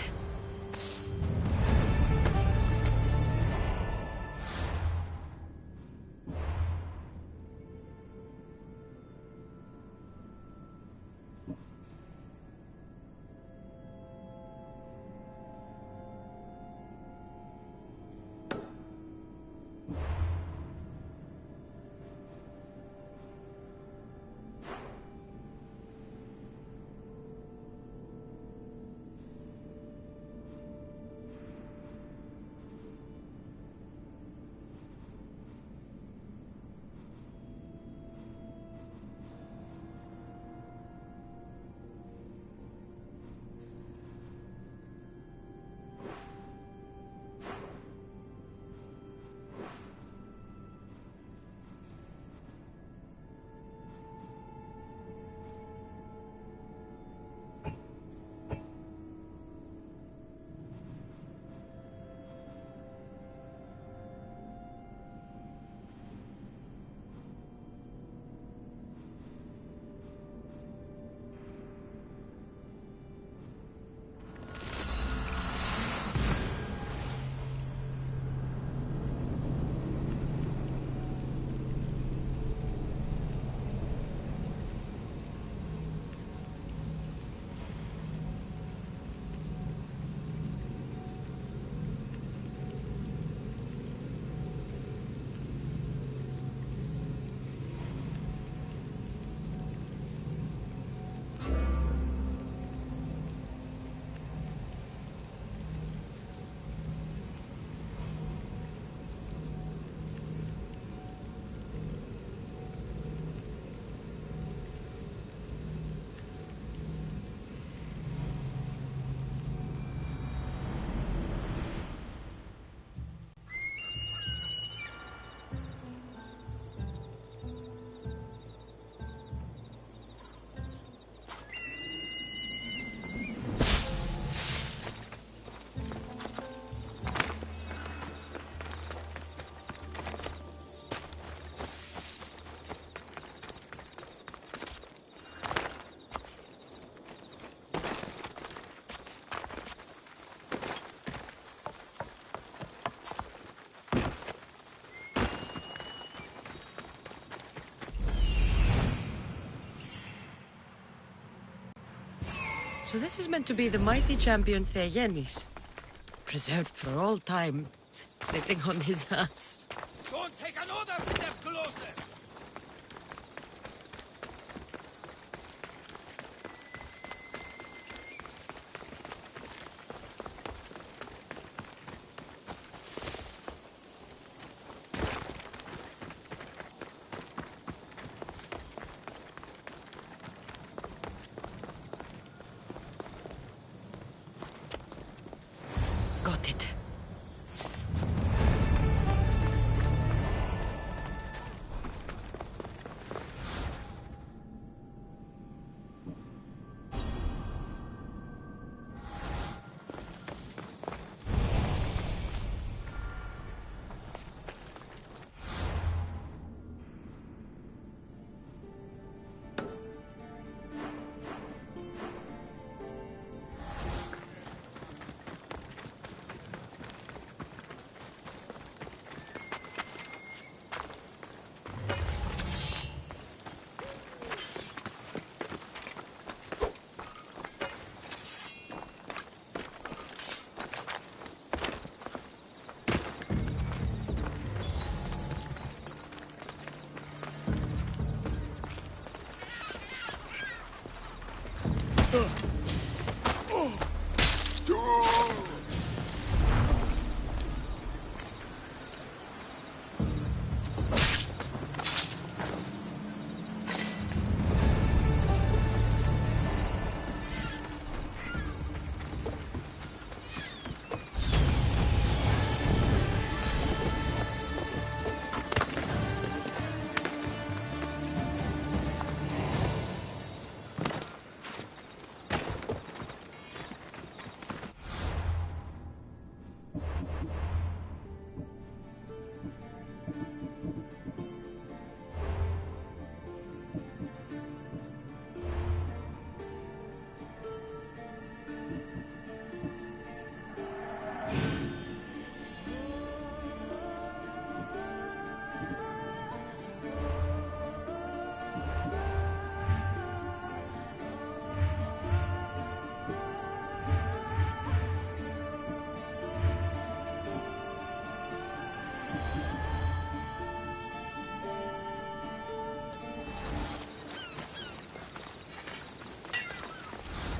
So this is meant to be the mighty champion Theogenes. Preserved for all time, sitting on his ass.
Don't take another step closer!
Got it.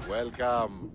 Welcome.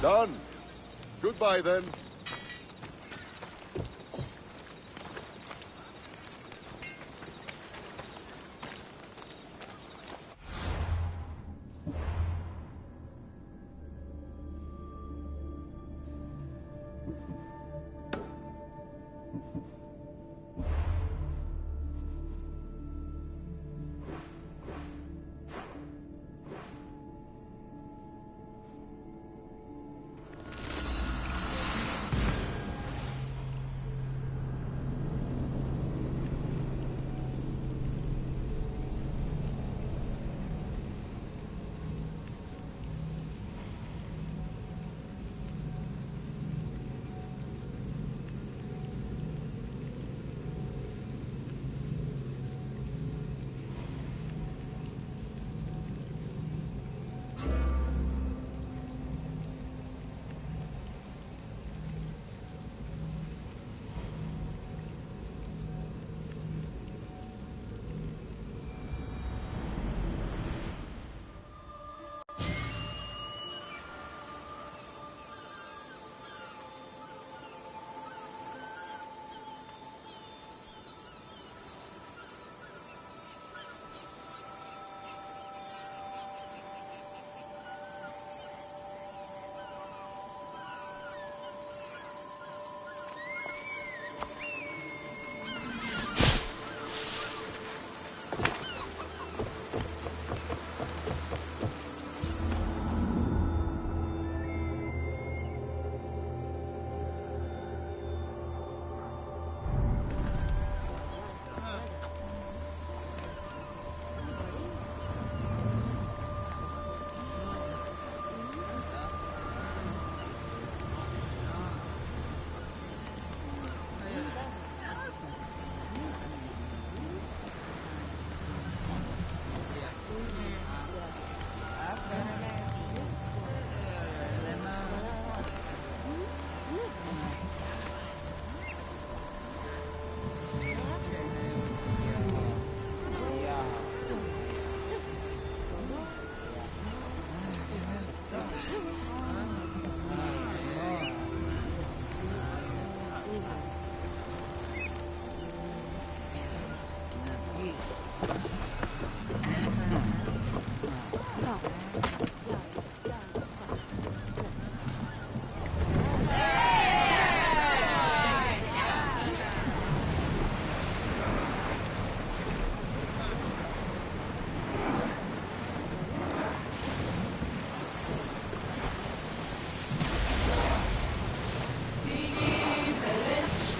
Done. Goodbye, then.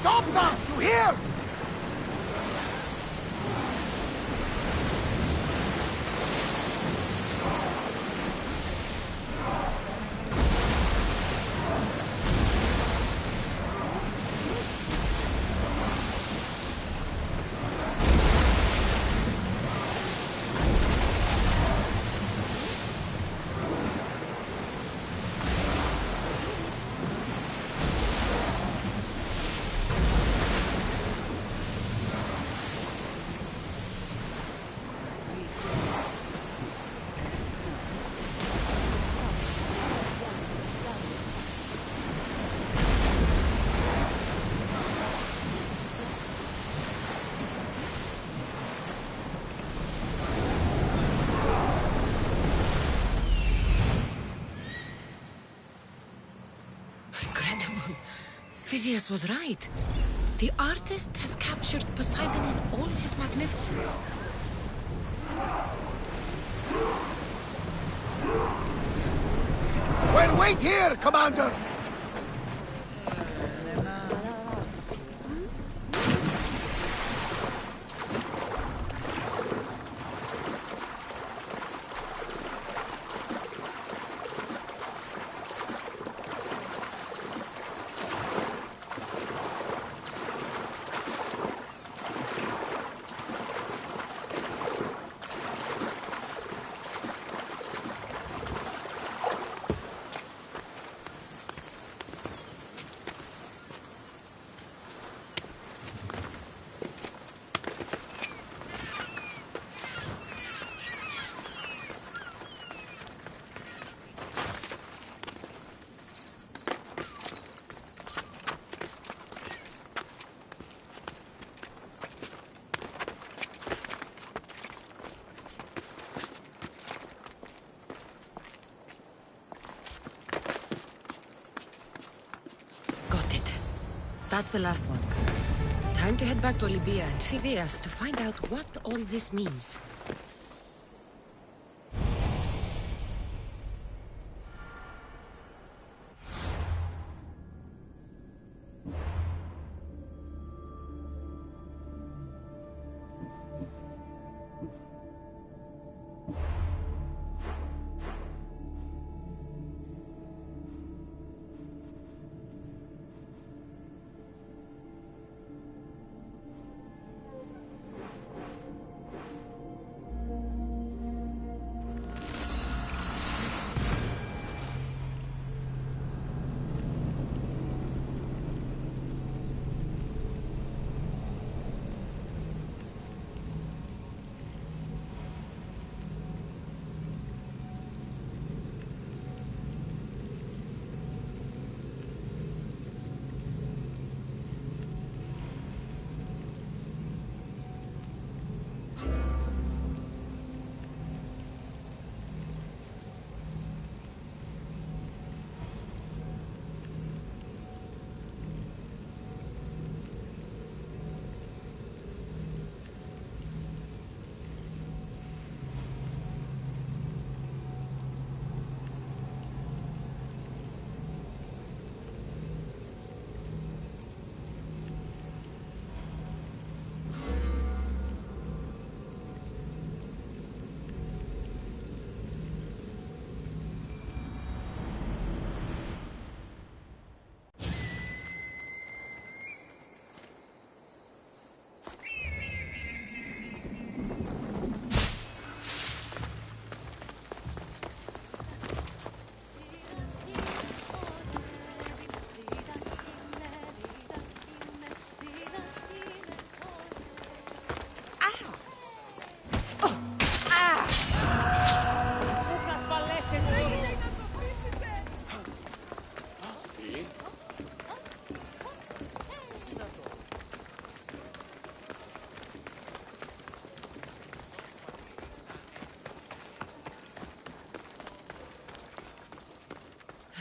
Stop that! You hear?
Phidias was right. The artist has captured Poseidon in all his magnificence.
Well, wait here, Commander!
That's the last one. Time to head back to Libya and Phidias to find out what all this means.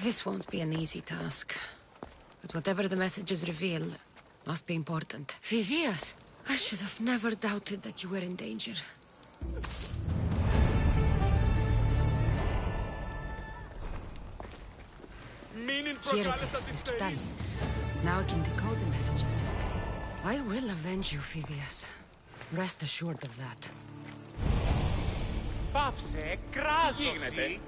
This won't be an easy task. But whatever the messages reveal, must be important. Phidias, I should have never doubted that you were in danger. Here it is, Mr. Talley.
Now I can decode the messages. I will avenge you, Phidias. Rest assured of that.
Πάψε, κράζωση!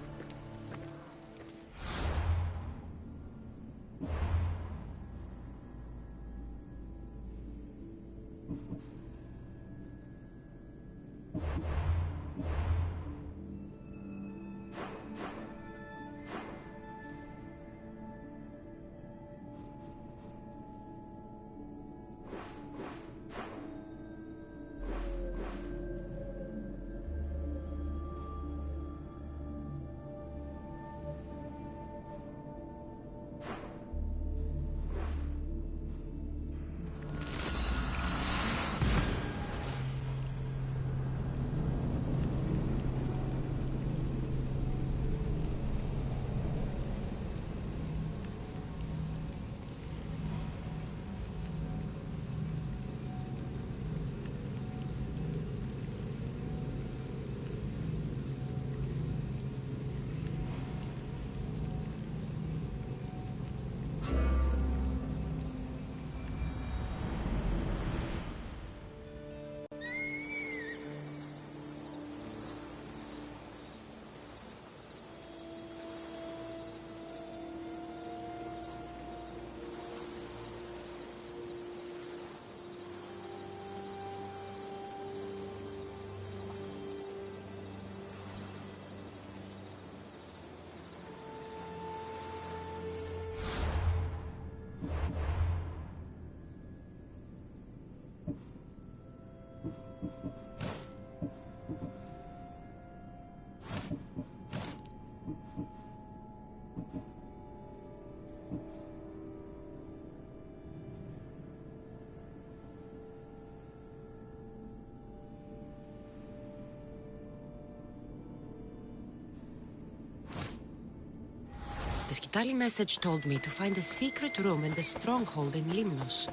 The Skitali message told me to find a secret room in the stronghold in Limnos.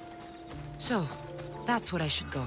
So, that's where I should go.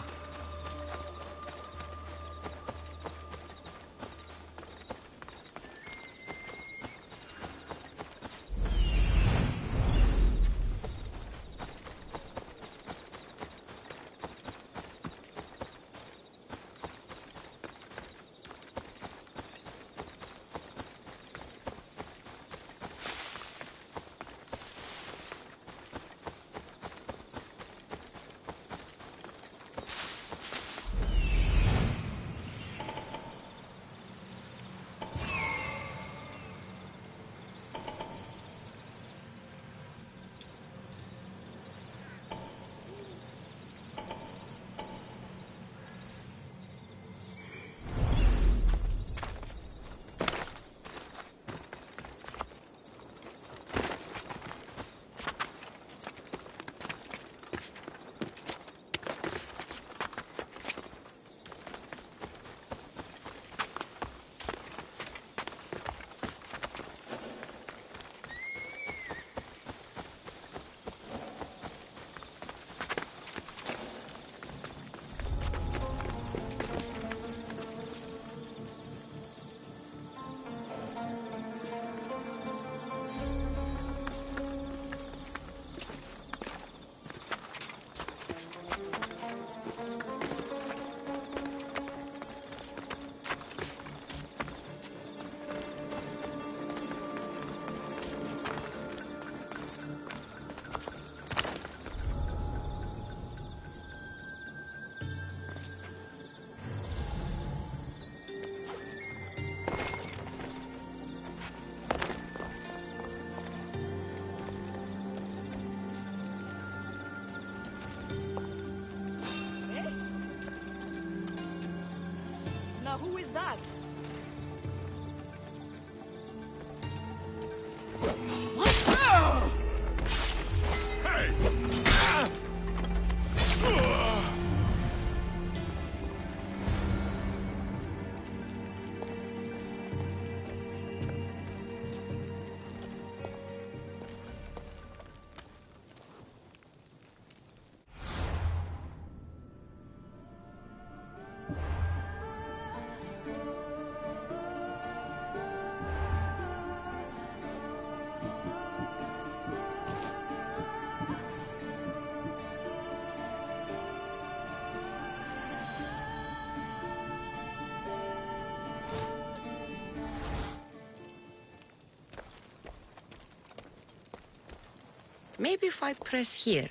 Who is that?
Maybe if I press here.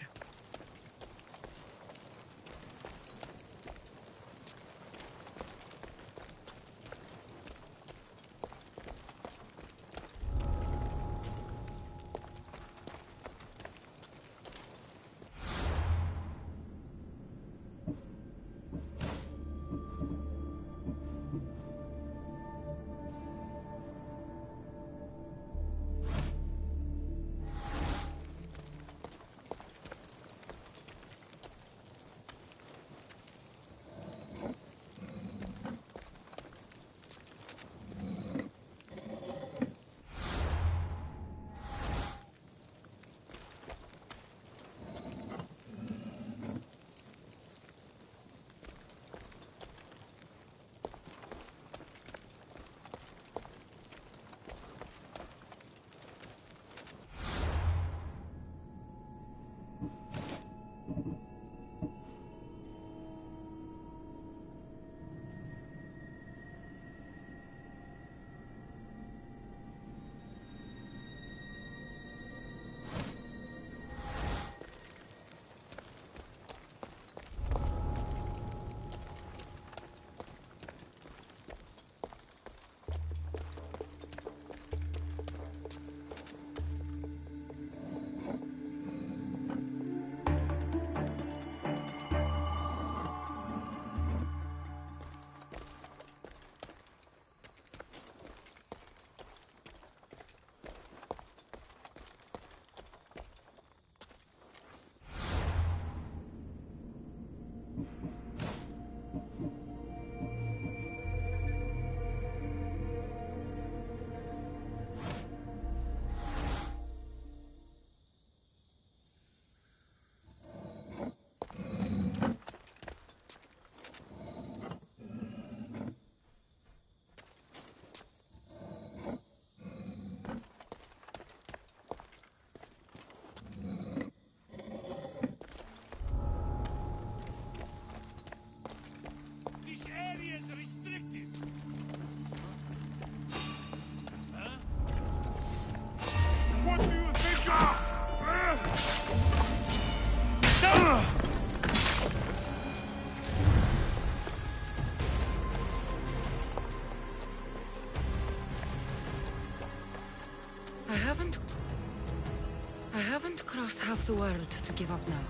I haven't crossed half the world to give up now.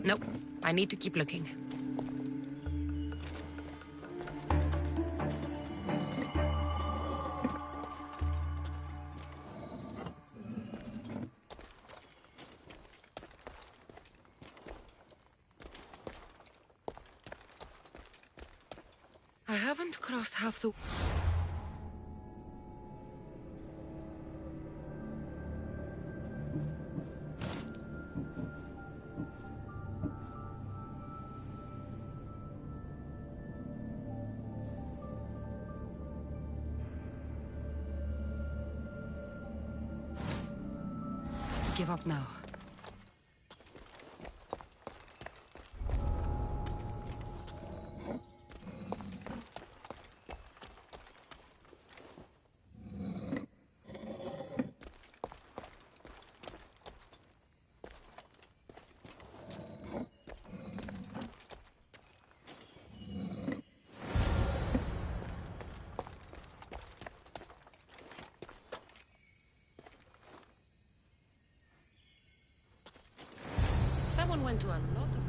Nope. I need to keep looking. I haven't crossed half the...
give up now.
Someone went to a lot of...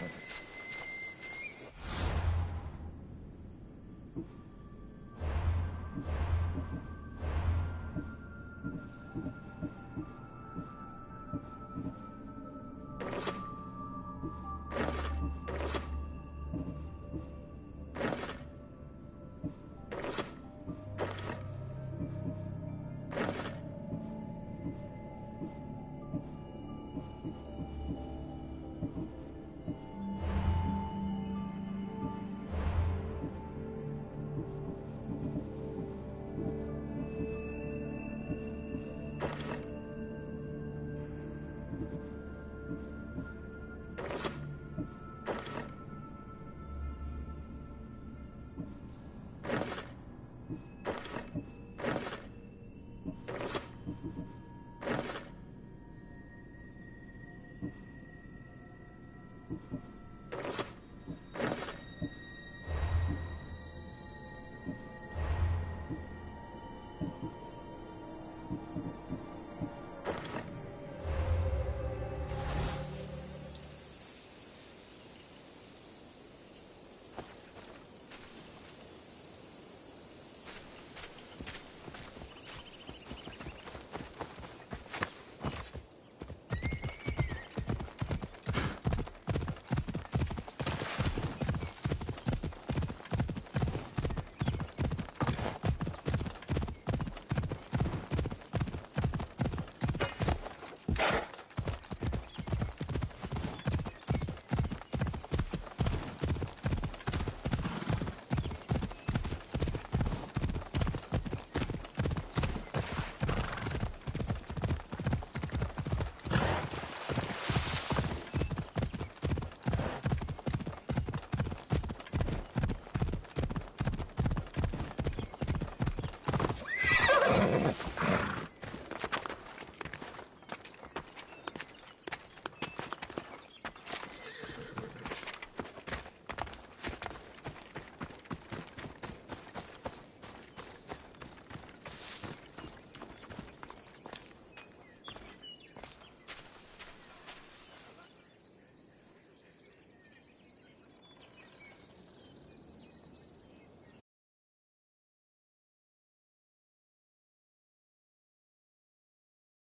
you